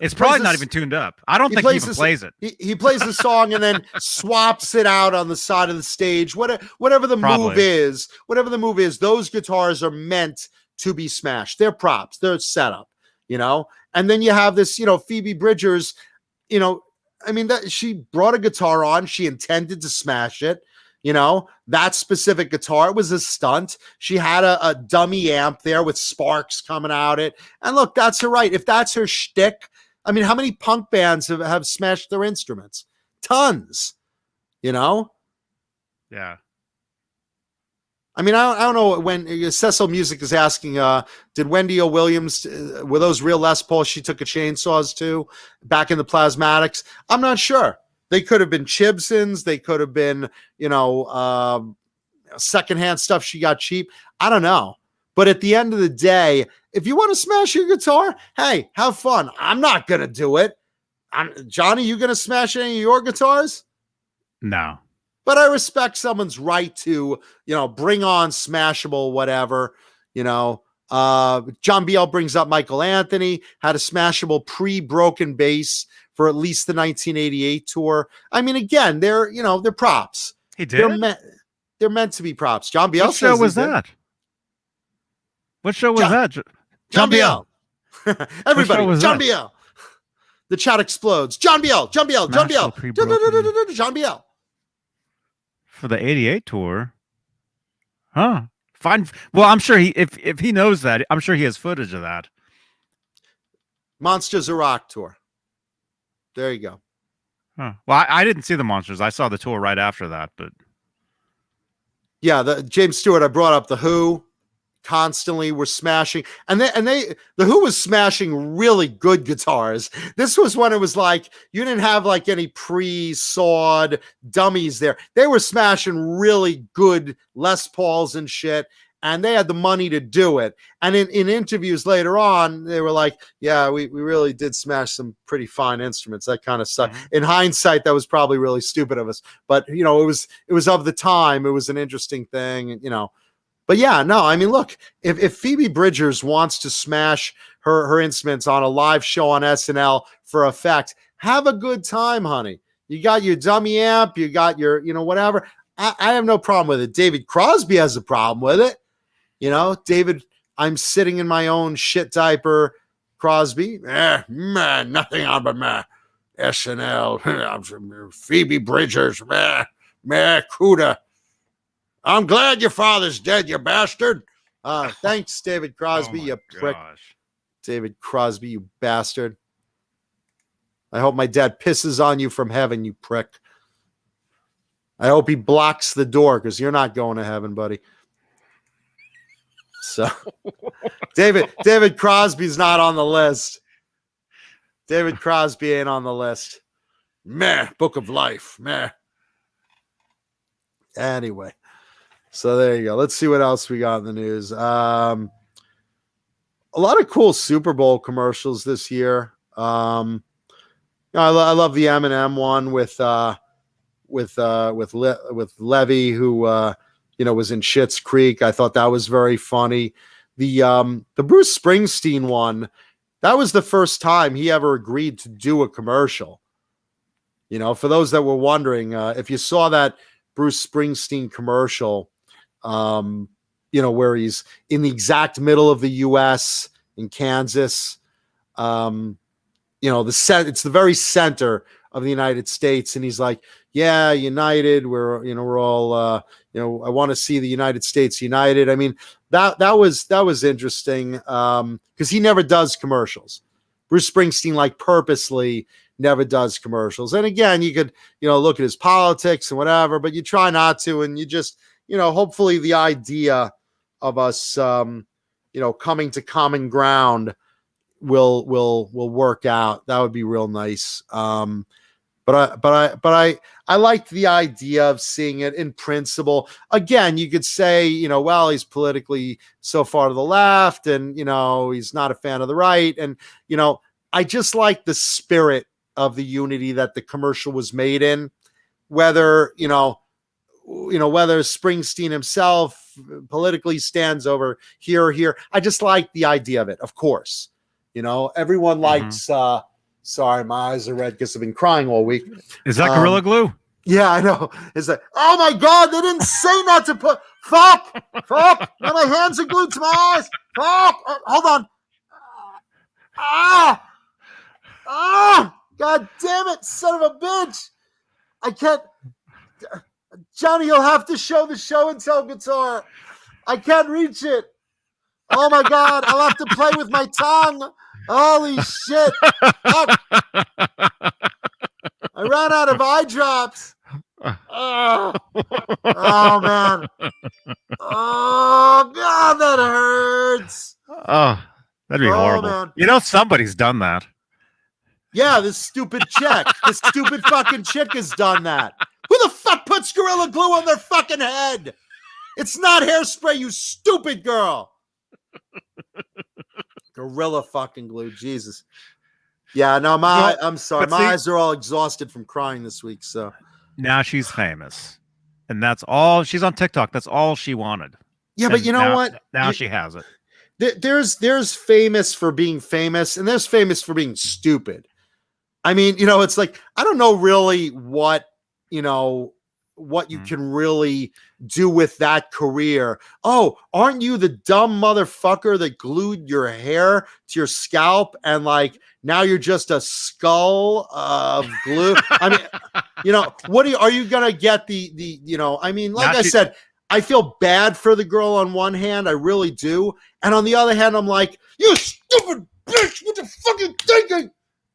It's probably not even tuned up. I don't think he even plays it.
He plays the song and then swaps it out on the side of the stage. Whatever the move is, those guitars are meant to be smashed. They're props. They're set up, And then you have this, Phoebe Bridgers, I mean, that she brought a guitar on. She intended to smash it. That specific guitar, it was a stunt. She had a dummy amp there with sparks coming out it. And look, that's her right. If that's her shtick, I mean, how many punk bands have smashed their instruments? Tons,
Yeah.
I mean, I don't know when Cecil Music is asking, did Wendy O. Williams, were those real Les Pauls she took a chainsaws to back in the Plasmatics? I'm not sure. They could have been Chibsons. They could have been, secondhand stuff she got cheap. I don't know. But at the end of the day, if you want to smash your guitar, hey, have fun. I'm not going to do it. Johnny, you going to smash any of your guitars?
No.
But I respect someone's right to, bring on smashable whatever, John Biel brings up Michael Anthony, had a smashable pre-broken bass for at least the 1988 tour. I mean, again, they're props.
He did?
They're meant to be props. John Biel
What show was that? What show was that?
John Biel. Everybody, John Biel. The chat explodes. John Biel. John Biel. John Biel. John Biel.
For the 88 tour. Huh. Fine. Well, I'm sure if he knows that, I'm sure he has footage of that.
Monsters of Rock tour. There you go.
Huh. Well, I didn't see the Monsters. I saw the tour right after that, but
yeah, James Stewart, I brought up the Who. Constantly were smashing, and the Who was smashing really good guitars. This was when it was like you didn't have like any pre-sawed dummies there. They were smashing really good Les Pauls and shit, and they had the money to do it. And in interviews later on, they were like, yeah, we really did smash some pretty fine instruments. That kind of sucked. Mm-hmm. In hindsight, that was probably really stupid of us, but it was of the time. It was an interesting thing, and But yeah, no, I mean, look, if Phoebe Bridgers wants to smash her instruments on a live show on SNL for effect, have a good time, honey. You got your dummy amp, you got your, whatever. I have no problem with it. David Crosby has a problem with it. David, I'm sitting in my own shit diaper. Crosby, man, nothing on but SNL. Phoebe Bridgers, Cuda. I'm glad your father's dead, you bastard. Thanks, David Crosby, you prick. David Crosby, you bastard. I hope my dad pisses on you from heaven, you prick. I hope he blocks the door because you're not going to heaven, buddy. So, David Crosby's not on the list. David Crosby ain't on the list. Book of Life. Anyway. So there you go. Let's see what else we got in the news. a lot of cool Super Bowl commercials this year. I love the Eminem one with Levy, who was in Schitt's Creek. I thought that was very funny. The Bruce Springsteen one, that was the first time he ever agreed to do a commercial. For those that were wondering, if you saw that Bruce Springsteen commercial, where he's in the exact middle of the U.S. in Kansas, it's the very center of the United States, and he's like, "Yeah, united. We're all, I want to see the United States united." I mean, that was interesting because he never does commercials. Bruce Springsteen purposely never does commercials. And again, you could look at his politics and whatever, but you try not to, and you just hopefully the idea of us coming to common ground will work out. That would be real nice. But I liked the idea of seeing it in principle. Again, you could say, well, he's politically so far to the left, and he's not a fan of the right, and I just like the spirit of the unity that the commercial was made in. Whether whether Springsteen himself politically stands over here or here, I just like the idea of it. Of course, everyone likes. Sorry, my eyes are red because I've been crying all week.
Is that Gorilla Glue?
Yeah, I know. It's like, oh my God, they didn't say not to put. Fuck. Now my hands are glued to my eyes. Fuck. Hold on. God damn it, son of a bitch. I can't. Johnny, you'll have to show the show and tell guitar. I can't reach it. Oh my God, I'll have to play with my tongue. Holy shit. I ran out of eye drops. Oh man. Oh God, that hurts.
Oh, that'd be horrible. Man. Somebody's done that.
Yeah, this stupid chick. This stupid fucking chick has done that. Who the fuck puts Gorilla Glue on their fucking head? It's not hairspray, you stupid girl. Gorilla fucking Glue, Jesus. Yeah, no, I'm sorry. My eyes are all exhausted from crying this week. So
now she's famous, and that's all. She's on TikTok. That's all she wanted.
Yeah, but you know what?
Now she has it.
There's famous for being famous, and there's famous for being stupid. I mean, it's like I don't know really what you can really do with that career. Oh, aren't you the dumb motherfucker that glued your hair to your scalp and now you're just a skull of glue? I mean, what are you going to get I mean, like I said, I feel bad for the girl on one hand. I really do. And on the other hand, I'm like, you stupid bitch. What the fuck are you thinking?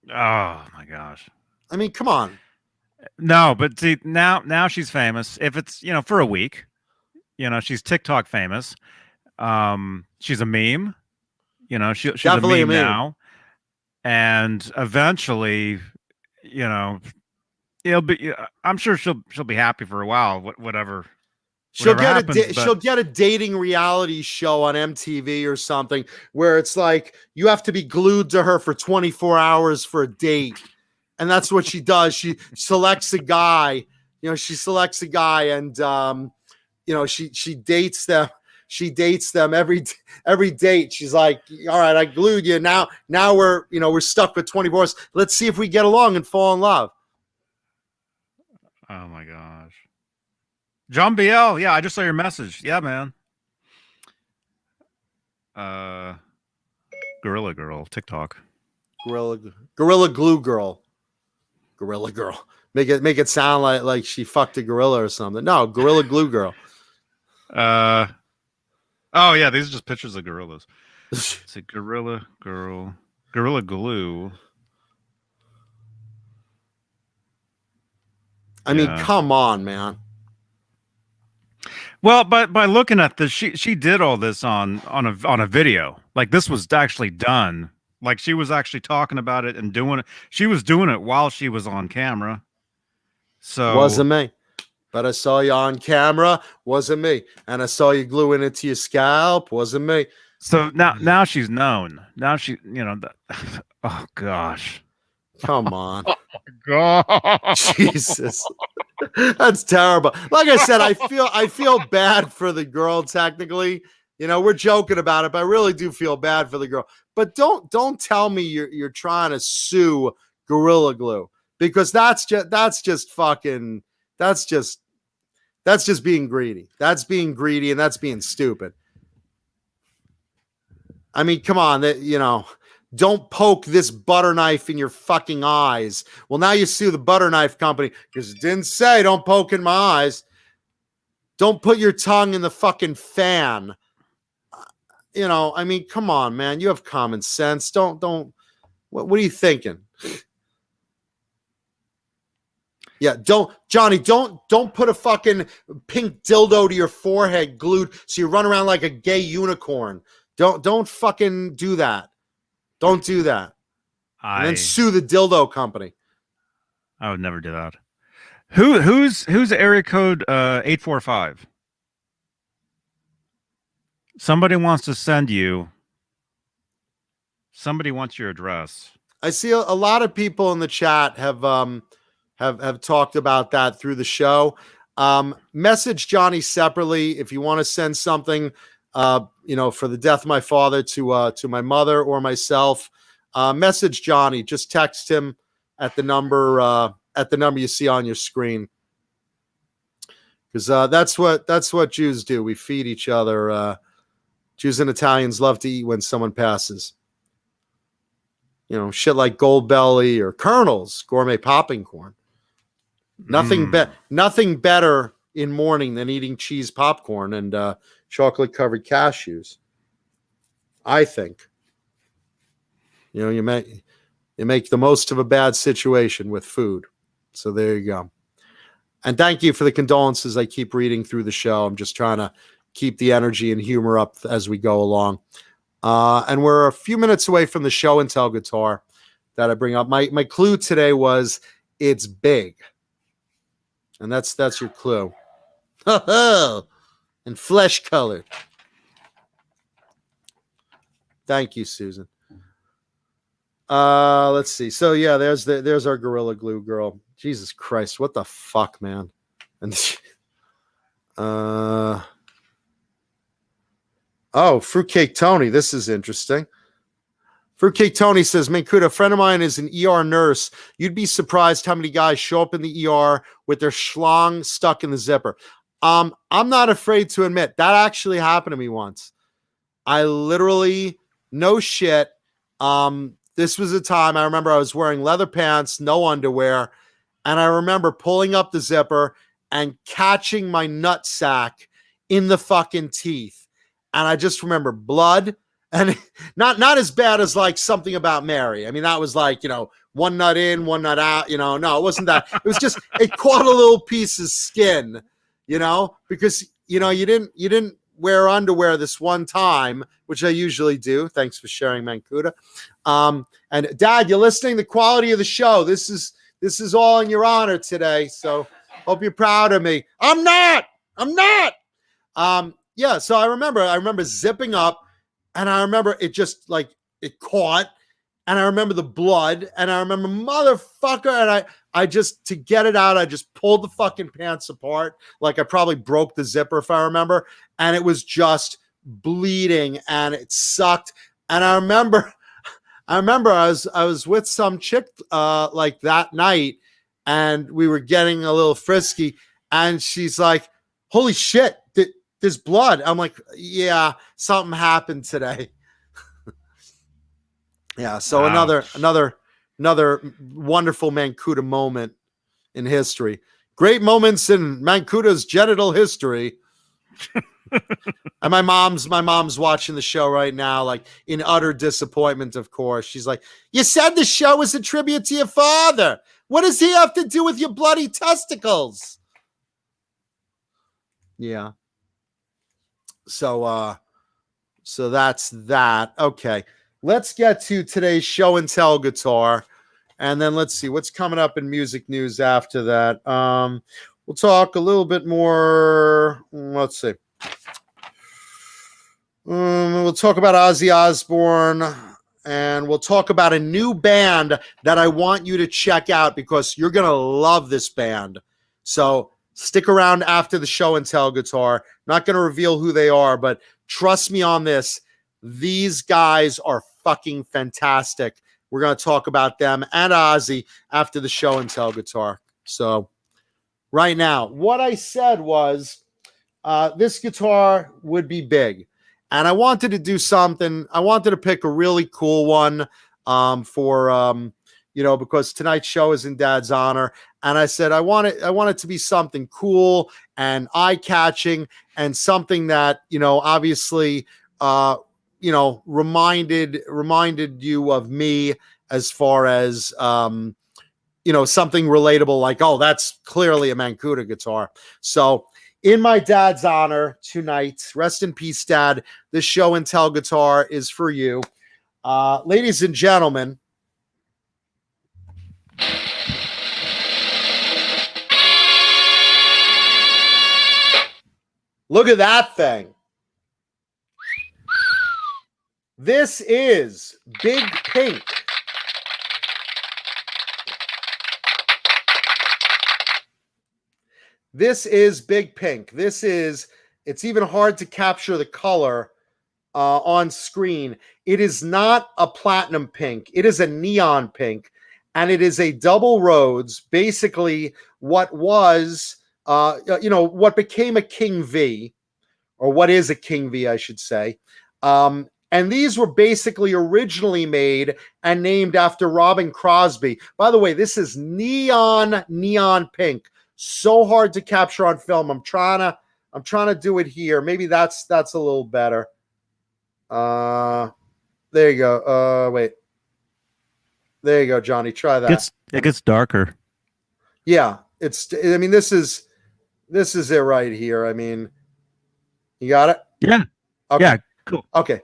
Oh my gosh.
I mean, come on.
No, but see, now she's famous. If it's, for a week, she's TikTok famous. She's a meme, she's definitely a meme now. And eventually, it'll be, I'm sure she'll be happy for a while, whatever.
She'll get a dating reality show on MTV or something where it's like you have to be glued to her for 24 hours for a date. And that's what she does. She selects a guy, and she dates them. She dates them every date. She's like, all right, I glued you. Now we're stuck with 24 hours. Let's see if we get along and fall in love.
Oh my gosh. John BL, yeah, I just saw your message. Yeah, man. Gorilla Girl, TikTok.
Gorilla Glue Girl. Gorilla Girl. Make it sound like she fucked a gorilla or something. No, Gorilla Glue Girl.
Oh yeah, these are just pictures of gorillas. It's a Gorilla Girl. Gorilla Glue.
I mean, come on, man.
Well, but by looking at this, she did all this on a video. Like this was actually done. Like she was actually talking about it and doing it. She was doing it while she was on camera. So
wasn't me. But I saw you on camera. Wasn't me. And I saw you gluing it to your scalp. Wasn't me.
So now she's known. Now she, oh gosh.
Come on.
God.
Jesus. That's terrible. Like I said, I feel bad for the girl technically. We're joking about it, but I really do feel bad for the girl. But don't tell me you're trying to sue Gorilla Glue, because that's just being greedy. That's being greedy, and that's being stupid. I mean, come on, don't poke this butter knife in your fucking eyes. Well, now you sue the butter knife company because it didn't say don't poke in my eyes. Don't put your tongue in the fucking fan. I mean, come on, man. You have common sense. Don't. What are you thinking? Yeah, don't put a fucking pink dildo to your forehead glued so you run around like a gay unicorn. Don't fucking do that. Don't do that. And then sue the dildo company.
I would never do that. Who's area code 845? Somebody wants to send you. Somebody wants your address.
I see a lot of people in the chat have talked about that through the show. Message Johnny separately if you want to send something, for the death of my father to my mother or myself. Message Johnny. Just text him at the number you see on your screen. Because that's what Jews do. We feed each other. Jews and Italians love to eat when someone passes. Shit like Goldbelly or Colonel's gourmet popping corn. Nothing better in mourning than eating cheese popcorn and chocolate covered cashews. I think. You make the most of a bad situation with food. So there you go. And thank you for the condolences. I keep reading through the show. I'm just trying to keep the energy and humor up as we go along. And we're a few minutes away from the show and tell guitar that I bring up. My clue today was it's big. And that's your clue. And flesh colored. Thank you, Susan. Let's see. So yeah, there's our Gorilla Glue girl. Jesus Christ, what the fuck, man? And Fruitcake Tony. This is interesting. Fruitcake Tony says, Mancuda, a friend of mine is an ER nurse. You'd be surprised how many guys show up in the ER with their schlong stuck in the zipper. I'm not afraid to admit that actually happened to me once. I literally, no shit. This was a time I remember I was wearing leather pants, no underwear, and I remember pulling up the zipper and catching my nutsack in the fucking teeth. And I just remember blood, and not as bad as like Something About Mary. I mean, that was like, one nut in, one nut out, no, it wasn't that. It was just, it caught a little piece of skin, because, you didn't wear underwear this one time, which I usually do. Thanks for sharing, Mancuda. And Dad, you're listening, the quality of the show. This is all in your honor today. So hope you're proud of me. I'm not. Yeah, so I remember zipping up, and I remember it just like it caught, and I remember the blood, and I remember motherfucker, and I just, to get it out, I just pulled the fucking pants apart, like I probably broke the zipper if I remember, and it was just bleeding, and it sucked. And I remember I was with some chick like that night, and we were getting a little frisky, and she's like, "Holy shit, there's blood." I'm like, "Yeah, something happened today." Yeah, so
Wow.
another wonderful Mancuda moment in history. Great moments in Mancuda's genital history. And my mom's watching the show right now, like in utter disappointment, of course. She's like, "You said the show was a tribute to your father. What does he have to do with your bloody testicles?" Yeah. So that's that. Okay. Let's get to today's show and tell guitar. And then let's see what's coming up in music news after that. We'll talk a little bit more. Let's see. We'll talk about Ozzy Osbourne, and we'll talk about a new band that I want you to check out because you're going to love this band. So stick around after the show and tell guitar. Not going to reveal who they are, but trust me on this. These guys are fucking fantastic. We're going to talk about them and Ozzy after the show and tell guitar. So right now, what I said was this guitar would be big. And I wanted to do something. I wanted to pick a really cool one for because tonight's show is in Dad's honor. And I said I want it to be something cool and eye-catching and something that, obviously reminded you of me as far as something relatable, like, oh, that's clearly a Mancuda guitar. So in my dad's honor tonight, rest in peace, Dad, this show and tell guitar is for you. Ladies and gentlemen, look at that thing. This is Big Pink. This is Big Pink. It's even hard to capture the color on screen. It is not a platinum pink. It is a neon pink, and it is a double Rhodes, basically what was, what became a King V, or what is a King V, I should say. And these were basically originally made and named after Robin Crosby. By the way, this is neon pink. So hard to capture on film. I'm trying to do it here. Maybe that's a little better. There you go. Wait. There you go, Johnny. Try that.
It gets darker.
Yeah, this is it right here. I mean, you got it?
Yeah.
Okay.
Yeah. Cool.
Okay.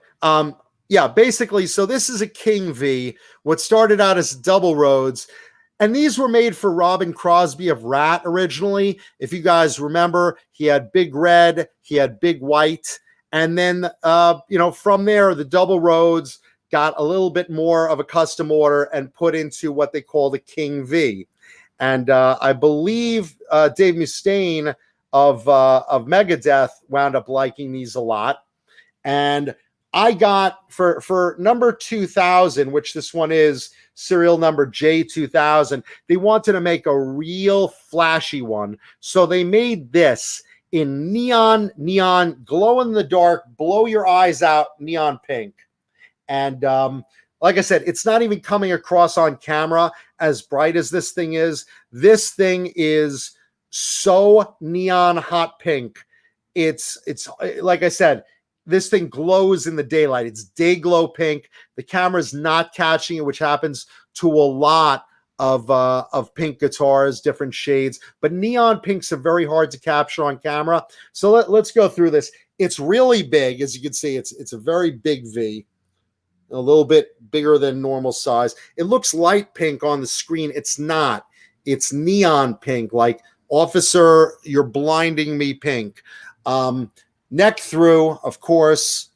Basically, so this is a King V, what started out as double Rhodes. And these were made for Robin Crosby of Rat originally. If you guys remember, he had big red, he had big white. And then, from there, the double Rhodes got a little bit more of a custom order and put into what they call the King V. And I believe Dave Mustaine of Megadeth wound up liking these a lot. And I got for number 2000, which this one is, serial number J2000, they wanted to make a real flashy one. So they made this in neon, glow in the dark, blow your eyes out, neon pink. And like I said, it's not even coming across on camera as bright as this thing is. This thing is so neon hot pink. It's like I said, this thing glows in the daylight. It's day glow pink. The camera's not catching it, which happens to a lot of pink guitars, different shades. But neon pinks are very hard to capture on camera. So let's go through this. It's really big, as you can see. It's a very big V, a little bit bigger than normal size. It looks light pink on the screen. It's not. It's neon pink, like Officer, You're Blinding Me pink. Neck through, of course.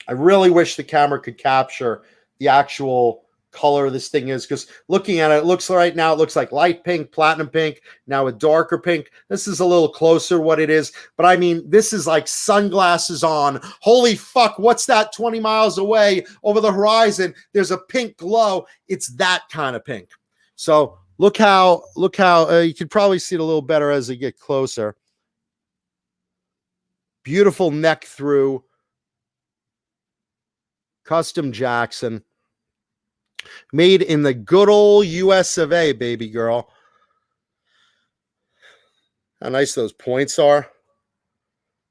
I really wish the camera could capture the actual color this thing is, because looking at it, it looks like light pink, platinum pink, now a darker pink. This is a little closer what it is, but I mean, this is like sunglasses on. Holy fuck, what's that 20 miles away over the horizon? There's a pink glow. It's that kind of pink. So look how you can probably see it a little better as you get closer. Beautiful neck through. Custom Jackson. Made in the good old US of A, baby girl. How nice those points are.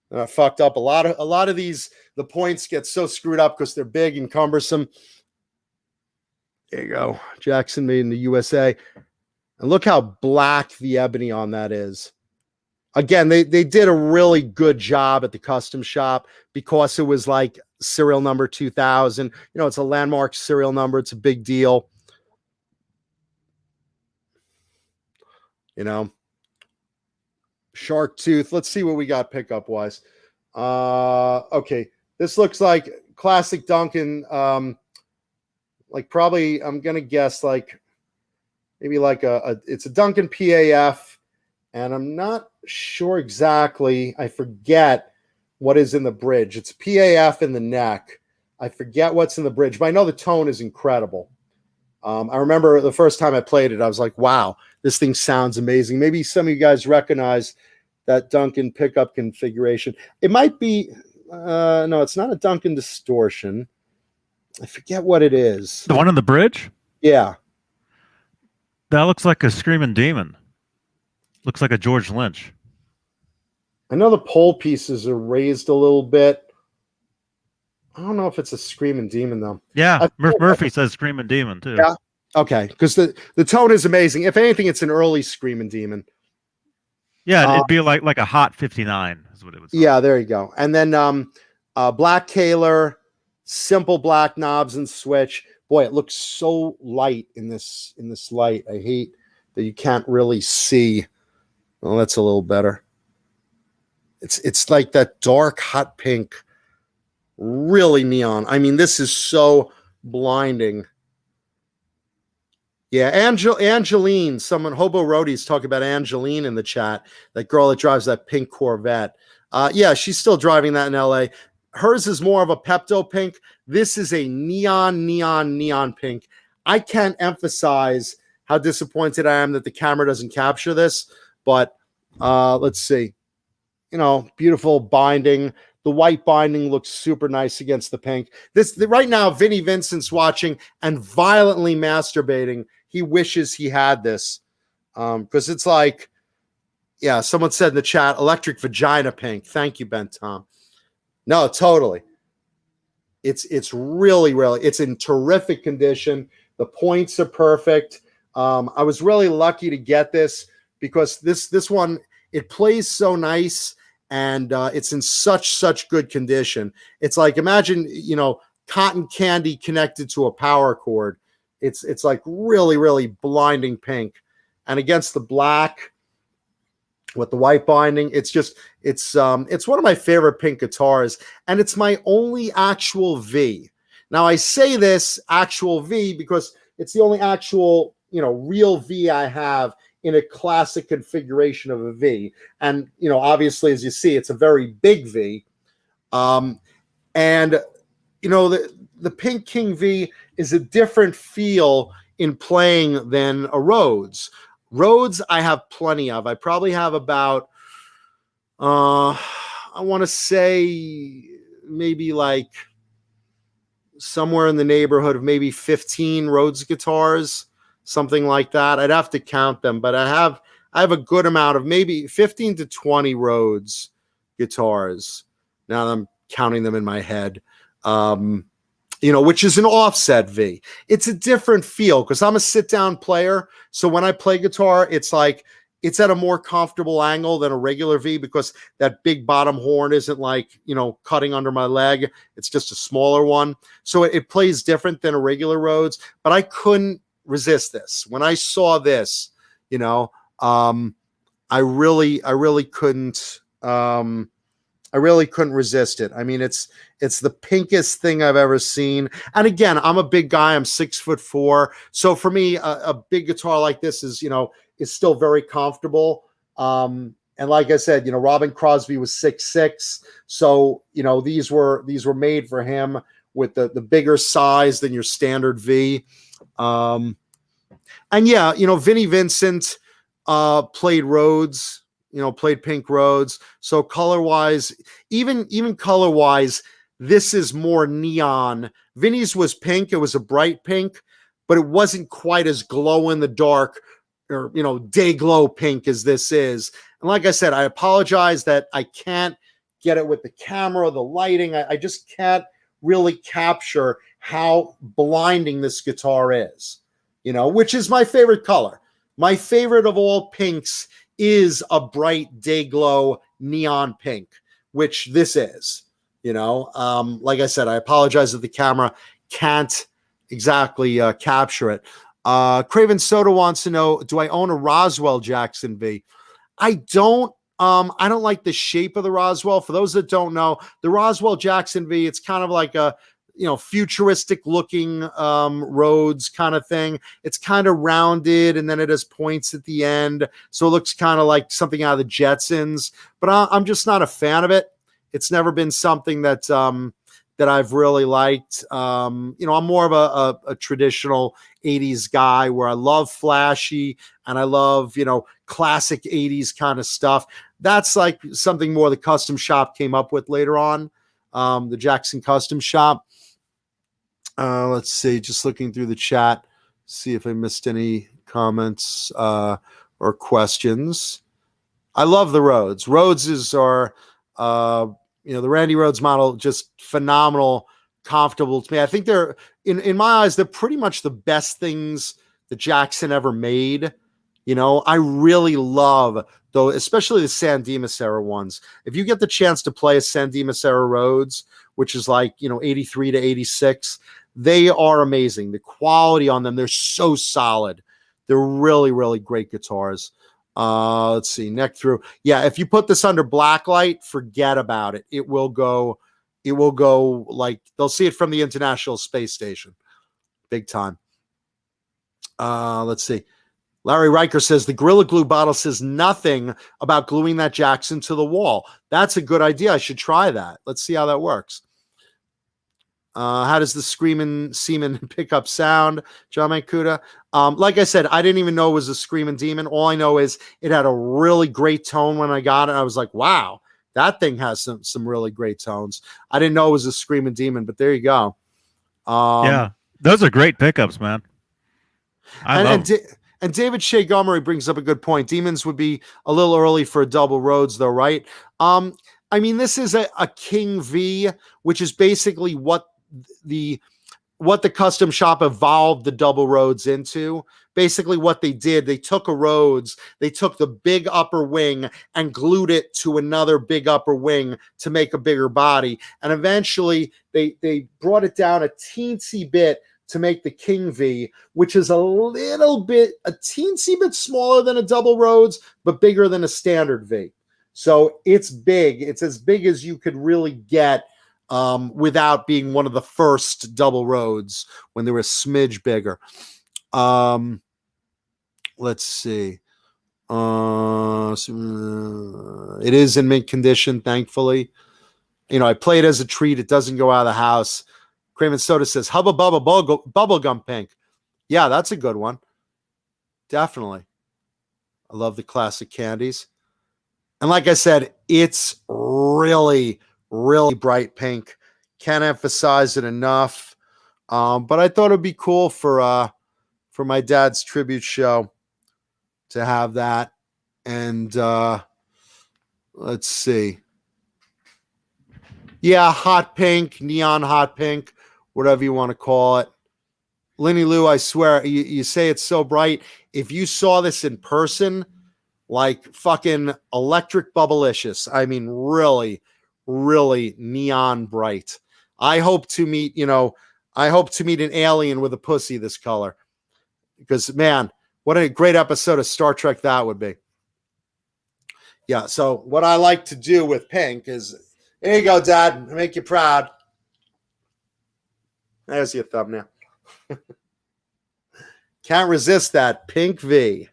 And I fucked up a lot of these. The points get so screwed up because they're big and cumbersome. There you go. Jackson made in the USA. And look how black the ebony on that is. Again, they did a really good job at the custom shop because it was like serial number 2000. It's a landmark serial number. It's a big deal. Shark tooth. Let's see what we got pickup wise. Okay, this looks like classic Duncan. Like probably I'm gonna guess like maybe like it's a Duncan PAF, and I'm not sure exactly. I forget what is in the bridge. It's PAF in the neck. I forget what's in the bridge, but I know the tone is incredible. I remember the first time I played it, I was like, wow, this thing sounds amazing. Maybe some of you guys recognize that Duncan pickup configuration. It might be, no, it's not a Duncan distortion. I forget what it is.
The one on the bridge?
Yeah.
That looks like a Screaming Demon. Looks like a George Lynch.
I know the pole pieces are raised a little bit. I don't know if it's a Screaming Demon, though.
Yeah, Murphy says Screaming Demon, too.
Yeah. Okay, because the tone is amazing. If anything, it's an early Screaming Demon.
Yeah, it'd be like a hot 59 is what it would say.
Yeah, there you go. And then black Kaler, simple black knobs and switch. Boy, it looks so light in this light. I hate that you can't really see. Well, that's a little better. It's like that dark hot pink, really neon. I mean, this is so blinding. Yeah, Angeline, someone, Hobo Roadies, talk about Angeline in the chat, that girl that drives that pink Corvette. Yeah, she's still driving that in LA. Hers is more of a Pepto pink. This is a neon pink. I can't emphasize how disappointed I am that the camera doesn't capture this, but let's see. You know, beautiful binding. The white binding looks super nice against the pink. Right now, Vinnie Vincent's watching and violently masturbating. He wishes he had this because it's like, yeah, someone said in the chat, electric vagina pink. Thank you, Ben Tom. No, totally. It's really, it's in terrific condition. The points are perfect. I was really lucky to get this because this one, it plays so nice. And it's in such good condition. It's like, imagine, you know, cotton candy connected to a power cord. It's like really blinding pink. And against the black with the white binding, it's one of my favorite pink guitars. And it's my only actual V. Now I say this actual V because it's the only actual, you know, real V I have in a classic configuration of a V. And, you know, obviously, as you see, it's a very big V. And, you know, the Pink King V is a different feel in playing than a Rhodes. Rhodes, I have plenty of. I probably have about, I want to say maybe like somewhere in the neighborhood of maybe 15 Rhodes guitars. Something like that. I'd have to count them, but I have a good amount of maybe 15 to 20 Rhodes guitars. Now that I'm counting them in my head, you know, which is an offset V. It's a different feel because I'm a sit-down player. So when I play guitar, it's like it's at a more comfortable angle than a regular V because that big bottom horn isn't like, you know, cutting under my leg. It's just a smaller one. So it plays different than a regular Rhodes, but I couldn't resist this. When I saw this, you know, I really couldn't resist it. I mean, it's the pinkest thing I've ever seen. And again, I'm a big guy. I'm 6'4". So for me, a big guitar like this is, you know, is still very comfortable. And like I said, you know, Robin Crosby was 6'6". So, you know, these were made for him with the bigger size than your standard V. And yeah, you know, Vinnie Vincent played Rhodes, you know, played pink Rhodes. So color-wise, even color-wise, this is more neon. Vinnie's was pink. It was a bright pink, but it wasn't quite as glow in the dark or, you know, day glow pink as this is. And like I said, I apologize that I can't get it with the camera, the lighting. I just can't really capture how blinding this guitar is, you know, which is my favorite color. My favorite of all pinks is a bright day glow neon pink, which this is, you know. Like I said, I apologize that the camera can't exactly capture it. Craven Soda wants to know, do I own a Roswell Jackson V? I don't I don't like the shape of the Roswell. For those that don't know, the Roswell Jackson V, it's kind of like a, futuristic looking roads kind of thing. It's kind of rounded, and then it has points at the end. So it looks kind of like something out of the Jetsons, but I'm just not a fan of it. It's never been something that I've really liked. I'm more of a traditional 80s guy where I love flashy and I love, classic 80s kind of stuff. That's like something more the custom shop came up with later on, the Jackson Custom Shop. Let's see, just looking through the chat, see if I missed any comments or questions. I love the Rhodes. Rhodeses are, the Randy Rhodes model, just phenomenal, comfortable to me. I think they're, in my eyes, they're pretty much the best things that Jackson ever made. I really love, though, especially the San Dimas era ones. If you get the chance to play a San Dimas era Rhodes, which is like, 83 to 86, they are amazing. The quality on them, they're so solid. They're really, really great guitars. Let's see, neck through. Yeah, if you put this under blacklight, forget about it. It will go like they'll see it from the International Space Station. Big time. Let's see. Larry Riker says the Gorilla Glue bottle says nothing about gluing that Jackson to the wall. That's a good idea. I should try that. Let's see how that works. How does the Screaming Seaman pickup sound, John Mancuda? Like I said, I didn't even know it was a Screaming Demon. All I know is it had a really great tone when I got it. I was like, wow, that thing has some really great tones. I didn't know it was a Screaming Demon, but there you go.
Yeah, those are great pickups, man.
And David Shea Gomery brings up a good point. Demons would be a little early for a double Rhodes, though, right? This is a King V, which is basically what the custom shop evolved the double Rhodes into. Basically what they did, they took a Rhodes, they took the big upper wing and glued it to another big upper wing to make a bigger body. And eventually they brought it down a teensy bit to make the King V, which is a teensy bit smaller than a double Rhodes, but bigger than a standard V. So it's big. It's as big as you could really get without being one of the first double Rhodes when they were a smidge bigger. Let's see. It is in mint condition, thankfully. I play it as a treat. It doesn't go out of the house. Craven Soda says, Hubba Bubba Bubblegum Pink. Yeah, that's a good one. Definitely. I love the classic candies. And like I said, it's really, really bright pink. Can't emphasize it enough. But I thought it'd be cool for my dad's tribute show to have that. And let's see. Yeah, hot pink, neon hot pink, whatever you want to call it. Lenny Lou, I swear, you say it's so bright. If you saw this in person, like fucking electric bubblicious. I mean, really, really neon bright. I hope to meet an alien with a pussy this color. Because, man, what a great episode of Star Trek that would be. Yeah, so what I like to do with pink is, there you go, Dad. I make you proud. There's your thumbnail. Can't resist that. Pink V.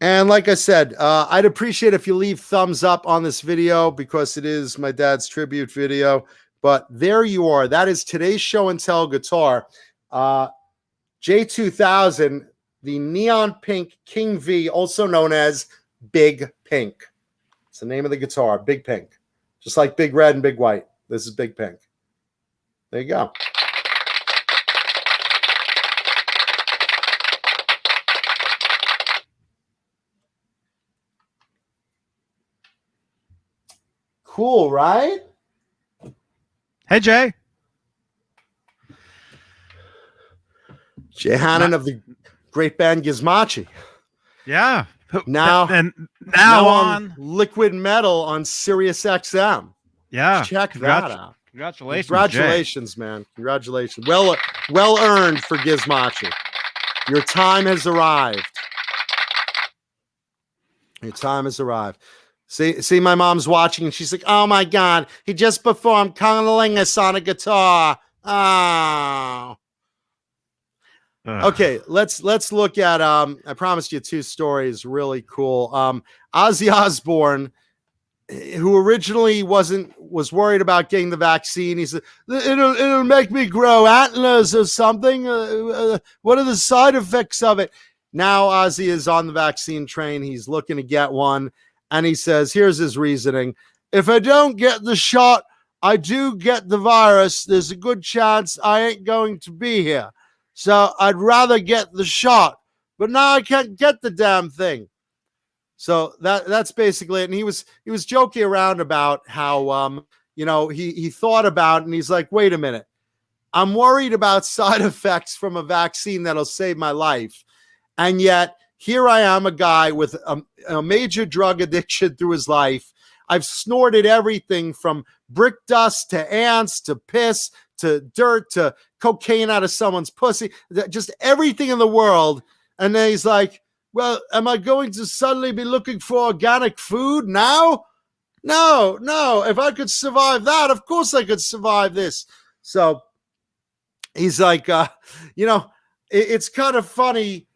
And like I said, I'd appreciate if you leave thumbs up on this video because it is my dad's tribute video. But there you are. That is today's show and tell guitar. J2000, the neon pink King V, also known as Big Pink. It's the name of the guitar, Big Pink. Just like Big Red and Big White. This is Big Pink. There you go. Cool, right?
Hey, Jay.
Jay Hannon of the great band Gizmochi.
Yeah.
Now
on
Liquid Metal on Sirius XM.
Yeah.
Check that out.
Congratulations.
Congratulations,
Jay.
man. Congratulations. Well earned for Gizmochi. Your time has arrived. Your time has arrived. See, my mom's watching, and she's like, "Oh my God, he just performed Cunnilingus on a guitar." Oh. Okay, let's look at. I promised you 2 stories, really cool. Ozzy Osbourne, who originally was worried about getting the vaccine. He said, "It'll make me grow antlers or something. What are the side effects of it?" Now Ozzy is on the vaccine train. He's looking to get one. And he says, here's his reasoning. If I don't get the shot, I do get the virus. There's a good chance I ain't going to be here. So I'd rather get the shot. But now I can't get the damn thing. So that's basically it. And he was joking around about how, he thought about it, and he's like, wait a minute. I'm worried about side effects from a vaccine that'll save my life. And yet, here I am, a guy with a major drug addiction through his life. I've snorted everything from brick dust to ants to piss to dirt to cocaine out of someone's pussy, just everything in the world. And then he's like, well, am I going to suddenly be looking for organic food now? No. If I could survive that, of course I could survive this. So he's like, it's kind of funny.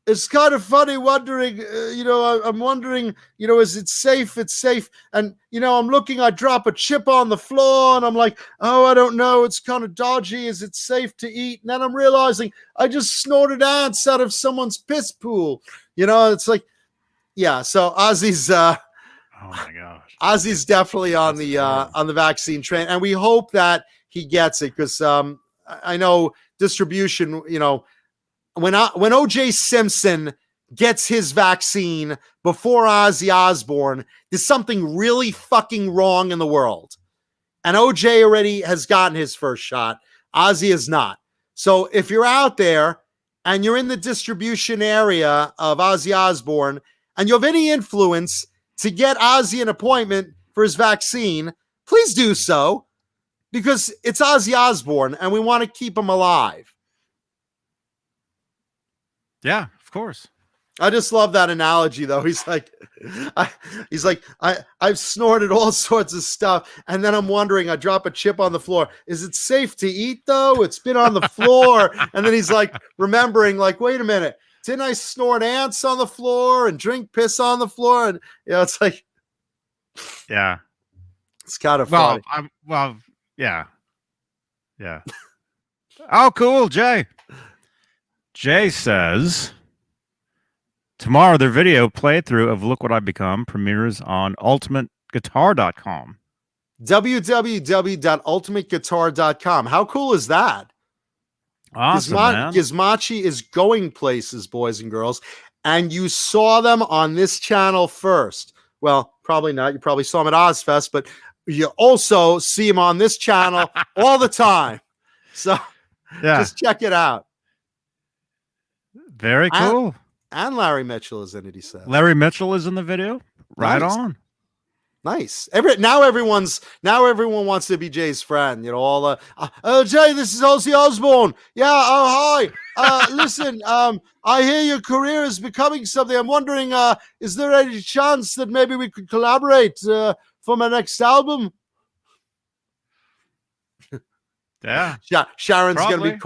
It's kind of funny wondering, I'm wondering, is it safe? It's safe. And, I'm looking, I drop a chip on the floor and I'm like, oh, I don't know. It's kind of dodgy. Is it safe to eat? And then I'm realizing I just snorted ants out of someone's piss pool. It's like, yeah. So Ozzy's,
oh my gosh,
Ozzy's definitely on the vaccine train. And we hope that he gets it because I know distribution, when O.J. Simpson gets his vaccine before Ozzy Osbourne, there's something really fucking wrong in the world. And O.J. already has gotten his first shot. Ozzy is not. So if you're out there and you're in the distribution area of Ozzy Osbourne and you have any influence to get Ozzy an appointment for his vaccine, please do so because it's Ozzy Osbourne and we want to keep him alive.
Yeah, of course.
I just love that analogy, though. He's like, I've snorted all sorts of stuff, and then I'm wondering, I drop a chip on the floor. Is it safe to eat, though? It's been on the floor. And then he's like, remembering, like, wait a minute. Didn't I snort ants on the floor and drink piss on the floor? And, it's like,
yeah.
It's kind of funny.
Yeah. Oh, cool, Jay. Jay says, tomorrow their video playthrough of Look What I've Become premieres on ultimateguitar.com.
www.ultimateguitar.com. How cool is that?
Awesome, man.
Gizmachi is going places, boys and girls. And you saw them on this channel first. Well, probably not. You probably saw them at Ozfest, but you also see them on this channel all the time. So just check it out.
Very cool.
And Larry Mitchell is in it, he said.
Larry Mitchell is in the video? Right on.
Nice. Now everyone wants to be Jay's friend. All Jay, this is Ozzy Osbourne. Yeah, oh hi. Listen, I hear your career is becoming something. I'm wondering, is there any chance that maybe we could collaborate for my next album?
Yeah.
Sharon's gonna be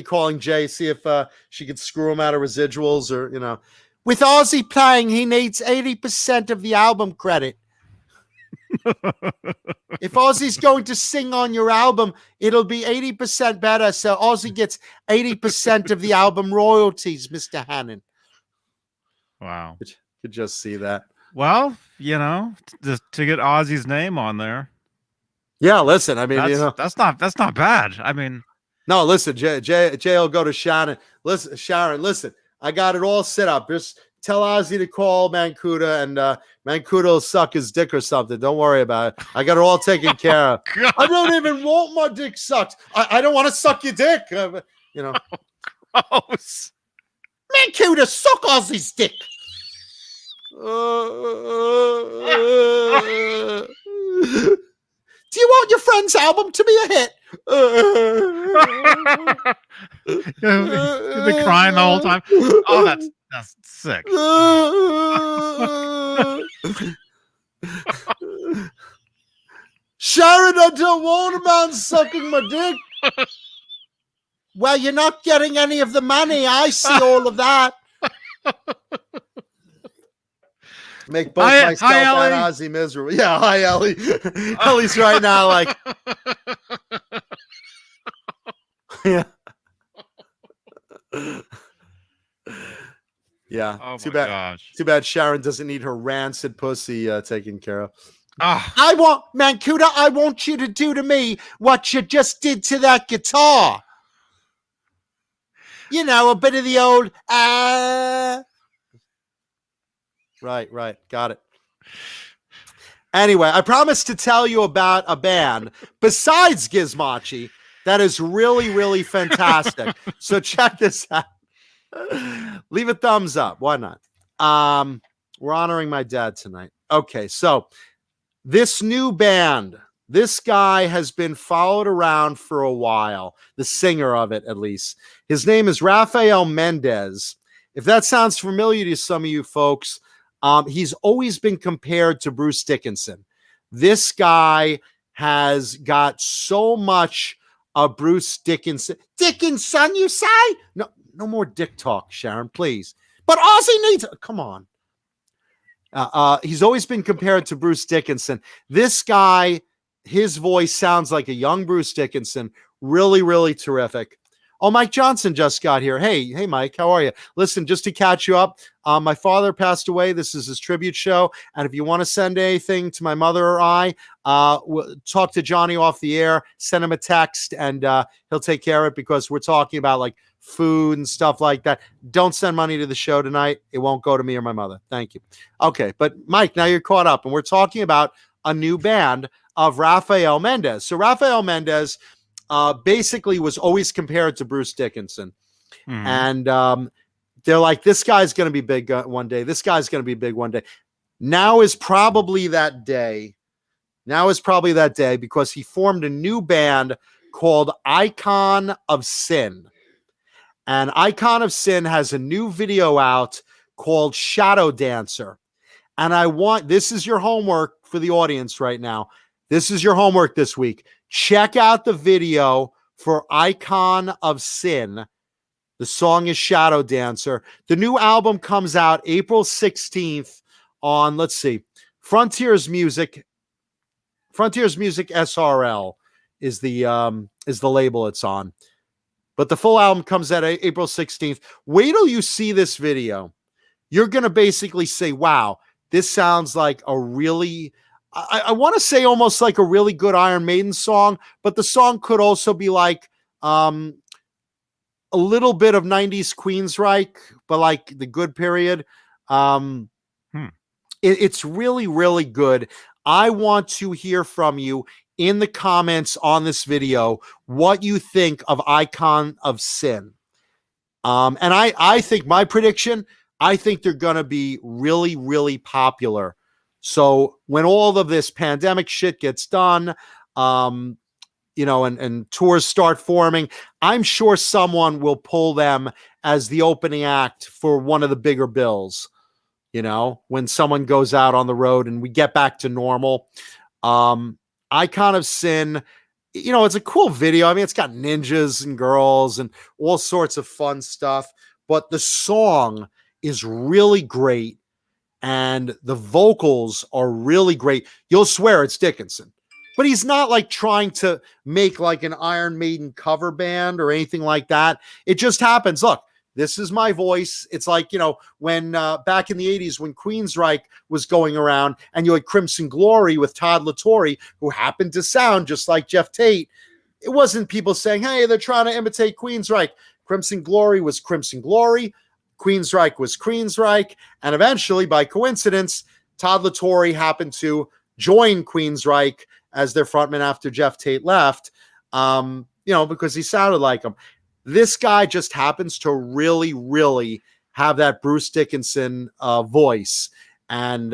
calling Jay, see if she could screw him out of residuals or With Ozzy playing, he needs 80% of the album credit. If Ozzy's going to sing on your album, it'll be 80% better. So Ozzy gets 80% of the album royalties, Mr. Hannon.
Wow.
Could just see that.
Well, to get Ozzy's name on there.
Yeah, listen, I mean,
that's not bad. I mean,
no, listen, Jay will go to Shannon. Listen, Sharon, listen, I got it all set up. Just tell Ozzy to call Mancuda, and Mancuda will suck his dick or something. Don't worry about it. I got it all taken care of. I don't even want my dick sucked. I don't want to suck your dick. Gross. Mancuda, suck Ozzy's dick. Do you want your friend's album to be a hit?
You've been crying the whole time. Oh, that's Sick.
Sharon, I don't want a man sucking my dick. Well, you're not getting any of the money. I see all of that. Make both
Hi,
myself
Ellie.
and Ozzy miserable. Yeah, hi, Ellie. Ellie's right now like... yeah. Yeah.
Oh
Too
my
bad.
gosh.
Too bad Sharon doesn't need her rancid pussy taken care of.
Ah,
I want, Mancuda, I want you to do to me what you just did to that guitar. You know, a bit of the old, Right. Got it. Anyway, I promised to tell you about a band besides Gizmochi that is really, really fantastic. So check this out. Leave a thumbs up. Why not? We're honoring my dad tonight. Okay, so this new band, this guy has been followed around for a while, the singer of it at least. His name is Rafael Mendez. If that sounds familiar to some of you folks, he's always been compared to Bruce Dickinson. This guy has got so much of Bruce Dickinson. Dickinson, you say? No more dick talk, Sharon, please. But Ozzy needs... Come on. He's always been compared to Bruce Dickinson. This guy, his voice sounds like a young Bruce Dickinson. Really, really terrific. Oh, Mike Johnson just got here. Hey, Mike, how are you? Listen, just to catch you up, my father passed away. This is his tribute show. And if you want to send anything to my mother or I, talk to Johnny off the air, send him a text, and he'll take care of it because we're talking about like food and stuff like that. Don't send money to the show tonight. It won't go to me or my mother. Thank you. Okay, but Mike, now you're caught up, and we're talking about a new band of Rafael Mendez. So Rafael Mendez basically was always compared to Bruce Dickinson. And they're like, this guy's going to be big one day. This guy's going to be big one day. Now is probably that day. Because he formed a new band called Icon of Sin. And Icon of Sin has a new video out called Shadow Dancer. And this is your homework for the audience right now. This is your homework this week. Check out the video for Icon of Sin. The song is Shadow Dancer. The new album comes out April 16th on, let's see, Frontiers Music SRL is the label it's on. But the full album comes out April 16th. Wait till you see this video. You're going to basically say, wow, this sounds like a really, I want to say almost like a really good Iron Maiden song, but the song could also be like a little bit of 90s Queensryche, but like the good period. It's really, really good. I want to hear from you in the comments on this video what you think of Icon of Sin. And I think my prediction, I think they're going to be really, really popular. So when all of this pandemic shit gets done, and tours start forming, I'm sure someone will pull them as the opening act for one of the bigger bills, when someone goes out on the road and we get back to normal. Icon of Sin, it's a cool video. I mean, it's got ninjas and girls and all sorts of fun stuff, but the song is really great and the vocals are really great. You'll swear it's Dickinson, but he's not like trying to make like an Iron Maiden cover band or anything like that. It just happens. Look, this is my voice. It's like, when back in the 80s, when Queensryche was going around and you had Crimson Glory with Todd LaTorre, who happened to sound just like Jeff Tate. It wasn't people saying, hey, they're trying to imitate Queensryche. Crimson Glory was Crimson Glory. Queensryche was Queensryche. And eventually, by coincidence, Todd LaTorre happened to join Queensryche as their frontman after Jeff Tate left, because he sounded like him. This guy just happens to really, really have that Bruce Dickinson voice, and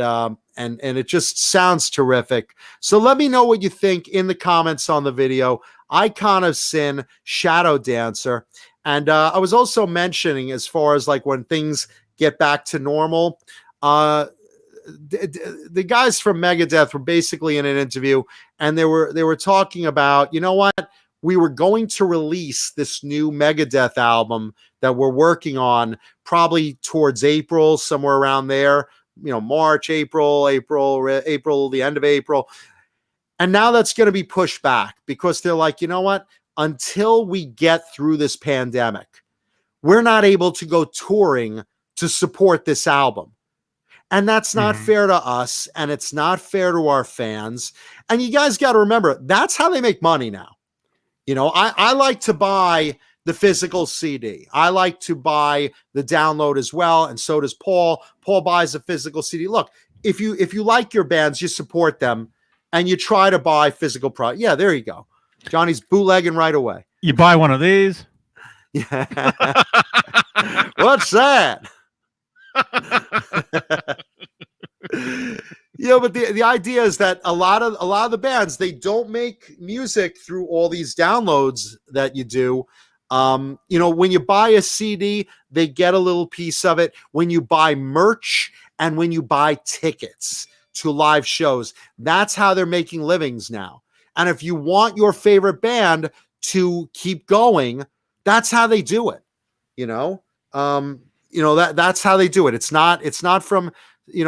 it just sounds terrific. So let me know what you think in the comments on the video. Icon of Sin, Shadow Dancer. And I was also mentioning, as far as like when things get back to normal. The guys from Megadeth were basically in an interview, and they were talking about, you know what? We were going to release this new Megadeth album that we're working on probably towards April, somewhere around there, March, April, the end of April. And now that's going to be pushed back because they're like, you know what? Until we get through this pandemic, we're not able to go touring to support this album. And that's not fair to us, and it's not fair to our fans. And you guys got to remember, that's how they make money now. I like to buy the physical CD. I like to buy the download as well, and so does Paul. Paul buys a physical CD. Look, if you like your bands, you support them, and you try to buy physical product. Yeah, there you go. Johnny's bootlegging right away.
You buy one of these?
Yeah. What's that? But the idea is that a lot of the bands, they don't make music through all these downloads that you do. When you buy a CD, they get a little piece of it. When you buy merch and when you buy tickets to live shows, that's how they're making livings now. And if you want your favorite band to keep going, that's how they do it. That's how they do it. It's not from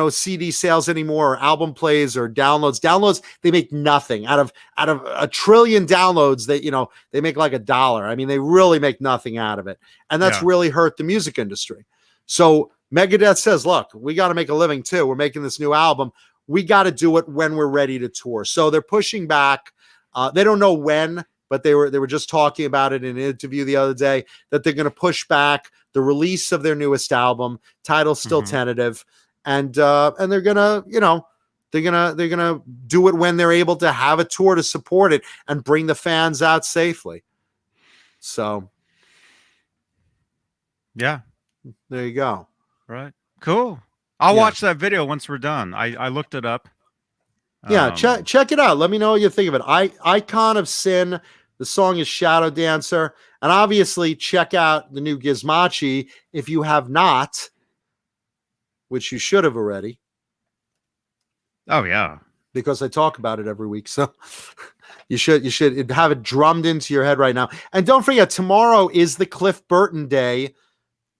CD sales anymore, or album plays, or downloads. They make nothing out of a trillion downloads. They make like $1. I mean, they really make nothing out of it, and that's really hurt the music industry. So Megadeth says, look, we got to make a living too. We're making this new album. We got to do it when we're ready to tour. So they're pushing back. They don't know when, but they were just talking about it in an interview the other day that they're going to push back the release of their newest album. Title's still tentative, and they're gonna do it when they're able to have a tour to support it and bring the fans out safely. So,
yeah,
there you go.
Right, cool. I'll watch that video once we're done. I looked it up.
Yeah, check it out. Let me know what you think of it. Icon of Sin. The song is Shadow Dancer. And obviously, check out the new Gizmochi if you have not, which you should have already.
Oh, yeah.
Because I talk about it every week. So you should have it drummed into your head right now. And don't forget, tomorrow is the Cliff Burton Day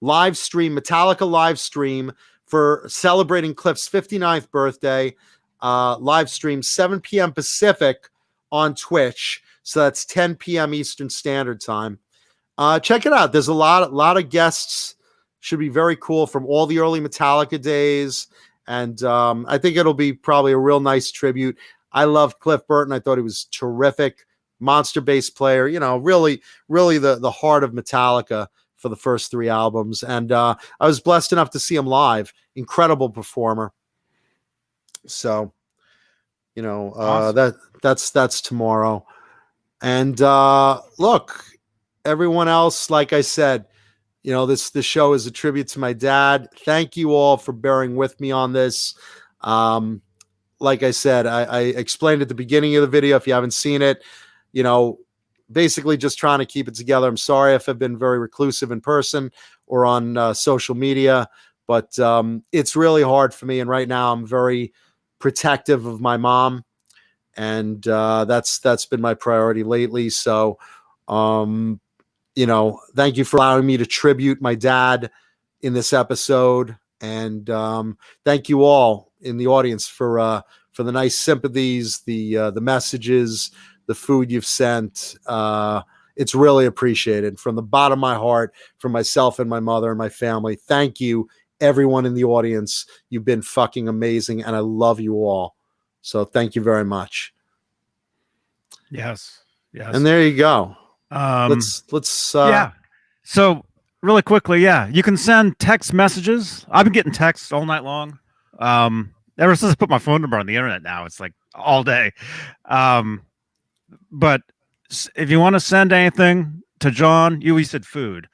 live stream, Metallica live stream for celebrating Cliff's 59th birthday. Live stream 7 p.m. Pacific on Twitch. So that's 10 p.m. Eastern Standard Time. Check it out. There's a lot of guests. Should be very cool from all the early Metallica days. And I think it'll be probably a real nice tribute. I loved Cliff Burton. I thought he was terrific. Monster bass player, really the heart of Metallica for the first 3 albums. And I was blessed enough to see him live. Incredible performer. So, awesome. That's tomorrow. And look, everyone else, like I said, this show is a tribute to my dad. Thank you all for bearing with me on this. Like I said, I explained at the beginning of the video. If you haven't seen it, basically just trying to keep it together. I'm sorry if I've been very reclusive in person or on social media, but it's really hard for me. And right now I'm very protective of my mom. And that's been my priority lately. So, thank you for allowing me to tribute my dad in this episode. And thank you all in the audience for the nice sympathies, the messages, the food you've sent. It's really appreciated from the bottom of my heart, from myself and my mother and my family. Thank you, everyone in the audience. You've been fucking amazing, and I love you all. So thank you very much.
Yes.
And there you go. Let's
yeah. So really quickly, you can send text messages. I've been getting texts all night long. Ever since I put my phone number on the internet now, it's like all day. But if you want to send anything to John, you said food.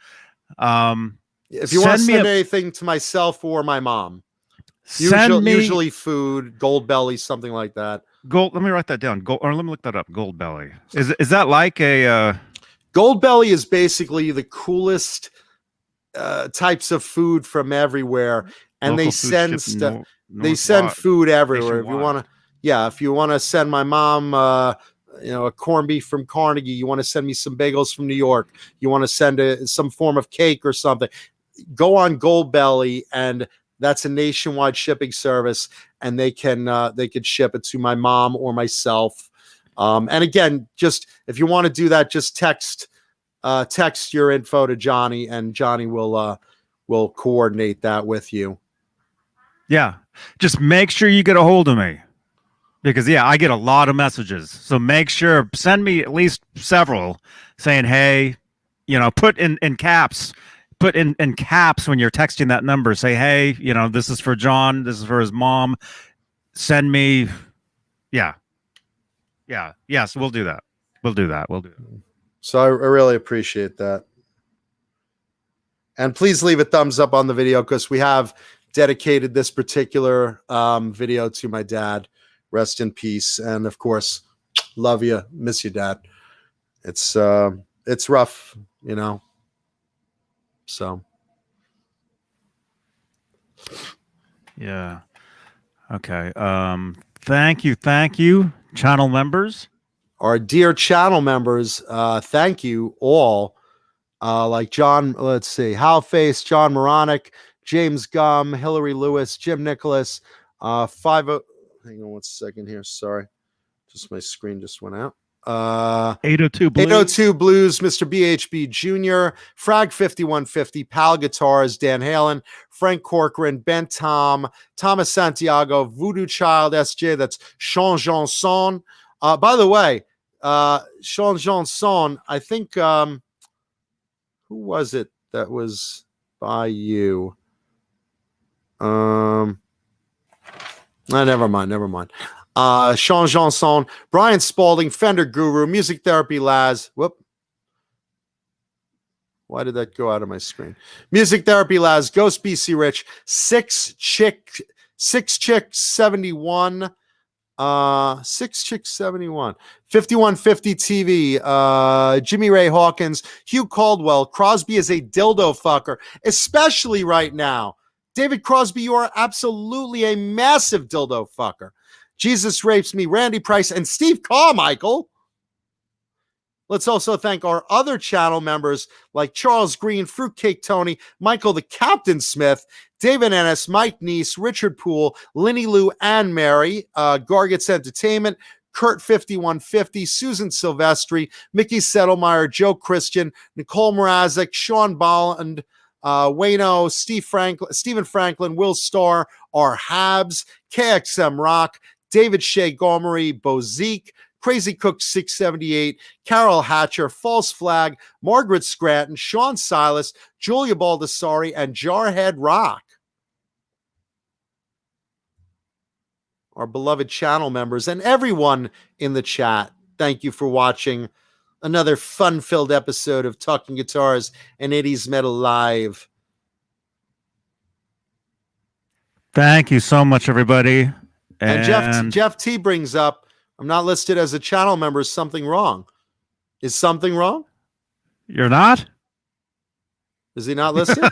If you want to send anything to myself or my mom, usually food, Gold Belly, something like that.
Let me write that down. Or let me look that up. Gold Belly. Is that like a
Gold Belly is basically the coolest types of food from everywhere, and
Local
they
food
send
shipped
stuff.
nor-
They send
northwide-
food everywhere. If you
nationwide.
want to, if you want to send my mom, a corned beef from Carnegie, you want to send me some bagels from New York, you want to send some form of cake or something, go on Goldbelly, and that's a nationwide shipping service, and they could ship it to my mom or myself. And again, just if you want to do that, just text your info to Johnny, and Johnny will coordinate that with you.
Yeah. Just make sure you get a hold of me. Because I get a lot of messages. So make sure, send me at least several saying, hey, put in caps. Put in caps when you're texting that number. Say, hey, this is for John. This is for his mom. Send me. Yeah. Yes, we'll do that. We'll do that.
So I really appreciate that. And please leave a thumbs up on the video, because we have dedicated this particular video to my dad. Rest in peace. And of course, love you. Miss you, Dad. It's rough, So.
Yeah. Okay. Thank you, channel members.
Our dear channel members, thank you all. Like John, let's see, Hal Face, John Moronic, James Gum, Hillary Lewis, Jim Nicholas, 50. Hang on 1 second here. Sorry. Just my screen just went out.
802 Blues.
802 Blues, Mr. BHB Jr., Frag 5150, Pal Guitars, Dan Halen, Frank Corcoran, Ben Tom, Thomas Santiago, Voodoo Child, SJ, that's Sean Janson. By the way, Sean Janson, I think, who was it that was by you? Never mind. Sean Janson, Brian Spalding, Fender Guru, Music Therapy Laz. Whoop. Why did that go out of my screen? Music Therapy Laz, Ghost BC Rich, Six Chick 71. 6chick71 5150 TV, Jimmy Ray Hawkins, Hugh Caldwell. Crosby is a dildo fucker, especially right now. David Crosby, you are absolutely a massive dildo fucker. Jesus Rapes Me, Randy Price, and Steve Carmichael. Let's also thank our other channel members like Charles Green, Fruitcake Tony, Michael the Captain Smith, David Ennis, Mike Neese, Richard Poole, Linny Lou and Mary, Gargets Entertainment, Kurt 5150, Susan Silvestri, Mickey Settlemeyer, Joe Christian, Nicole Mrazek, Sean Bolland, Wayno, Stephen Franklin, Will Starr, R. Habs, KXM Rock, David Shea Gomery, Bozique, Crazy Cook 678, Carol Hatcher, False Flag, Margaret Scranton, Sean Silas, Julia Baldessari, and Jarhead Rock. Our beloved channel members and everyone in the chat, thank you for watching another fun-filled episode of Talking Guitars and 80's Metal Live.
Thank you so much, everybody.
And Jeff T brings up, I'm not listed as a channel member. Is something wrong? Is something wrong?
You're not?
Is he not listed?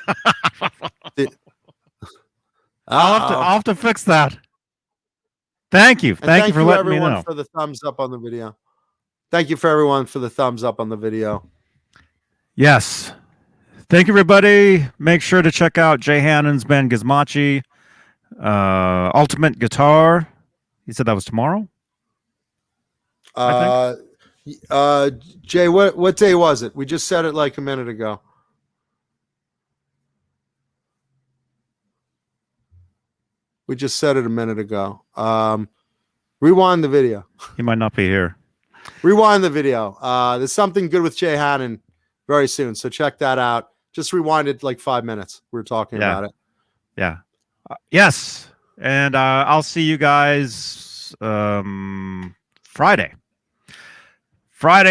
I'll have to fix that. Thank you. Thank you for letting me know.
For the thumbs up on the video. Thank you for everyone for the thumbs up on the video.
Yes. Thank you, everybody. Make sure to check out Jay Hannon's Ben Gizmachi. Ultimate Guitar. You said that was tomorrow?
Jay, what day was it? We just said it like a minute ago. We just said it a minute ago. Rewind the video.
He might not be here.
Rewind the video. There's something good with Jay Hannon very soon, so check that out. Just rewind it like 5 minutes. We were talking about it.
Yeah. Yes. And I'll see you guys Friday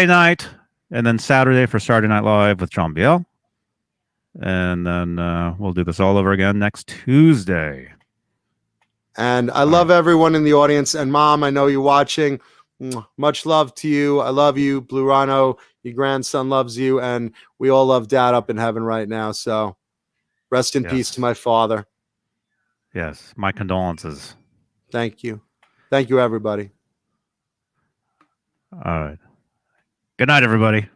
night, and then Saturday for Saturday Night Live with John Biel. And then we'll do this all over again next Tuesday.
And I love everyone in the audience. And Mom, I know you're watching. Much love to you. I love you. Blue Rhino, your grandson loves you. And we all love Dad up in heaven right now. So Rest in
Yes.
peace to my father.
Yes. My condolences.
Thank you. Thank you, everybody.
All right. Good night, everybody.